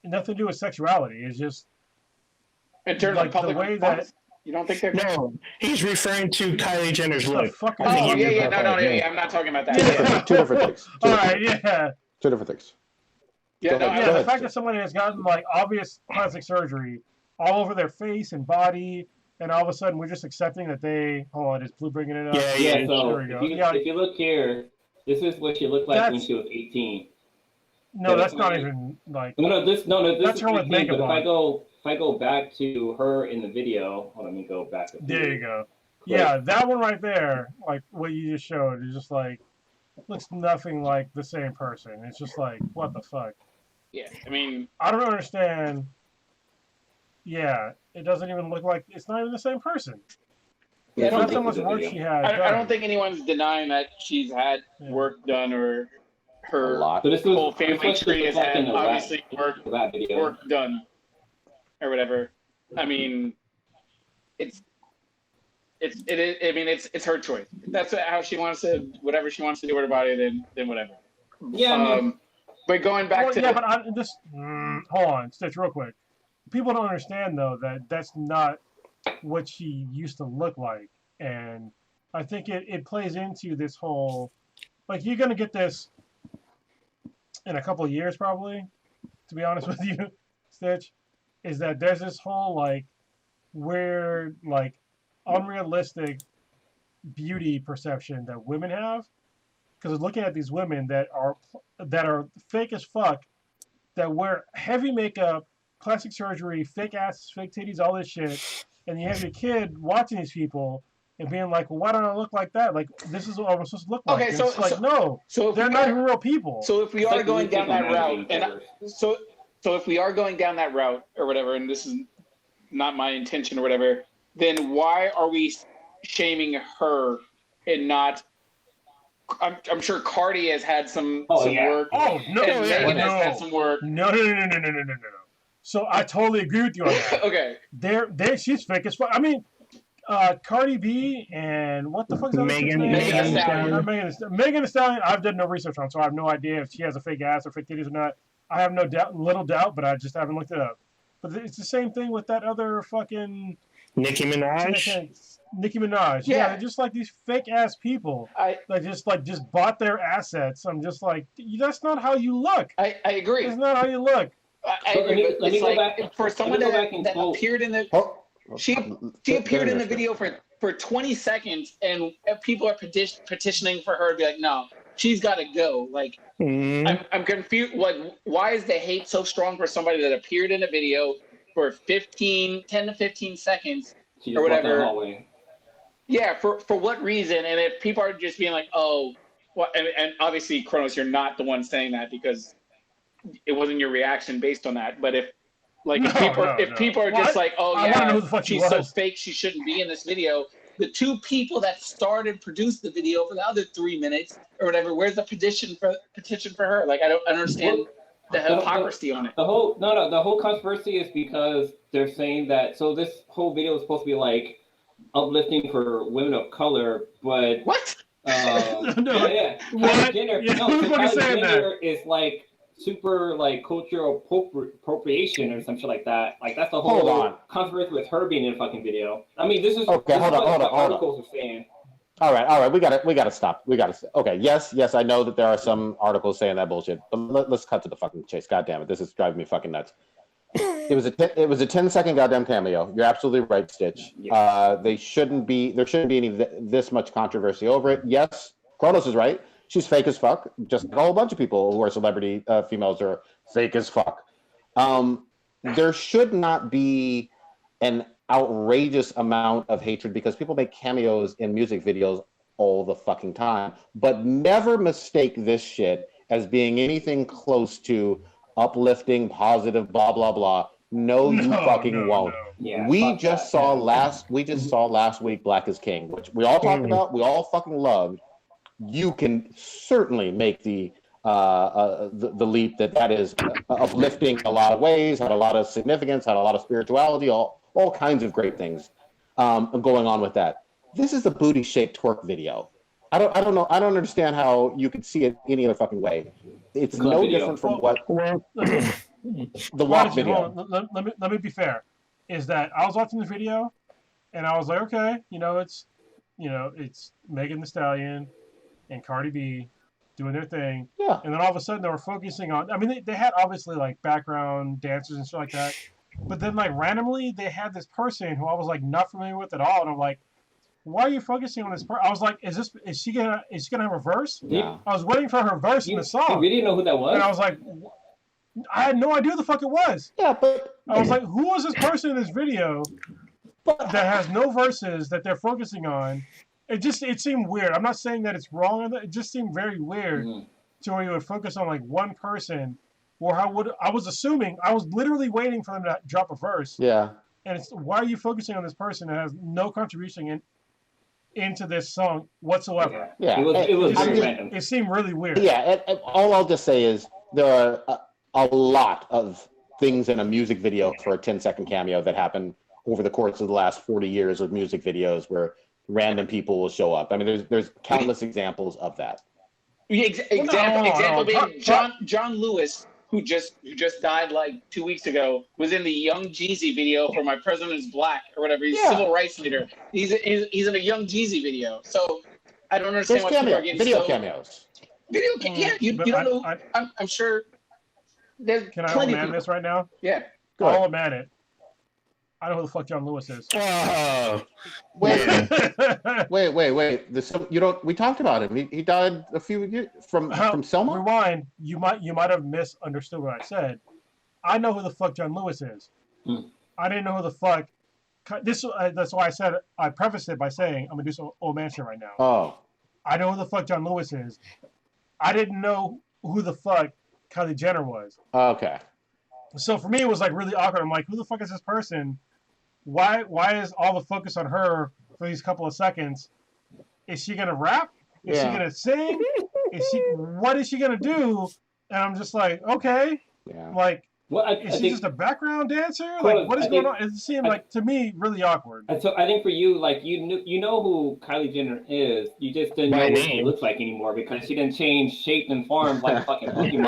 Nothing to do with sexuality. It's just In terms like of public the way response? You don't think they're No, he's referring to Kylie Jenner's the look. fucking. Oh, think yeah, you- yeah, I'm not talking about that. Yeah. Two different things. All right, yeah. Two different things. Yeah, no, Go Yeah, ahead. the fact that somebody has gotten like obvious plastic surgery all over their face and body, and all of a sudden we're just accepting that they. Hold on, is Blue bringing it up? Yeah, Yeah, so There we go. if you look here, this is what she looked like when That's- she was 18. No, that's not even like. No, this That's is her with 18, makeup but on. if I go back to her in the video, hold on, let me go back. There you go. Yeah, that one right there, like what you just showed, is just like looks nothing like the same person. It's just like what the fuck. Yeah, I mean, I don't understand. Yeah, it doesn't even look like it's not even the same person. Yeah, It's I not don't so much think work it's a she video. had. I done. don't think anyone's denying that she's had Yeah. work done or A her lot. So this whole was family this tree has was back in had the obviously that video. work done or whatever. I mean, it's her choice. If that's how she wants to, whatever she wants to do with her body, then whatever. Yeah, I mean, But going back Well, to yeah, but hold on, Stitch, real quick. People don't understand though that that's not what she used to look like, and I think it plays into this whole like you're gonna get this in a couple of years probably. To be honest with you, Stitch, is that there's this whole like weird like unrealistic beauty perception that women have because looking at these women that are fake as fuck, that wear heavy makeup, plastic surgery, fake asses, fake titties, all this shit, and you have your kid watching these people and being like, well, why don't I look like that? Like, this is what I'm supposed to look like. Okay, And so- it's like, so- no, So if they're we not are- even real people. So if we It's are like going the down that Nintendo route, game and servers. so if we are going down that route or whatever, and this is not my intention or whatever, then why are we shaming her and not? I'm sure Cardi has had some yeah. work. Oh, no, and Megan no. has had some work. No. So I totally agree with you on that. Okay. She's fake as fuck. I mean, Cardi B and what the fuck's that? Megan Thee Megan Stallion. Megan Thee Stallion. I've done no research on, so I have no idea if she has a fake ass or fake titties or not. I have little doubt, but I just haven't looked it up. But it's the same thing with that other fucking Nicki Minaj. Nicki Minaj. Yeah. Yeah, they're just like these fake ass people. Like just bought their assets. I'm just like, that's not how you look. I agree. That's not how you look. I So agree. let me It's go like back- for someone let me go back and that quote- appeared in the Oh, she appeared in the video for 20 seconds, and people are petitioning for her to be like, no, she's got to go. Like, I'm confused. Like, why is the hate so strong for somebody that appeared in a video for 10 to 15 seconds She just or walked down whatever? the hallway. Yeah, for what reason? And if people are just being like, oh, well, and obviously, Kronos, you're not the one saying that because it wasn't your reaction based on that. But if people are just like, oh I wanna know who yeah, the fuck she she's so was. fake, she shouldn't be in this video. The two people that produced the video for the other 3 minutes or whatever, where's the petition for her? Like, I don't understand the hypocrisy on it. The whole controversy is because they're saying that. So this whole video is supposed to be like uplifting for women of color, but What? No, yeah. what? Kylie Jenner, Yeah, no, who's so fucking Kylie saying Jenner is like super like cultural appropriation or some shit like that. Like that's the Hold whole on. controversy with her being in a fucking video. I mean, this is Okay, this hold is on, what hold the on, hold on. articles are saying. All right. We gotta stop. Okay. Yes. I know that there are some articles saying that bullshit, but let's cut to the fucking chase. God damn it, this is driving me fucking nuts. It was a 10-second goddamn cameo. You're absolutely right, Stitch. There shouldn't be any this much controversy over it. Yes, Kronos is right. She's fake as fuck. Just like a whole bunch of people who are celebrity females are fake as fuck. There should not be an outrageous amount of hatred because people make cameos in music videos all the fucking time. But never mistake this shit as being anything close to uplifting, positive, blah blah blah. No, you fucking won't. Yeah, We fuck just that. saw last week Black is King, which we all talked about, we all fucking loved. You can certainly make the leap that is uplifting in a lot of ways, had a lot of significance, had a lot of spirituality, all kinds of great things going on with that. This is the booty shaped twerk video. I don't know. I don't understand how you could see it any other fucking way. It's Club no video. different from what the Why walk don't you- video. hold on, let me be fair. Is that I was watching the video, and I was like, okay, it's Megan Thee Stallion and Cardi B doing their thing, Yeah. and then all of a sudden they were focusing on. I mean, they had obviously like background dancers and shit like that, but then like randomly they had this person who I was like not familiar with at all, and I'm like, why are you focusing on this person? I was like, is she gonna have a verse? Yeah. I was waiting for her verse in You the song, really didn't know who that was? and I was like, I had no idea who the fuck it was. Yeah, but I was like, who is this person in this video that has no verses that they're focusing on? It seemed weird. I'm not saying that it's wrong. It just seemed very weird to where you would focus on like one person. Or I was assuming, I was literally waiting for them to drop a verse. yeah. And it's, why are you focusing on this person that has no contribution into this song whatsoever? Yeah. It was It very seemed- random. It seemed really weird. Yeah, and all I'll just say is there are a lot of things in a music video for a 10-second cameo that happen over the course of the last 40 years of music videos where random people will show up. I mean, there's countless examples of that. Example no. being John Lewis, who just died like 2 weeks ago, was in the Young Jeezy video for My President is Black or whatever. He's Yeah. civil rights leader. He's in a Young Jeezy video. So I don't understand There's why people are getting video so cameos. Yeah, you But don't know. I- I'm sure there's Can I plenty old of man people. this right now? Yeah. Go ahead. I'll old man it. I know who the fuck John Lewis is. Wait, wait. We talked about him. He died a few years from Selma. Rewind. You might have misunderstood what I said. I know who the fuck John Lewis is. Hmm. I didn't know who the fuck That's why I prefaced it by saying I'm gonna do some old man shit right now. Oh, I know who the fuck John Lewis is. I didn't know who the fuck Kylie Jenner was. okay. So for me, it was like really awkward. I'm like, who the fuck is this person? Why is all the focus on her for these couple of seconds? Is she gonna rap? Is she gonna sing? What is she gonna do? And I'm just like, okay, Yeah. like, Well, is she just a background dancer? Well, Like, what is I going think- on? It seemed like to me really awkward. And so I think for you, like you know who Kylie Jenner is. You just didn't know By what she name. looks like anymore because she didn't change shape and form like fucking Pokemon.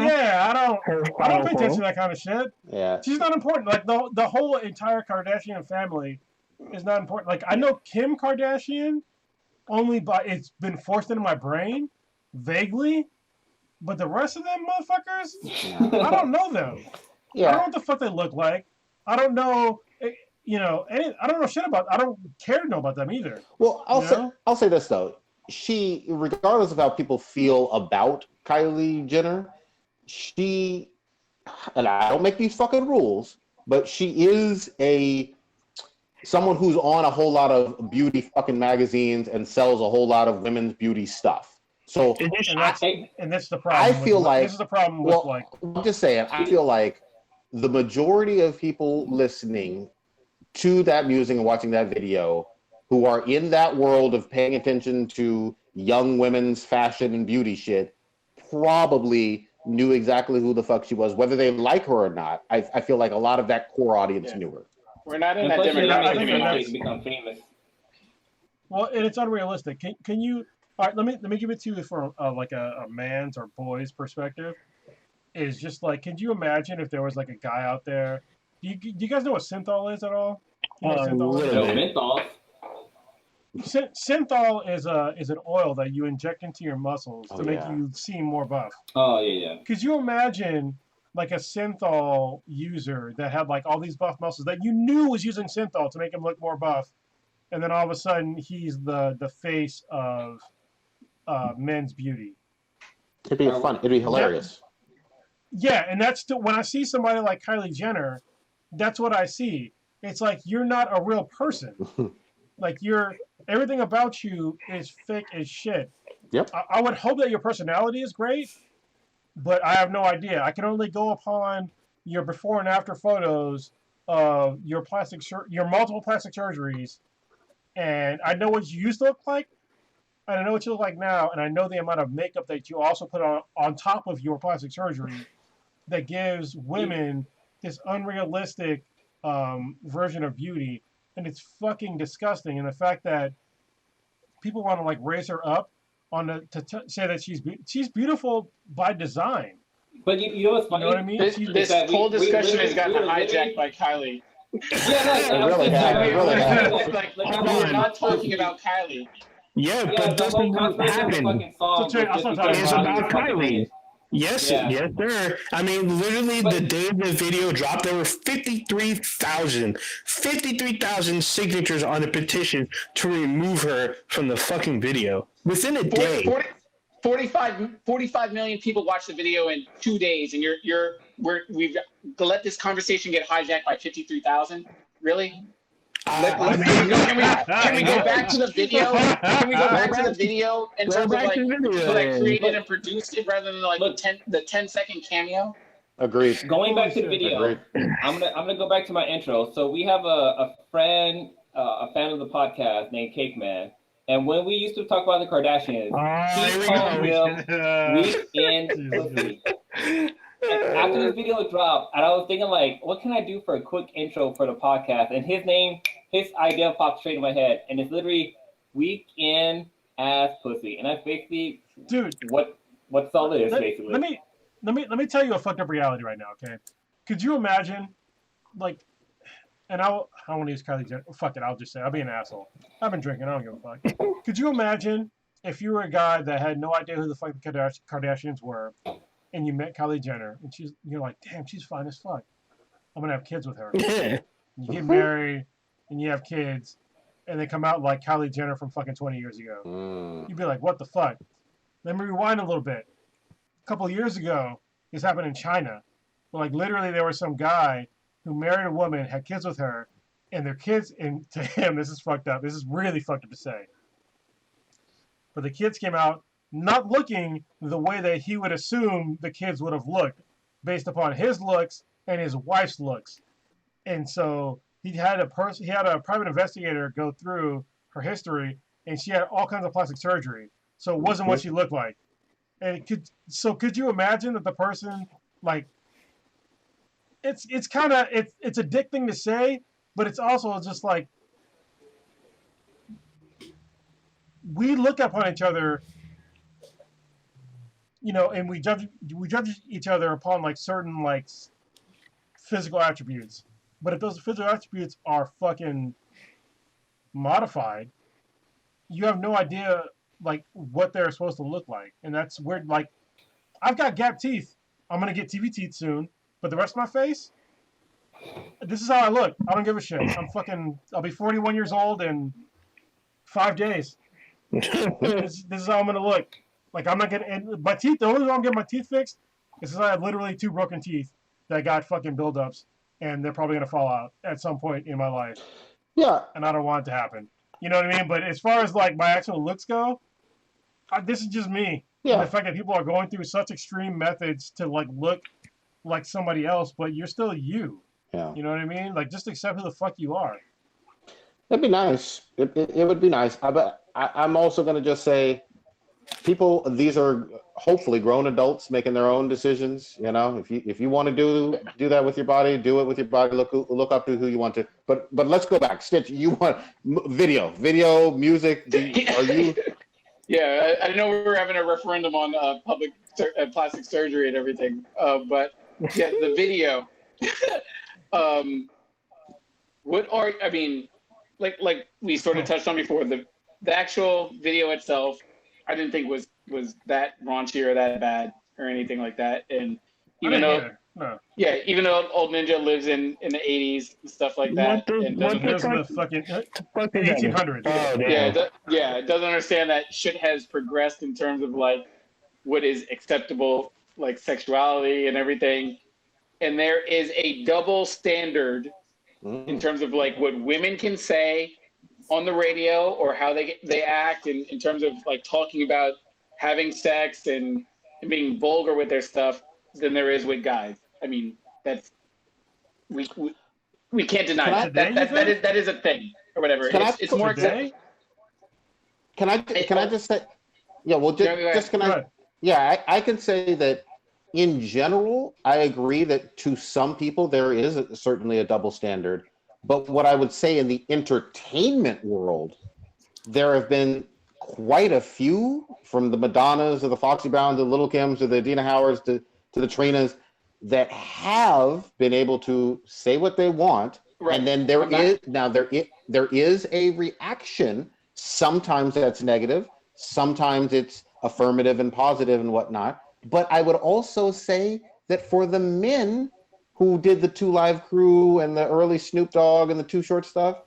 Yeah, I don't pay attention to that kind of shit. Yeah. She's not important. Like the whole entire Kardashian family is not important. Like I know Kim Kardashian only by it's been forced into my brain vaguely, but the rest of them motherfuckers, I don't know them. I don't know what the fuck they look like. I don't know. I don't know shit about. I don't care to know about them either. Well, I'll say this though. She, regardless of how people feel about Kylie Jenner, she, and I don't make these fucking rules, but she is someone who's on a whole lot of beauty fucking magazines and sells a whole lot of women's beauty stuff. So And that's the problem. I feel like this is the problem with like. I'm just saying, I feel like the majority of people listening to that music and watching that video who are in that world of paying attention to young women's fashion and beauty shit probably knew exactly who the fuck she was, whether they like her or not. I feel like a lot of that core audience knew her. We're not in And that plus, you're not demographic making anymore. mistakes to become famous. Well, and it's unrealistic. Can you? All right, let me give it to you from like a man's or boy's perspective. Is just like, can you imagine if there was like a guy out there? Do you guys know what synthol is at all? You know what synthol is? little No, bit. menthol. Synthol is an oil that you inject into your muscles to make yeah. you seem more buff. Oh yeah. Could you imagine like a synthol user that had like all these buff muscles that you knew was using synthol to make him look more buff, and then all of a sudden he's the face of men's beauty? It'd be fun. It'd be hilarious. Yeah, and that's when I see somebody like Kylie Jenner, that's what I see. It's like you're not a real person. Like everything about you is fake as shit. Yep. I would hope that your personality is great, but I have no idea. I can only go upon your before and after photos of your multiple plastic surgeries, and I know what you used to look like, and I know what you look like now, and I know the amount of makeup that you also put on top of your plastic surgery that gives women this unrealistic version of beauty, and it's fucking disgusting. And the fact that people want to like raise her up say that she's beautiful by design. But you know what's funny? You know what I mean? This whole discussion has gotten hijacked by Kylie. Yeah, It really has. It really has. Like, we're not talking about Kylie. Yeah, Yeah, but the that's whole what concept of the happened. fucking song So, Trey, was I'll just stop because It's talking about fucking Kylie. Yes, Yeah. yes, sir. I mean, literally, But- the day the video dropped, there were 53,000 signatures on a petition to remove her from the fucking video within a day. 45 million people watched the video in 2 days, and we've let this conversation get hijacked by 53,000. Really? I mean, Can we go back to the video? Can we go back to the video in Go terms of back like to the video. people that created and produced it rather than like Look. the 10-second cameo? Agreed. Going back to the video, Agreed. I'm gonna go back to my intro. So we have a friend, a fan of the podcast named Cake Man, and when we used to talk about the Kardashians, here he we called go. them weekend pussy. And after this video dropped, and I was thinking like, what can I do for a quick intro for the podcast? And his idea popped straight in my head, and it's literally weekend ass pussy, and that's basically Dude, what all it is basically. let me tell you a fucked up reality right now, okay? Could you imagine, like, and I don't want to use Kylie Jenner. Fuck it, I'll just say I'll be an asshole. I've been drinking. I don't give a fuck. Could you imagine if you were a guy that had no idea who the fuck the Kardashians were, and you met Kylie Jenner, and you're like, damn, she's fine as fuck. I'm gonna have kids with her. You get married, and you have kids, and they come out like Kylie Jenner from fucking 20 years ago. You'd be like, what the fuck? Let me rewind a little bit. A couple of years ago, this happened in China. Like, literally, there was some guy who married a woman, had kids with her, and their kids, and to him, this is fucked up. This is really fucked up to say. But the kids came out not looking the way that he would assume the kids would have looked based upon his looks and his wife's looks. And so he had a private investigator go through her history, and she had all kinds of plastic surgery. So it wasn't what she looked like. And could you imagine that the person, like, it's a dick thing to say, but it's also just like, we look upon each other, and we judge each other upon like certain like physical attributes. But if those physical attributes are fucking modified, you have no idea like what they're supposed to look like. And that's weird. Like, I've got gap teeth. I'm gonna get TV teeth soon, but the rest of my face, this is how I look. I don't give a shit. I'll be 41 years old in 5 days. This is how I'm gonna look. Like, I'm not getting my teeth. The only reason I'm getting my teeth fixed is because I have literally 2 broken teeth that got fucking buildups, and they're probably gonna fall out at some point in my life. Yeah, And I don't want it to happen. You know what I mean? But as far as like my actual looks go, this is just me. yeah. And the fact that people are going through such extreme methods to like look like somebody else, but you're still you. Yeah. You know what I mean? Like, just accept who the fuck you are. It'd be nice. It would be nice. But I'm also going to just say, these are hopefully grown adults making their own decisions. If you want to do that with your body, do it with your body. Look up to who you want to. But let's go back. Stitch, you want video, music? Are you? Yeah, I know we were having a referendum on public plastic surgery and everything, but yeah, the video. Like we sort of touched on before, the actual video itself, I didn't think was that raunchy or that bad or anything like that. And even though Old Ninja lives in the 80s and stuff like that, and doesn't Here's the fucking 1800s. Oh, damn. it doesn't understand that shit has progressed in terms of like what is acceptable, like sexuality and everything. And there is a double standard in terms of like what women can say on the radio or how they act in terms of like talking about having sex and being vulgar with their stuff than there is with guys. I mean, that's we can't deny it. That is a thing or whatever. It's more acceptable. Can I just say? Yeah. Well, just can I? Yeah, I can say that. In general, I agree that to some people there is certainly a double standard. But what I would say in the entertainment world, there have been quite a few, from the Madonnas to the Foxy Browns to the Little Kims to the Dina Howards to the Trinas, that have been able to say what they want. Right. And then there is a reaction. Sometimes that's negative. Sometimes it's affirmative and positive and whatnot. But I would also say that for the men who did the 2 Live Crew and the early Snoop Dogg and the Too Short stuff,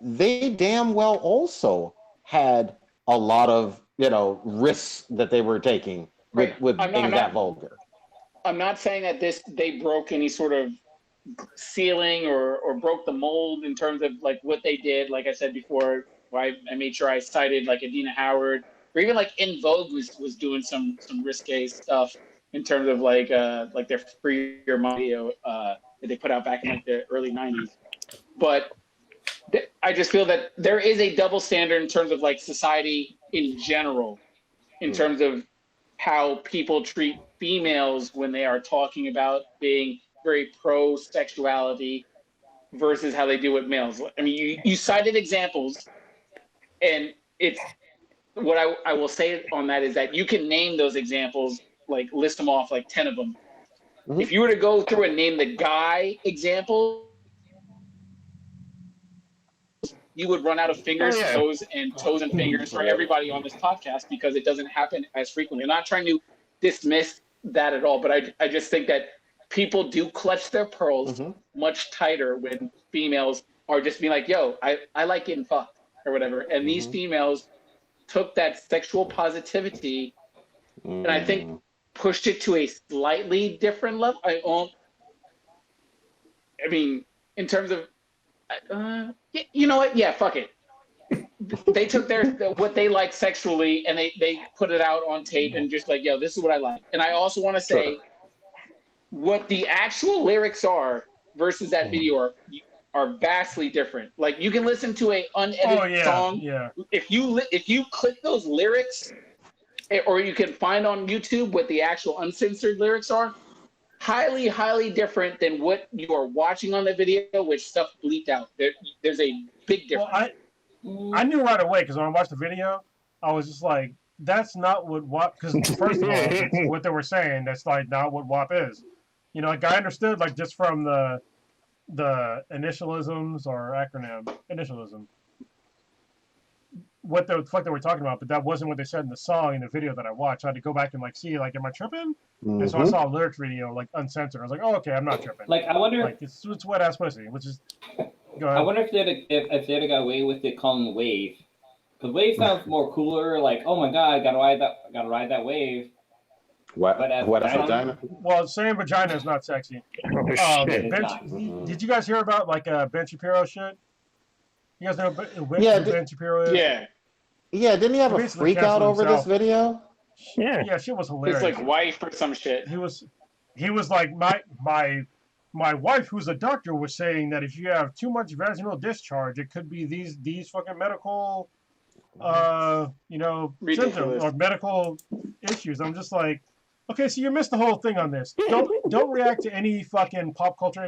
they damn well also had a lot of, risks that they were taking with being that vulgar. I'm not saying that they broke any sort of ceiling or broke the mold in terms of like what they did. Like I said before, I made sure I cited like Adina Howard. Or even like In Vogue was doing some risque stuff in terms of like their Free Your Mind video that they put out back in like the early 90s. But I just feel that there is a double standard in terms of like society in general, in terms of how people treat females when they are talking about being very pro sexuality versus how they do with males. I mean, you cited examples, and it's. What I will say on that is that you can name those examples, like list them off, like 10 of them. Mm-hmm. If you were to go through and name the guy example, you would run out of fingers, toes and fingers for everybody on this podcast because it doesn't happen as frequently. I'm not trying to dismiss that at all, but I just think that people do clutch their pearls much tighter when females are just being like, yo, I like getting fucked or whatever. And these females took that sexual positivity and I think pushed it to a slightly different level. I mean, in terms of You know what? Yeah, fuck it. They took what they like sexually and they put it out on tape and just like, yo, this is what I like. And I also want to say what the actual lyrics are versus that video are vastly different. Like you can listen to a unedited song. Yeah. If you click those lyrics, or you can find on YouTube what the actual uncensored lyrics are, highly, highly different than what you are watching on the video, which stuff bleeped out. There's a big difference. Well, I knew right away because when I watched the video, I was just like, that's not what WAP, because first of all, it's what they were saying, that's like not what WAP is. You know, like I understood like just from the initialisms or initialism, what the fuck they were talking about, but that wasn't what they said in the song in the video that I watched. I had to go back and like see, like, am I tripping? Mm-hmm. And so I saw a lyrics video like uncensored. I was like, oh, okay, I'm not tripping. Like I wonder, like it's wet ass pussy, which is. Go ahead. I wonder if they'd got away with it calling Wave, because Wave sounds more cooler. Like, oh my god, gotta ride that wave. What? But What? Vagina? Well, saying vagina is not sexy. Shit. Did you guys hear about like Ben Shapiro shit? You guys know who Ben Shapiro is? Yeah. Yeah, didn't he have a Basically freak out over himself. this video? Yeah, shit was hilarious. It's like wife or some shit. He was like my wife, who's a doctor, was saying that if you have too much vaginal discharge, it could be these fucking medical, symptoms or medical issues. I'm just like, okay, so you missed the whole thing on this. Don't react to any fucking pop culture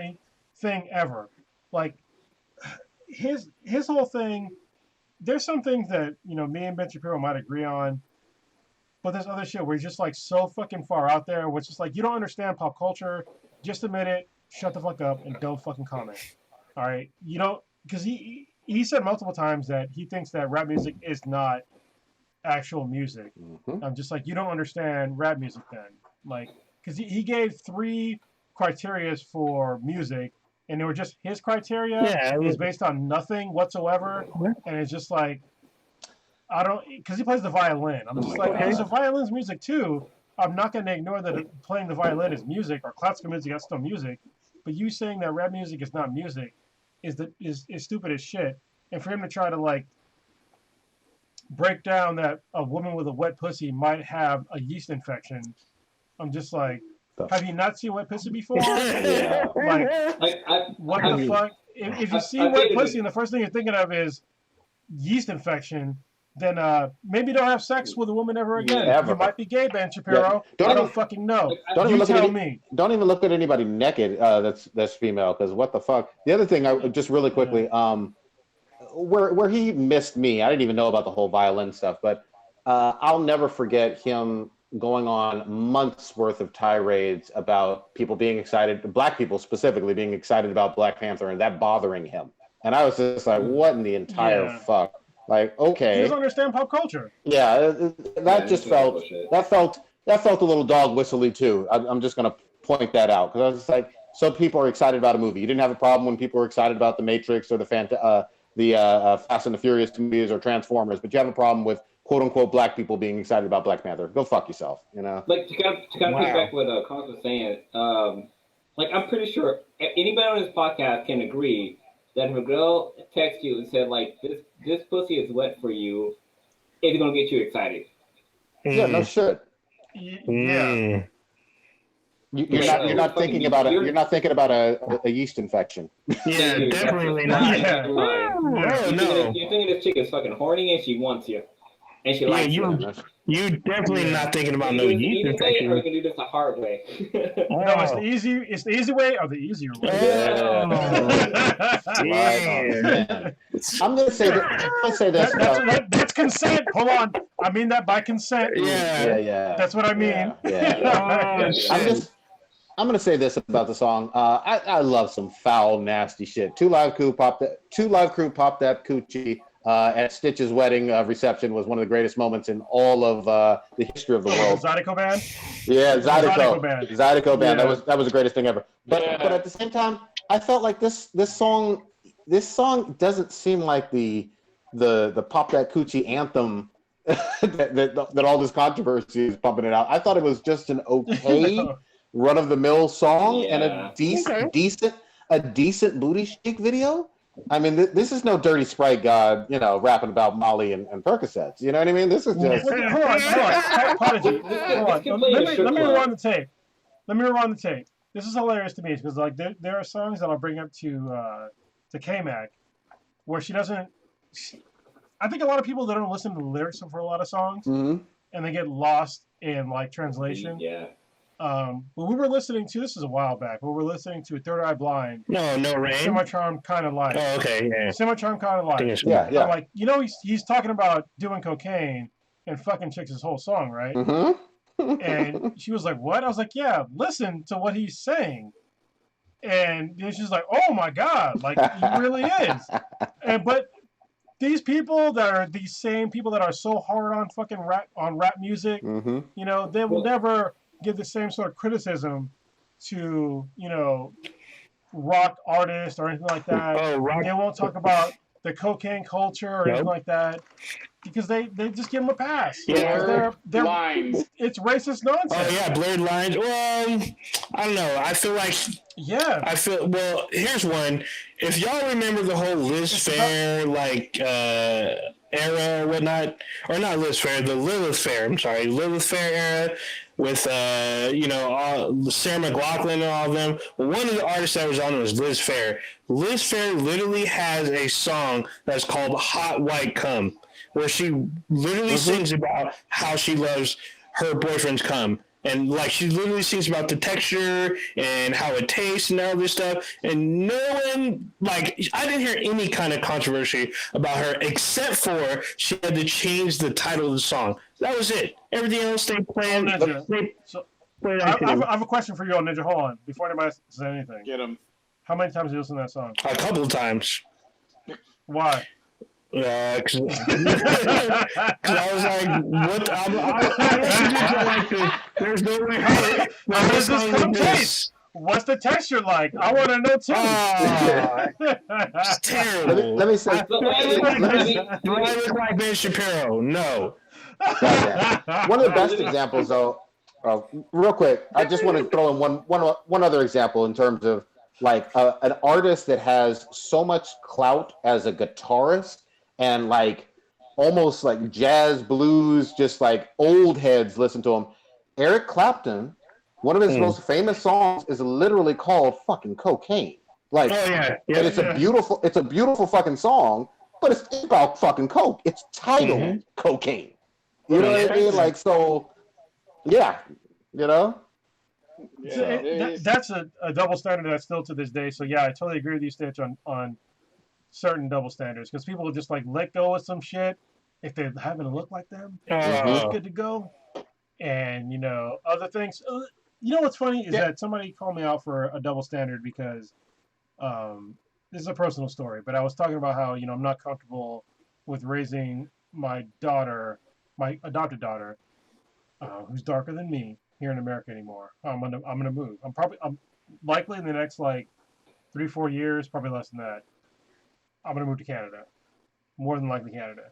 thing ever. Like his whole thing. There's some things that me and Ben Shapiro might agree on, but there's other shit where he's just like so fucking far out there, which is like you don't understand pop culture. Just admit it. Shut the fuck up and don't fucking comment. All right, because he said multiple times that he thinks that rap music is not actual music. Mm-hmm. I'm just like, you don't understand rap music then, like, because he gave 3 criterias for music, and they were just his criteria. Yeah, is based on nothing whatsoever, and it's just like, I don't, because he plays the violin. I'm just like, okay, so violin's music too. I'm not going to ignore that playing the violin is music, or classical music, that's still music. But you saying that rap music is not music is stupid as shit. And for him to try to like break down that a woman with a wet pussy might have a yeast infection, I'm just like, have you not seen wet pussy before? Yeah. Like what the fuck? If you see wet pussy and the first thing you're thinking of is yeast infection, then maybe don't have sex with a woman ever again. Ever. You might be gay, Ben Shapiro. Yeah. I don't fucking know. Don't even you look tell at me. Don't even look at anybody naked that's female, because what the fuck. The other thing, I just really quickly, where he missed me, I didn't even know about the whole violin stuff, but I'll never forget him going on months worth of tirades about people being excited, black people specifically being excited about Black Panther, and that bothering him. And I was just like, what in the entire fuck? Like, okay. He doesn't understand pop culture. Yeah, that just felt a little dog whistly too. I'm just gonna point that out, because I was just like, so people are excited about a movie. You didn't have a problem when people were excited about The Matrix or the Fast and the Furious movies or Transformers, but you have a problem with quote unquote black people being excited about Black Panther. Go fuck yourself, Like to kind of pick back what Connor was saying. Like I'm pretty sure anybody on this podcast can agree that if a girl texts you and said like this pussy is wet for you, it's gonna get you excited. Yeah, no shit. Yeah. You're not thinking about a yeast infection. Yeah, definitely not. Yeah. No. You're thinking this chick is fucking horny and she wants you. And she likes you definitely not thinking about no yeast infection. Or you can do this the hard way. No, it's the easy way or the easier way. Yeah. I'm gonna say this. That's consent. Hold on. I mean that by consent. Yeah. That's what I mean. Yeah. I'm gonna say this about the song. I love some foul, nasty shit. Two Live Crew popped that coochie at Stitch's wedding reception was one of the greatest moments in all of the history of the world. Zydeco band. Yeah, Zydeco band. Zydeco band. Yeah. That was the greatest thing ever. But at the same time, I felt like this song doesn't seem like the Pop That Coochie anthem that all this controversy is pumping it out. I thought it was just an okay run of the mill song and a decent booty shake video. I mean, this is no Dirty Sprite God, rapping about Molly and Percocets. You know what I mean? This is just. Hold on. Prodigy. Hold on. Let me rewind the tape. This is hilarious to me because like there are songs that I'll bring up to K-Mac where she doesn't. I think a lot of people that don't listen to the lyrics for a lot of songs Mhm. and they get lost in like translation. Yeah. But we were listening to this is a while back. We were listening to Third Eye Blind. No rain. Semi-Charm kind of life. Oh, okay, yeah. Semi-Charm kind of life. Yeah, yeah. I'm like, he's talking about doing cocaine and fucking chicks his whole song, right? Mm-hmm. And she was like, "What?" I was like, "Yeah, listen to what he's saying." And then she's like, "Oh my god, like he really is." But these people that are these same people that are so hard on fucking rap music, Mm-hmm. they will never give the same sort of criticism to rock artists or anything like that. Oh, rock. They won't talk about the cocaine culture or anything Nope. like that because they just give them a pass. Yeah. They're Lines. It's racist nonsense. Oh yeah, blurred lines. Well, I don't know. I feel like Yeah. well. Here's one. If y'all remember the whole Liz Fair era or whatnot, or not Liz Fair, the Lilith Fair. I'm sorry, Lilith Fair era with all Sarah McLachlan and all of them. One of the artists that was on it was Liz Fair. Liz Fair literally has a song that's called "Hot White Cum," where she literally sings about how she loves her boyfriend's cum. And like she literally sings about the texture and how it tastes and all this stuff. And no one, like, I didn't hear any kind of controversy about her except for she had to change the title of the song. That was it. Everything else they playing. Ninja. They So played I have a question for you on Ninja. Hold on, before anybody says anything. Get him. How many times did you listen to that song? a couple of times. Why? Because I was like, what? I listened to it like there's no way How does this come this. taste? What's the texture like? I want to know too. Oh, it's terrible. Let me say. So, Do I look like Ben Shapiro? No. Yeah. One of the best examples, though, real quick, I just want to throw in one other example in terms of like an artist that has so much clout as a guitarist and like almost like jazz blues, just like old heads listen to him. Eric Clapton, one of his most famous songs is literally called fucking Cocaine. Like, Oh yeah. and it's a beautiful fucking song, but it's about fucking coke. It's titled Cocaine. You know what I mean? Like, so, yeah, Yeah, That's a double standard that's still to this day. So yeah, I totally agree with you, Stitch, on certain double standards because people will just like let go of some shit if they're having to look like them. It's good to go. And other things. What's funny is that somebody called me out for a double standard because this is a personal story, but I was talking about how I'm not comfortable with raising my daughter, my adopted daughter, who's darker than me here in America anymore. I'm gonna move. I'm likely in the next like 3-4 years, probably less than that. I'm gonna move to Canada, more than likely Canada.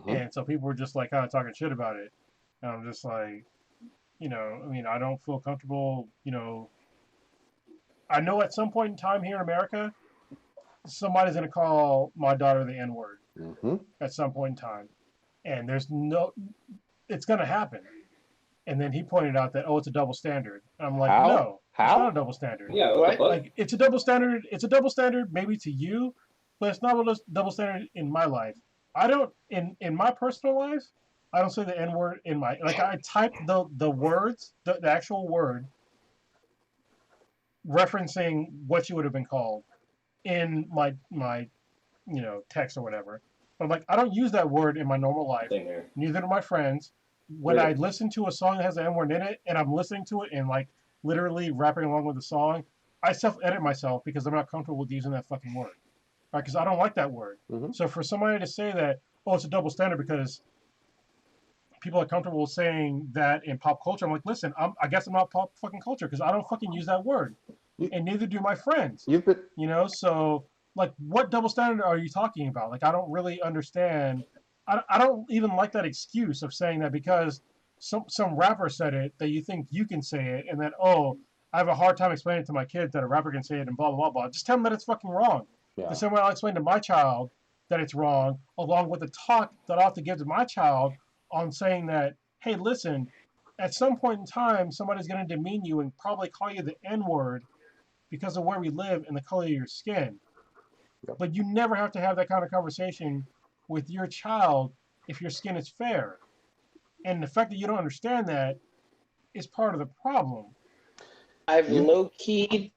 And so people were just like kind of talking shit about it, and I'm just like, I don't feel comfortable. I know at some point in time here in America, somebody's gonna call my daughter the N-word at some point in time, and it's gonna happen. And then he pointed out that, it's a double standard. And I'm like, How? no, How? it's not a double standard. Yeah, what the fuck? Like it's a double standard. It's a double standard maybe to you, but it's not a double standard in my life. I don't in my personal life. I don't say the N-word in my I type the words, the actual word, referencing what you would have been called in my text or whatever. But I'm like, I don't use that word in my normal life. Same here. Neither do my friends. When I listen to a song that has an N-word in it, and I'm listening to it and like literally rapping along with the song, I self-edit myself because I'm not comfortable with using that fucking word, right? Because I don't like that word. So for somebody to say that, it's a double standard because people are comfortable saying that in pop culture, I'm like, listen, I guess I'm not pop fucking culture because I don't fucking use that word, and neither do my friends. You've been So like, what double standard are you talking about? Like, I don't really understand. I don't even like that excuse of saying that because some rapper said it, that you think you can say it, and that, I have a hard time explaining to my kids that a rapper can say it and blah, blah, blah, blah. Just tell them that it's fucking wrong. Yeah. The same way I'll explain to my child that it's wrong, along with the talk that I'll have to give to my child on saying that, hey, listen, at some point in time, somebody's going to demean you and probably call you the N word because of where we live and the color of your skin. Yep. But you never have to have that kind of conversation with your child if your skin is fair. And the fact that you don't understand that is part of the problem. I've low keyed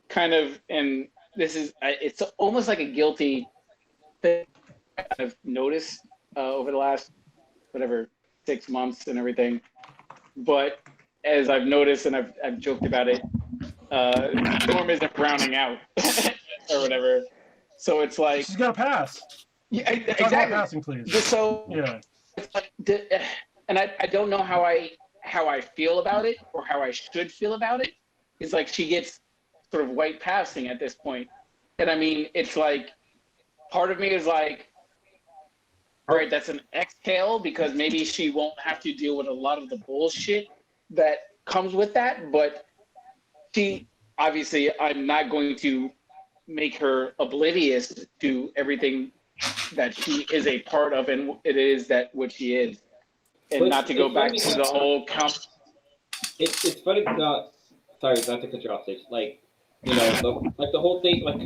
kind of, and this is, it's almost like a guilty thing I've noticed over the last, 6 months and everything. But as I've noticed and I've joked about it, Storm isn't browning out or whatever. So it's like, She's got to pass. yeah, Talk about exactly. passing, please. Just so, Yeah. it's like, and I don't know how I feel about it or how I should feel about it. It's like she gets sort of white passing at this point. And I mean, it's like, part of me is like, all right, that's an exhale because maybe she won't have to deal with a lot of the bullshit that comes with that. But she, obviously, I'm not going to make her oblivious to everything that she is a part of and it is that what she is. And But not to go it's back funny to the whole It's funny. Sorry, not to cut you off, Sage. Like, you know, the whole thing. Like,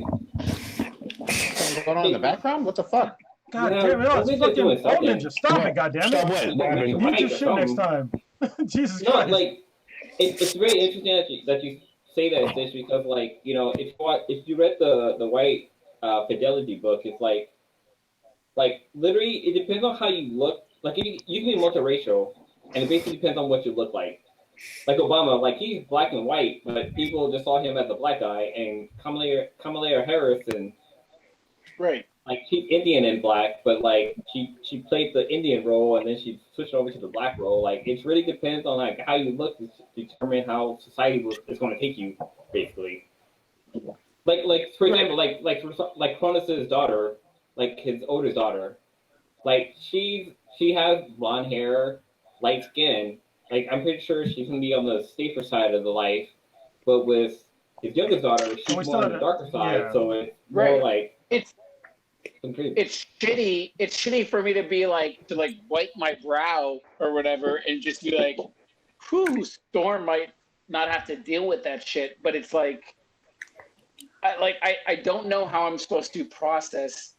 Something going on in the background? What the fuck? God Yeah, damn it! Oh, what it's was it doing? fucking Old Ninja. Stop What? it! God damn Stop it! what? What happened? Mute your shit next time. Jesus No, Christ! like it's very interesting that you say that, Sage, because like, you know, if you read the white fidelity book, it's like literally it depends on how you look. Like you can be multiracial, and it basically depends on what you look like. Like Obama, like he's black and white, but people just saw him as a black guy, and Kamala Harris, and right. like she's Indian and black, but like she played the Indian role, and then she switched over to the black role. Like it really depends on like how you look to determine how society is going to take you, basically. Like for example, like Cronus's daughter, like his oldest daughter, like she has blonde hair, light skin. Like I'm pretty sure she's gonna be on the safer side of the life, but with his youngest daughter, she's more on the darker side. yeah. So it's more Right. like It's shitty. It's shitty for me to be like to like wipe my brow or whatever and just be like, whew, Storm might not have to deal with that shit. But it's like I don't know how I'm supposed to process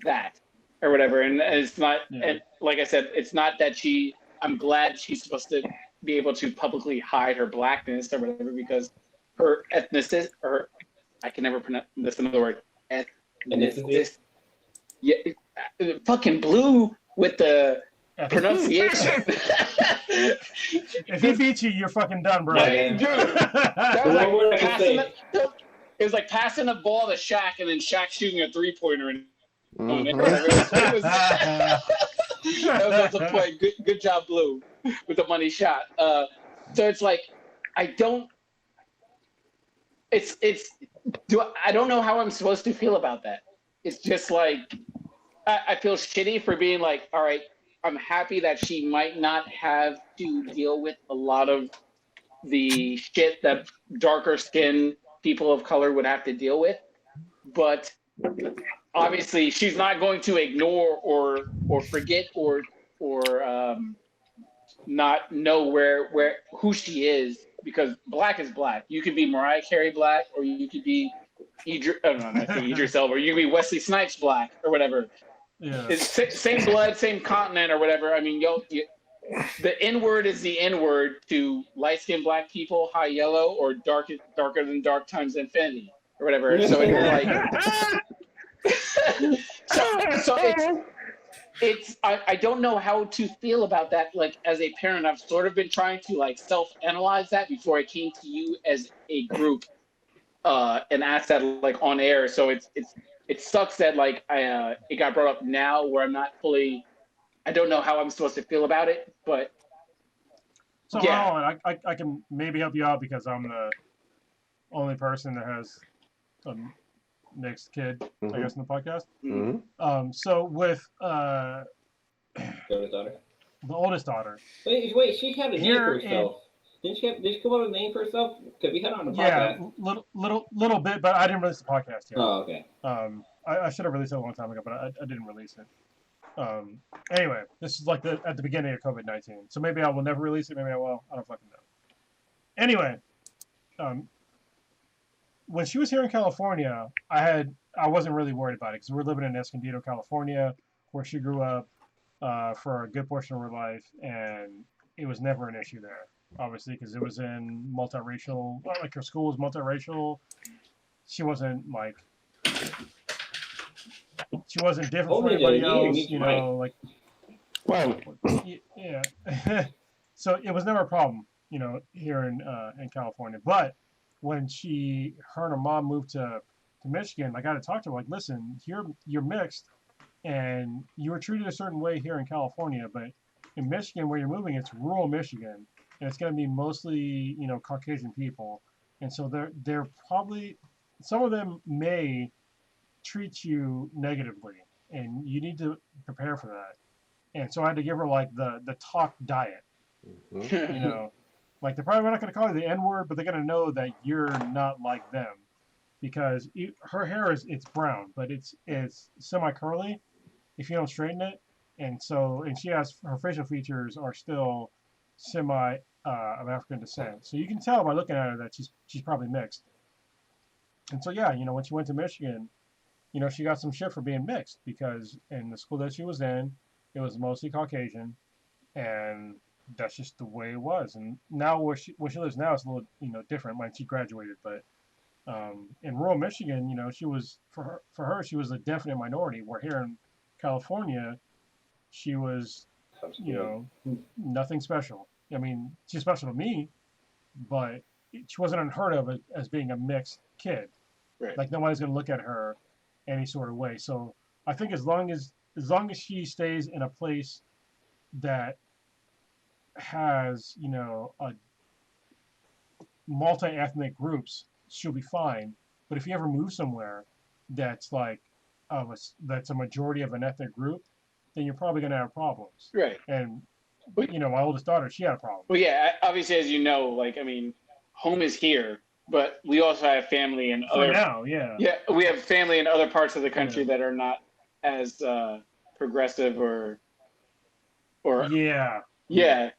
that or whatever. And it's not and like I said, it's not that I'm glad she's supposed to be able to publicly hide her blackness or whatever because her ethnicity or I can never pronounce this another word. Ethnicity. Yeah, fucking blue with the pronunciation. If he beats you, you're fucking done, bro. Dude, that was it was like passing the ball to Shaq and then Shaq shooting a 3-pointer. And it was that was the point. Good job, Blue, with the money shot. So it's like I don't know how I'm supposed to feel about that. It's just like I feel shitty for being like, all right, I'm happy that she might not have to deal with a lot of the shit that darker skinned people of color would have to deal with. But obviously she's not going to ignore or forget or not know who she is because black is black. You could be Mariah Carey black or you could be Idris Elba, or you could be Wesley Snipes black or whatever. Yeah. It's same blood, same continent or whatever. I mean, the N-word is the N-word to light-skinned black people, high yellow, or darker than dark times infinity or whatever. So it's like, it's I don't know how to feel about that. Like as a parent, I've sort of been trying to like self-analyze that before I came to you as a group and asked that like on air. So it sucks that like it got brought up now where I'm not fully. I don't know how I'm supposed to feel about it, but so yeah. I can maybe help you out because I'm the only person that has a mixed kid, I guess, in the podcast. Mm-hmm. So with daughter. the oldest daughter. Wait, she had a name for herself. did she come up with a name for herself? Because we had her on the Yeah, podcast. little bit, but I didn't release the podcast yet. Oh, okay. I should have released it a long time ago, but I didn't release it. Anyway, this is like at the beginning of COVID-19, so maybe I will never release it. Maybe I will. I don't fucking know. Anyway, when she was here in California, I wasn't really worried about it because we're living in Escondido, California, where she grew up for a good portion of her life, and it was never an issue there. Obviously, because it was in multiracial, like her school was multiracial. She wasn't different from anybody else, you know, like. Well, Yeah. So it was never a problem, you know, here in California. But when her and her mom moved to Michigan, I got to talk to her. Like, listen, you're mixed, and you were treated a certain way here in California, but in Michigan, where you're moving, it's rural Michigan, and it's going to be mostly, you know, Caucasian people, and so they're probably, some of them may treat you negatively, and you need to prepare for that. And so I had to give her like the talk diet. Mhm. You know, like they're probably not going to call you the N word, but they're going to know that you're not like them, because her hair it's brown, but it's semi curly if you don't straighten it, and she has, her facial features are still semi of African descent, so you can tell by looking at her that she's probably mixed. And so yeah, you know, when she went to Michigan, you know, she got some shit for being mixed because in the school that she was in, it was mostly Caucasian, and that's just the way it was. And now where she lives now is a little, you know, different when she graduated. But in rural Michigan, you know, she was, for her she was a definite minority. Where here in California, she was, you know, nothing special. I mean, she's special to me, but she wasn't unheard of as being a mixed kid. Right. Like nobody's gonna look at her any sort of way. So I think as long as she stays in a place that has, you know, a multi-ethnic groups, she'll be fine. But if you ever move somewhere that's like that's a majority of an ethnic group, then you're probably going to have problems. Right. And you know, my oldest daughter, she had a problem. Well, yeah, obviously, as you know, like, I mean, home is here, but we also have family in For other. now, yeah. Yeah, we have family in other parts of the country that are not as progressive or. Yeah. Yeah.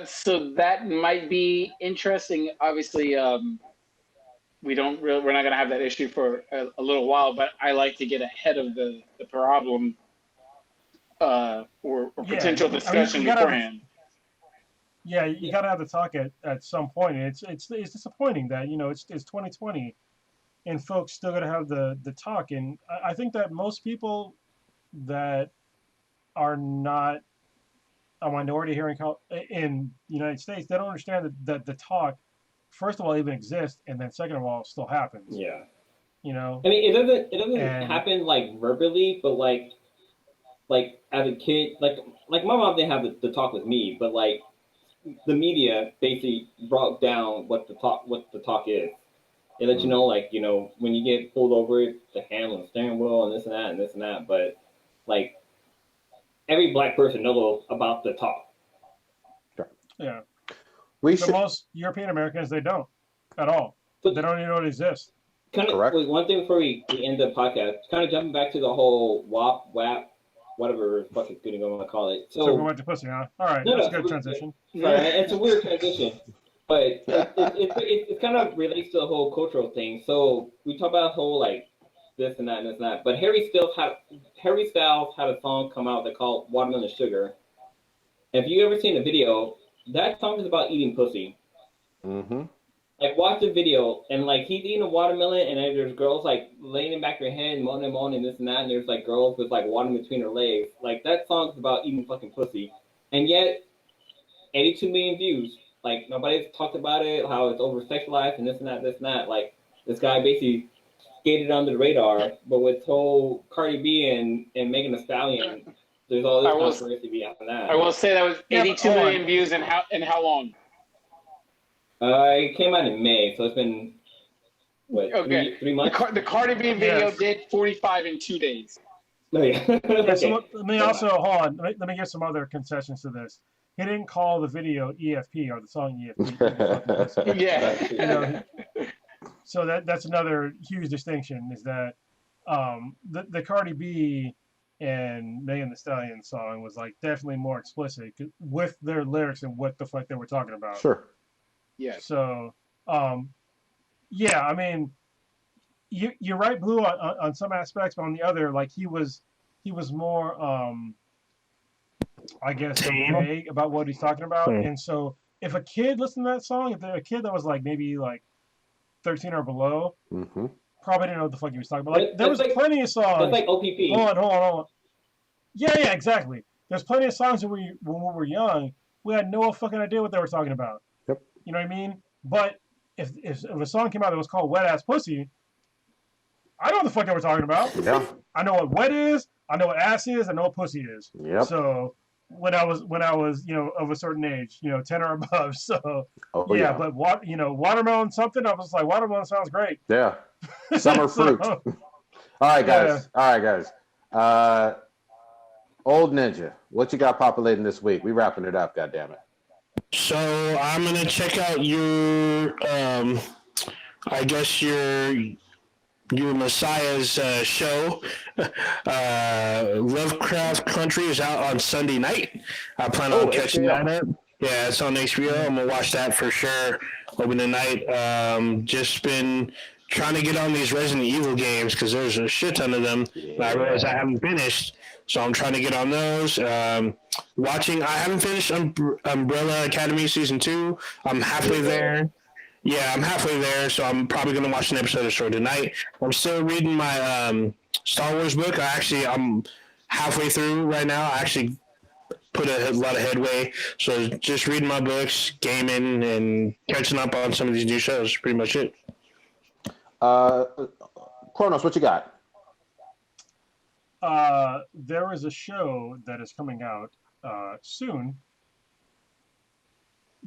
So that might be interesting. Obviously, we're not going to have that issue for a little while, but I like to get ahead of the problem or potential discussion beforehand. Yeah, you got to have the talk at some point. It's disappointing that, you know, it's 2020 and folks still got to have the talk. And I think that most people that are not a minority here in the United States, they don't understand that the talk, first of all, even exists, and then second of all, still happens. Yeah. You know. I mean, it doesn't happen like verbally, but like as a kid, like my mom didn't have the talk with me, but like the media basically brought down what the talk is. They let you know, like, you know, when you get pulled over, the handle and steering wheel and this and that and this and that, but like every black person knows about the talk. Yeah. Should. Most European Americans, they don't at all. But they don't even know it exists. Kind of, wait, one thing before we end the podcast, kind of jumping back to the whole WAP, WAP, whatever the fuck is good to call it. So we went to pussy, huh? All right, that's a good transition. Right, it's a weird transition, but it kind of relates to the whole cultural thing. So we talk about whole like this and that and this and that, but Harry Styles had a song come out that called Watermelon Sugar. And if you ever seen the video, that song is about eating pussy. Mm-hmm. Like, watch the video, and like he's eating a watermelon, and then there's girls like laying in back of her head, moaning, this and that, and there's like girls with like water between her legs. Like, that song's about eating fucking pussy, and yet 82 million views. Like, nobody's talked about it, how it's over sexualized and this and that. Like, this guy basically skated under the radar, but with whole Cardi B and Megan Thee Stallion, there's all this controversy behind that. I will say that was 82 million views in how long? It came out in May, so it's been what, three months? The Cardi B video did 45 in 2 days. Oh, yeah. Okay. So let me also hold on. Let me give some other concessions to this. he didn't call the video EFP or the song EFP. Yeah. You know, so that's another huge distinction is that the Cardi B and Megan Thee Stallion song was like definitely more explicit with their lyrics and what the fuck they were talking about. Sure. Yes. So, yeah, I mean, you're right, Blue, on some aspects, but on the other, like he was more, I guess, vague about what he's talking about. And so, if a kid listened to that song, if a kid that was like maybe like 13 or below, probably didn't know what the fuck he was talking about. Like there was plenty of songs. That's like OPP. Hold on. Yeah, exactly. There's plenty of songs when we were young, we had no fucking idea what they were talking about. Yep. You know what I mean? But if a song came out that was called Wet Ass Pussy, I know what the fuck they were talking about. Yeah. I know what wet is, I know what ass is, I know what pussy is. Yep. So when I was of a certain age, 10 or above. So but watermelon something, I was like, watermelon sounds great. Yeah. Summer fruit. All right, guys. Old Ninja, what you got populating this week? We wrapping it up, goddammit. So I'm gonna check out your I guess your Messiah's show. Lovecraft Country is out on Sunday night. I plan on catching that up. Yeah, it's on HBO. I'm gonna watch that for sure. Open tonight. Just been trying to get on these Resident Evil games because there's a shit ton of them. I realize I haven't finished, so I'm trying to get on those. I haven't finished Umbrella Academy Season 2. I'm halfway there. Yeah, I'm halfway there, so I'm probably going to watch an episode or so tonight. I'm still reading my Star Wars book. I'm halfway through right now. I actually put a lot of headway. So just reading my books, gaming, and catching up on some of these new shows. Pretty much it. Kronos, what you got? There is a show that is coming out soon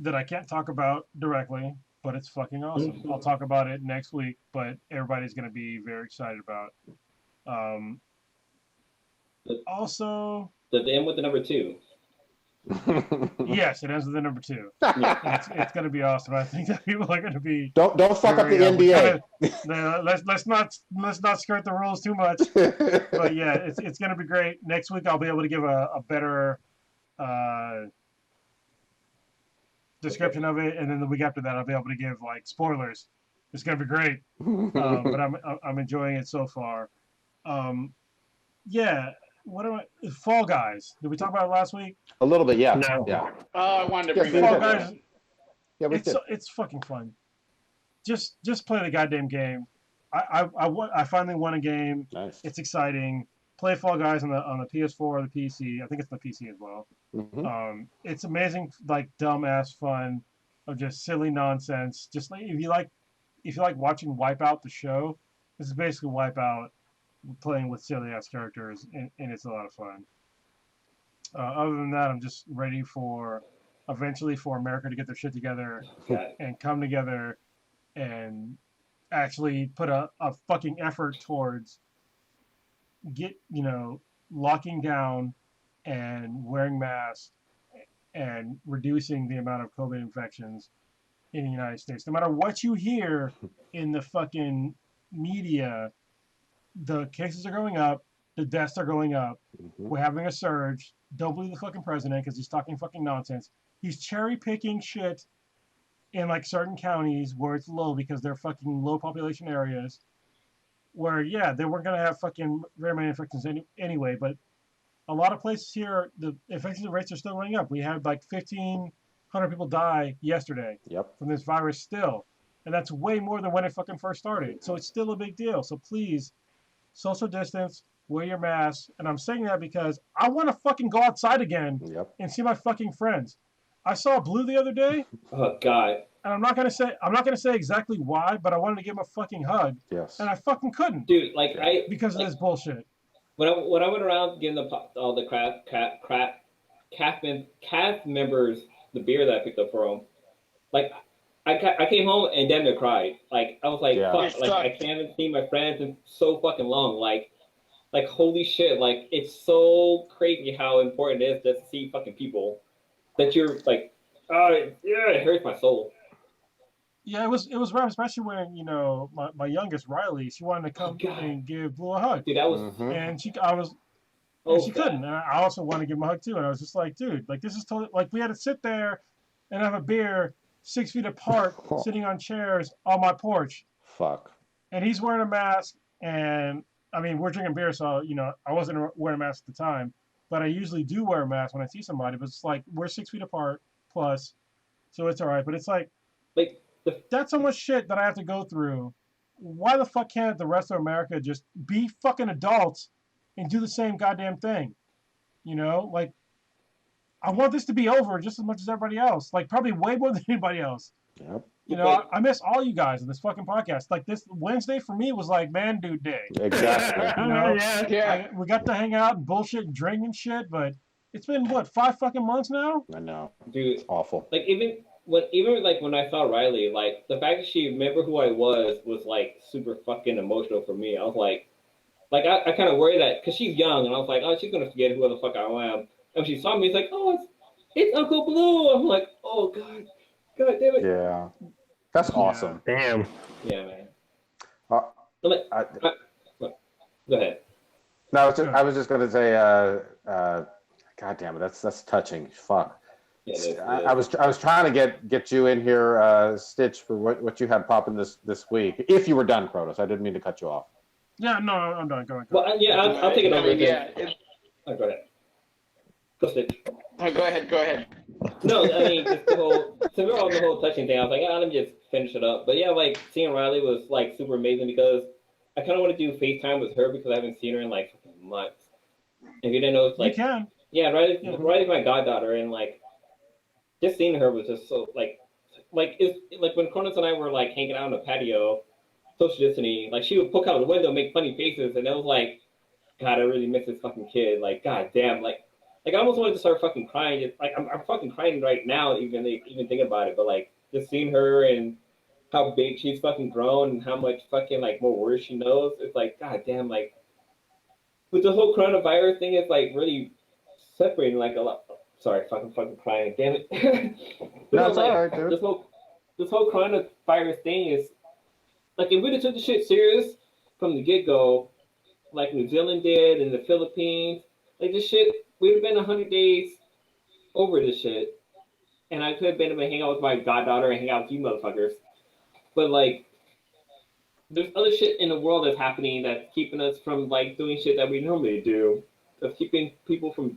that I can't talk about directly, but it's fucking awesome. I'll talk about it next week, but everybody's going to be very excited about. Also, does it end with the number 2? Yes, it ends with the number 2. It's going to be awesome. I think that people are going to be. Don't fuck up the NBA. Let's not skirt the rules too much. But yeah, it's going to be great. Next week I'll be able to give a better description of it, and then the week after that I'll be able to give like spoilers. It's going to be great. But I'm enjoying it so far. Yeah. What am I? Fall Guys. Did we talk about it last week? A little bit, yeah. No. Yeah. I wanted to bring that Fall up. Guys. Yeah, we did. It's fucking fun. Just play the goddamn game. I finally won a game. Nice. It's exciting. Play Fall Guys on the PS4 or the PC. I think it's the PC as well. Mm-hmm. It's amazing, like dumbass fun of just silly nonsense. Just like if you like watching Wipeout the show, this is basically Wipeout playing with silly ass characters, and it's a lot of fun. Other than that, I'm just ready for eventually for America to get their shit together and come together and actually put a fucking effort towards locking down and wearing masks and reducing the amount of COVID infections in the United States. No matter what you hear in the fucking media, the cases are going up, the deaths are going up. We're having a surge. Don't believe the fucking president because he's talking fucking nonsense. He's cherry picking shit in like certain counties where it's low because they're fucking low population areas. Where they weren't gonna have fucking very many infections anyway, but a lot of places here the infection rates are still going up. We had like 1,500 people die yesterday from this virus still, and that's way more than when it fucking first started. So it's still a big deal. So please, social distance, wear your mask. And I'm saying that because I want to fucking go outside again and see my fucking friends. I saw Blue the other day. Oh God. And I'm not gonna say exactly why, but I wanted to give him a fucking hug. Yes. And I fucking couldn't. Dude, because of this bullshit. When I went around giving all the cast members the beer that I picked up for them, like I came home and damn near cried. Like I was like, fuck, like I can't see my friends in so fucking long. Like holy shit, like it's so crazy how important it is just to see fucking people. that you're like, oh yeah, it hurts my soul. Yeah, it was rough, especially when my youngest Riley, she wanted to Oh come god, and give Blue a hug, dude, that was Mm-hmm. and oh she sad. couldn't, and I also wanted to give him a hug too, and I was just like, dude, like this is totally like we had to sit there and have a beer 6 feet apart, sitting on chairs on my porch, Fuck. and he's wearing a mask, and I mean we're drinking beer, so I wasn't wearing a mask at the time, but I usually do wear a mask when I see somebody, but it's like we're 6 feet apart plus, so it's all right, but it's like Like the that's so much shit that I have to go through. Why the fuck can't the rest of America just be fucking adults and do the same goddamn thing? Like I want this to be over just as much as everybody else. Like probably way more than anybody else. Yep. like I miss all you guys in this fucking podcast. Like this Wednesday for me was like man dude day. Exactly. Yeah. Yeah. We got to hang out and bullshit and drink and shit, but it's been what 5 fucking months now. I know. dude, It's awful. like even like when I saw Riley, like the fact that she remembered who I was like super fucking emotional for me. I was like I kind of worried that because she's young, and I was like, oh, she's gonna forget who the fuck I am. And when she saw me, it's like, oh, it's Uncle Blue. I'm like, oh god, god damn it. Yeah. That's awesome. Damn. Yeah, man. Uh, I'm like, I, go ahead. no, I was just gonna say, God damn it, that's touching. Fuck. Yeah, it is, it I is. was trying to get you in here, Stitch, for what you had popping this week. If you were done, Kronos, I didn't mean to cut you off. Yeah, no, I'm done. Go ahead. Well, yeah, I'll take it I over. mean, Again. yeah. Oh, go ahead. Go Stitch. Go ahead. No, I mean, just so we're on the whole touching thing. I was like, let me just finish it up. But yeah, like seeing Riley was like super amazing because I kind of want to do FaceTime with her because I haven't seen her in like months. If you didn't know, it's You like can. yeah, Riley's Yeah. my goddaughter, and like just seeing her was just so like it's like when Cronus and I were like hanging out on the patio, social distancing. Like she would poke out the window, make funny faces, and it was like, God, I really miss this fucking kid. Like, god damn, like I almost wanted to start fucking crying. It's like I'm fucking crying right now, even thinking about it. But like just seeing her and how big she's fucking grown and how much fucking like more words she knows. It's like, god damn, like with the whole coronavirus thing, it's like really separating like a lot. Sorry, fucking crying. Damn it. No, it's all right, dude. This whole coronavirus thing is like if we'd have took the shit serious from the get go, like New Zealand did and the Philippines, like this shit, we'd have been 100 days over this shit, and I could have been able to hang out with my goddaughter and hang out with you motherfuckers. But like, there's other shit in the world that's happening that's keeping us from like doing shit that we normally do. That's keeping people from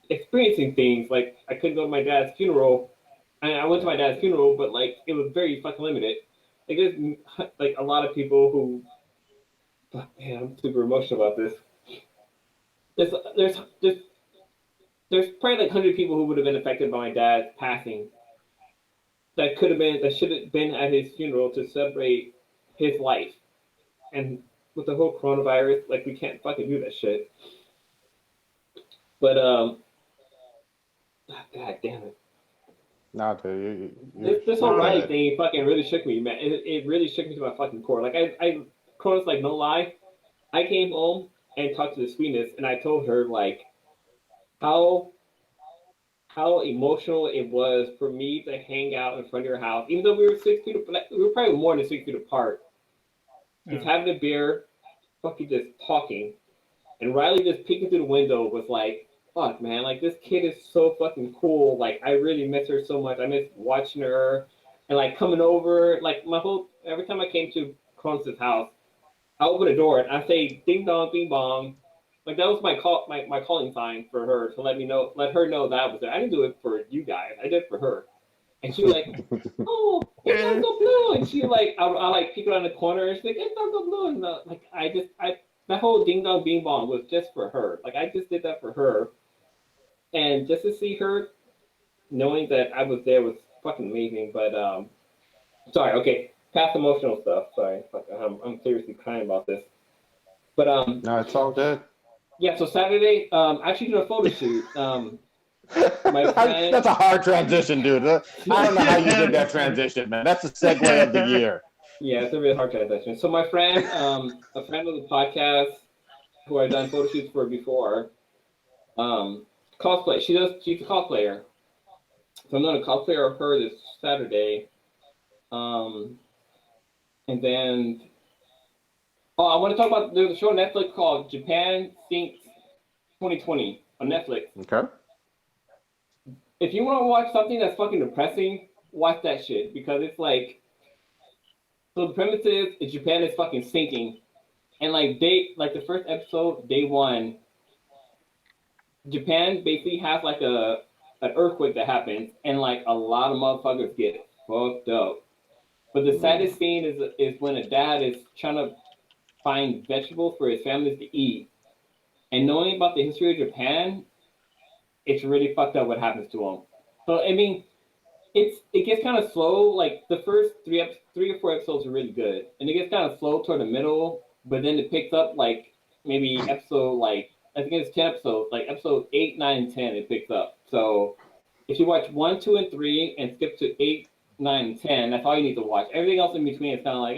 experiencing things. Like I couldn't go to my dad's funeral. I went to my dad's funeral, but like it was very fucking limited. Like there's like a lot of people who, man, I'm super emotional about this. There's probably like 100 people who would have been affected by my dad's passing. That should have been at his funeral to celebrate his life. And with the whole coronavirus, like we can't fucking do that shit. But god damn it. No, dude, This whole Riley thing fucking really shook me, man. It really shook me to my fucking core. Like I Cronus, like no lie, I came home and talked to the sweetness, and I told her like how emotional it was for me to hang out in front of your house, even though we were 6 feet, like, we were probably more than 6 feet apart. Just having a beer, fucking just talking, and Riley just peeking through the window was like, fuck, man, like this kid is so fucking cool. Like I really miss her so much. I miss watching her and like coming over. Like every time I came to Cronus' house, I open the door and I say ding dong, bing bong. Like that was my calling sign for her to let her know that I was there. I didn't do it for you guys. I did it for her. And she was like, oh, it's Uncle Blue. And she like, I like peek around the corner and she's like, it's Uncle Blue. And that whole ding dong bing bong was just for her. Like I just did that for her. And just to see her, knowing that I was there was fucking amazing. But sorry, okay, past emotional stuff. Sorry, I'm seriously crying about this. But no, it's all good. yeah. So Saturday, actually doing a photo shoot. My friend, That's a hard transition, dude. I don't know how you did that transition, man. That's the segue of the year. yeah, it's a really hard transition. So my friend, a friend of the podcast, who I've done photo shoots for before, cosplay. She's a cosplayer, So I'm doing a cosplayer of her this Saturday. And then, oh, I want to talk about there's a show on Netflix called Japan Sinks 2020 on Netflix. Okay. If you want to watch something that's fucking depressing, watch that shit because it's like, so the premise is Japan is fucking sinking, and like the first episode, day one, Japan basically has like an earthquake that happens, and like a lot of motherfuckers get fucked up. But the saddest scene is when a dad is trying to find vegetables for his families to eat, and knowing about the history of Japan, it's really fucked up what happens to him. So I mean, it gets kind of slow. Like the first three or four episodes are really good, and it gets kind of slow toward the middle, but then it picks up like maybe episode like I think it's 10 episodes, like episode 8, 9, and 10. It picks up. So if you watch 1, 2, and 3 and skip to 8, 9, and 10, that's all you need to watch. Everything else in between is kind of like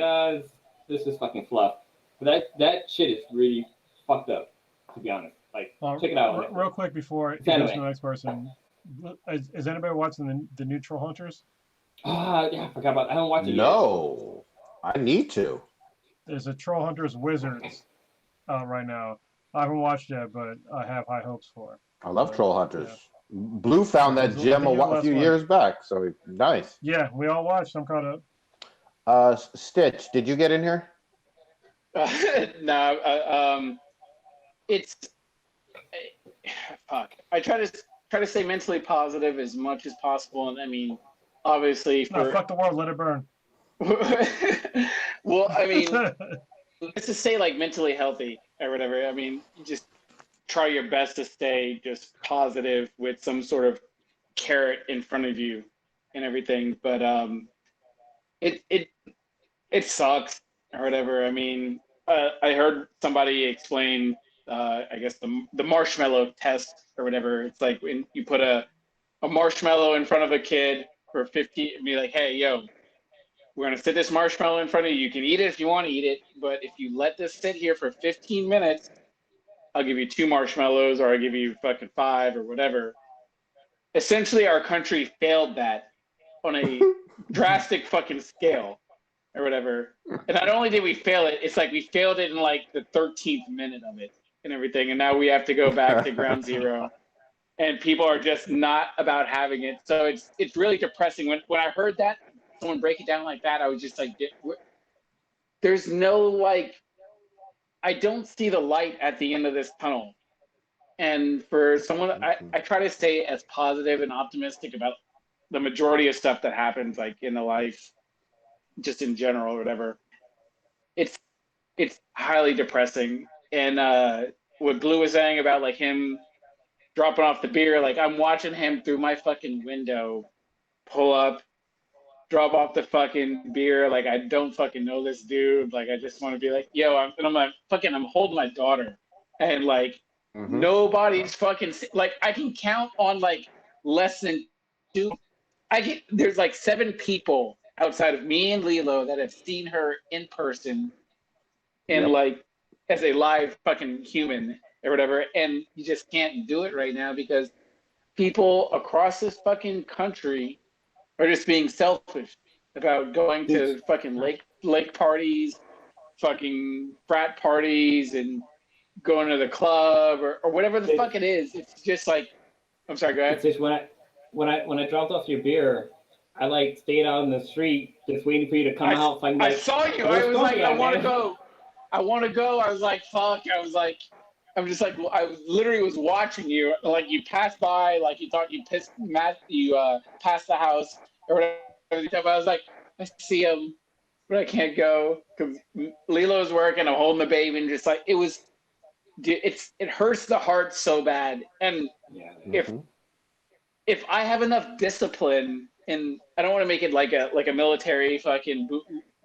this is fucking fluff. But that shit is really fucked up, to be honest. Like check it out. Real quick before you go to the next person. Is anybody watching the new Troll Hunters? Yeah, I forgot about. I haven't watched it yet. No, I need to. There's a Troll Hunters Wizards out right now. I haven't watched it, but I have high hopes for it. I love Troll Hunters. Yeah. Blue found that gem a few years back, so nice. Yeah, we all watched. I'm caught up. Stitch, did you get in here? No, it's fuck. I try to stay mentally positive as much as possible, and I mean, obviously, fuck the world, let it burn. Well, I mean, let's just say like mentally healthy or whatever. I mean, just try your best to stay just positive with some sort of carrot in front of you and everything. But it sucks or whatever. I mean, I heard somebody explain, I guess the marshmallow test or whatever. It's like when you put a marshmallow in front of a kid for 15, and be like, hey, yo, we're going to sit this marshmallow in front of you. You can eat it if you want to eat it, but if you let this sit here for 15 minutes, I'll give you 2 marshmallows or I'll give you fucking 5 or whatever. Essentially, our country failed that on a drastic fucking scale or whatever. And not only did we fail it, it's like we failed it in like the 13th minute of it and everything. And now we have to go back to ground zero. And people are just not about having it. So it's really depressing. When I heard that, someone break it down like that, I was just like, there's no like, I don't see the light at the end of this tunnel. And for someone, I try to stay as positive and optimistic about the majority of stuff that happens like in the life, just in general or whatever. It's highly depressing. And what Blue was saying about like him dropping off the beer, like I'm watching him through my fucking window, pull up, drop off the fucking beer. Like I don't fucking know this dude. Like I just want to be like, yo, I'm holding my daughter, and like nobody's fucking like I can count on like less than 2. There's like 7 people outside of me and Lilo that have seen her in person, and like as a live fucking human or whatever, and you just can't do it right now because people across this fucking country are just being selfish about going to fucking lake parties, fucking frat parties, and going to the club or whatever the fuck it is. It's just like, I'm sorry, go ahead. It's just when I dropped off your beer, I like stayed out in the street just waiting for you to come out. So I saw you. I was like, I want to go. I want to go. I was like, fuck. I literally was watching you. Like you passed by, like you thought you passed the house or whatever. I was like, I see him, but I can't go because Lilo's working. I'm holding the baby, and just like it hurts the heart so bad. And if I have enough discipline, and I don't want to make it like a military fucking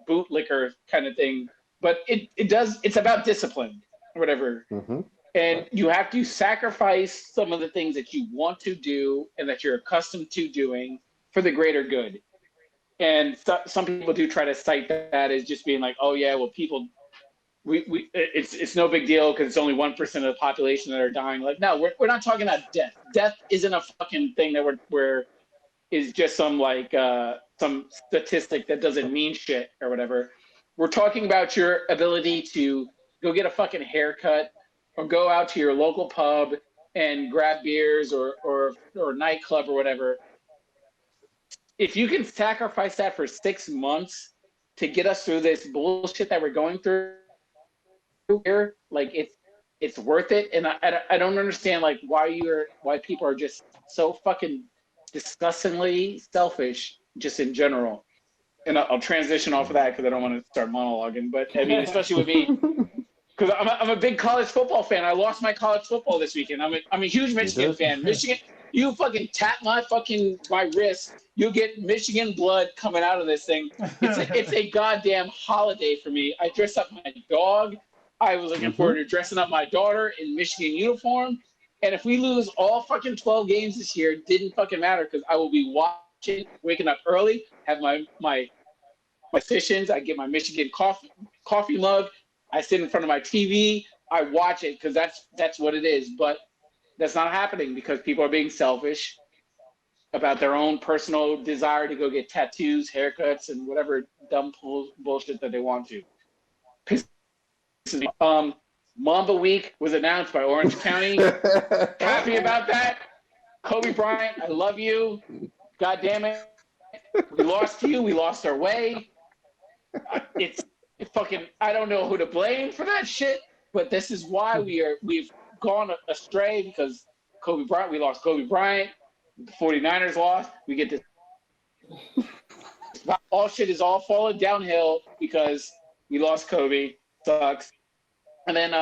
bootlicker kind of thing, but it's about discipline or whatever. And you have to sacrifice some of the things that you want to do and that you're accustomed to doing for the greater good. And some people do try to cite that as just being like, oh yeah, well people, it's no big deal because it's only 1% of the population that are dying. Like, no, we're not talking about death. Death isn't a fucking thing that we're is just some some statistic that doesn't mean shit or whatever. We're talking about your ability to go get a fucking haircut or go out to your local pub and grab beers or nightclub or whatever. If you can sacrifice that for 6 months to get us through this bullshit that we're going through here, like it's worth it. And I don't understand like why people are just so fucking disgustingly selfish just in general. And I'll transition off of that because I don't want to start monologuing. But I mean, especially with me, because I'm a big college football fan. I lost my college football this weekend. I'm a huge Michigan fan. Michigan, you fucking tap my wrist, you get Michigan blood coming out of this thing. It's a goddamn holiday for me. I dressed up my dog. I was looking forward to dressing up my daughter in Michigan uniform. And if we lose all fucking 12 games this year, it didn't fucking matter because I will be watching, waking up early, have my sessions. I get my Michigan coffee mug. I sit in front of my TV. I watch it because that's what it is. But that's not happening because people are being selfish about their own personal desire to go get tattoos, haircuts, and whatever dumb bullshit that they want to. Mamba Week was announced by Orange County. Happy about that. Kobe Bryant, I love you. God damn it. We lost you. We lost our way. It's fucking, I don't know who to blame for that shit, but this is why we've gone astray because Kobe Bryant, we lost Kobe Bryant. The 49ers lost. We get this. All shit is all falling downhill because we lost Kobe. Sucks. And then,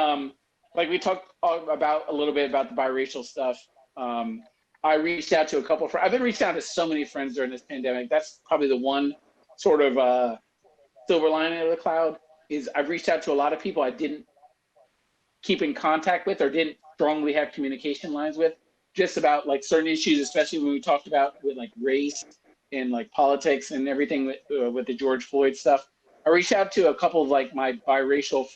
like we talked about a little bit about the biracial stuff. I reached out to a couple of friends. I've been reaching out to so many friends during this pandemic. That's probably the one sort of silver lining of the cloud is I've reached out to a lot of people I didn't keep in contact with or didn't strongly have communication lines with, just about like certain issues, especially when we talked about with like race and like politics and everything with the George Floyd stuff. I reached out to a couple of like my biracial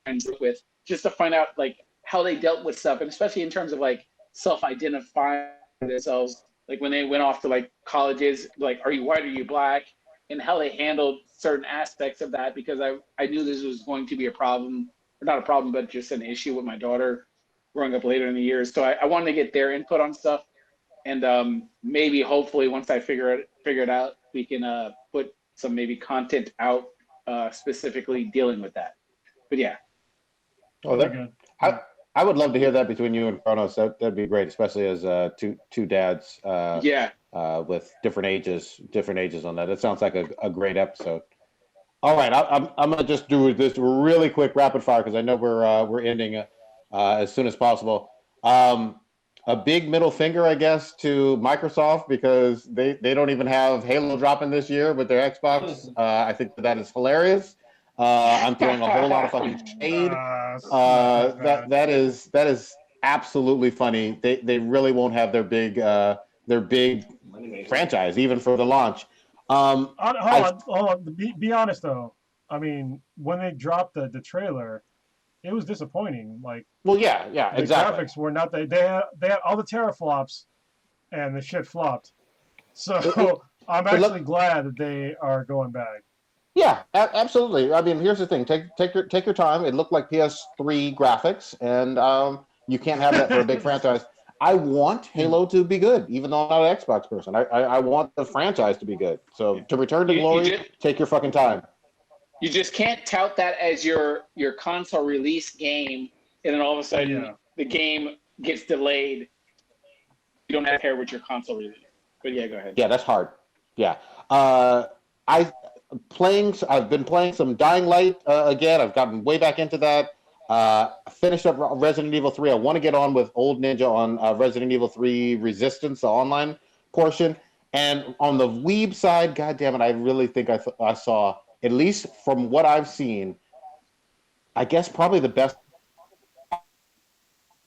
friends with just to find out like how they dealt with stuff, and especially in terms of like self-identifying themselves, like when they went off to like colleges, like are you white, are you black, and how they handled certain aspects of that, because I knew this was going to be a problem, or not a problem, but just an issue with my daughter growing up later in the years. So I wanted to get their input on stuff, and maybe hopefully once I figure it out, we can put some maybe content out specifically dealing with that. But yeah. Oh, I would love to hear that between you and Kronos. That'd be great, especially as two dads. With different ages on that. It sounds like a great episode. All right, I'm gonna just do this really quick rapid fire because I know we're ending as soon as possible. A big middle finger, I guess, to Microsoft because they don't even have Halo dropping this year with their Xbox. I think that is hilarious. I'm throwing a whole lot of fucking shade. That is absolutely funny. They really won't have their big franchise even for the launch. Hold on. Be honest though. I mean, when they dropped the trailer, it was disappointing. Like, well, yeah, the exactly. graphics were not they had all the teraflops, and the shit flopped. So I'm actually glad that they are going back. Yeah, absolutely. I mean, here's the thing: take your time. It looked like PS3 graphics, and you can't have that for a big franchise. I want Halo to be good, even though I'm not an Xbox person. I want the franchise to be good. So to return to glory, take your fucking time. You just can't tout that as your console release game, and then all of a sudden the game gets delayed. You don't have to care with your console release. But yeah, go ahead. Yeah, that's hard. Yeah. I've been playing some Dying Light again. I've gotten way back into that. Finished up Resident Evil 3. I want to get on with Old Ninja on Resident Evil 3 Resistance, the online portion. And on the Weeb side, God damn it, I really think I saw, at least from what I've seen, I guess probably the best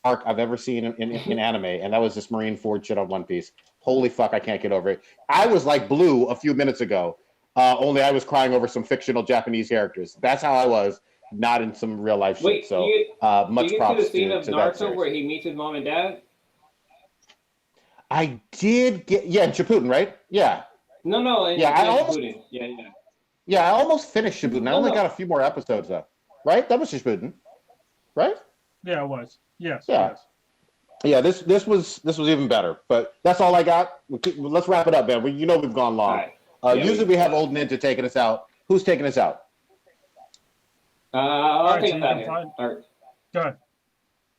arc I've ever seen in anime, and that was this Marineford shit on One Piece. Holy fuck, I can't get over it. I was like Blue a few minutes ago, only I was crying over some fictional Japanese characters. That's how I was. Not in some real life shit. So much props to the scene of to Naruto where he meets his mom and dad. I did get Shippuden, right? Yeah, No. Yeah, I almost- Shippuden. Yeah. yeah. I almost finished Shippuden. I only No. got a few more episodes though. Right? That was Shippuden, right? Yeah, it was. Yes. Yeah. Yes. Yeah, this was even better. But that's all I got. Let's wrap it up, man. We've gone All long. right. Usually we have Old Ninja taking us out. Who's taking us out? I'll right, take so it you back can here. find- All right. Go ahead.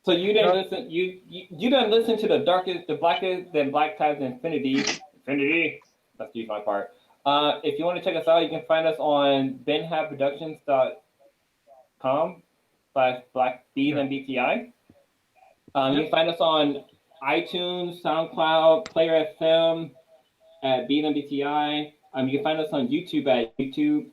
So you didn't No. listen. You didn't listen to the blackest than Black Tides Infinity. Infinity. That's the my part. If you want to check us out, you can find us on benhabproductions.com/blackbeesandbti. You can find us on iTunes, SoundCloud, Player FM at Bees and BTI. You can find us on YouTube at YouTube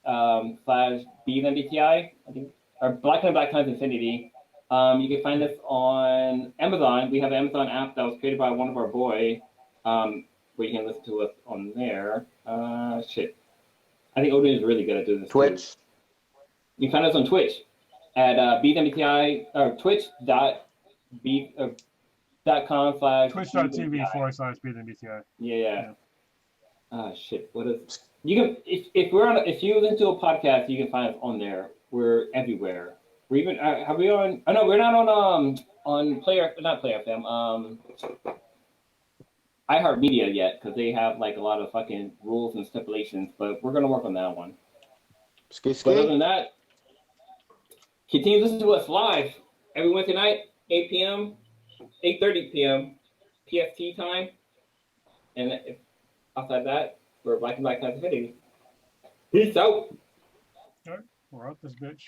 /Bees and BTI, I think, or Black and Black Times Infinity. You can find us on Amazon. We have an Amazon app that was created by one of our boy, where you can listen to us on there. Shit. I think Odin is really good at doing this. Twitch. Too. You can find us on Twitch at BeesandBTI or twitch.com/ Twitch.tv/BTI. Yeah. Shit. What is you can if you listen to a podcast, you can find us on there. We're everywhere. We're even have we on? Oh no, we're not on Player FM. iHeartMedia yet because they have like a lot of fucking rules and stipulations, but we're gonna work on that one. But other than that, continue to listen to us live every Wednesday night, 8 p.m., 8:30 p.m. PST time, and outside that, we're Black and Black Times Infinity. Peace out. All right, we're out this bitch.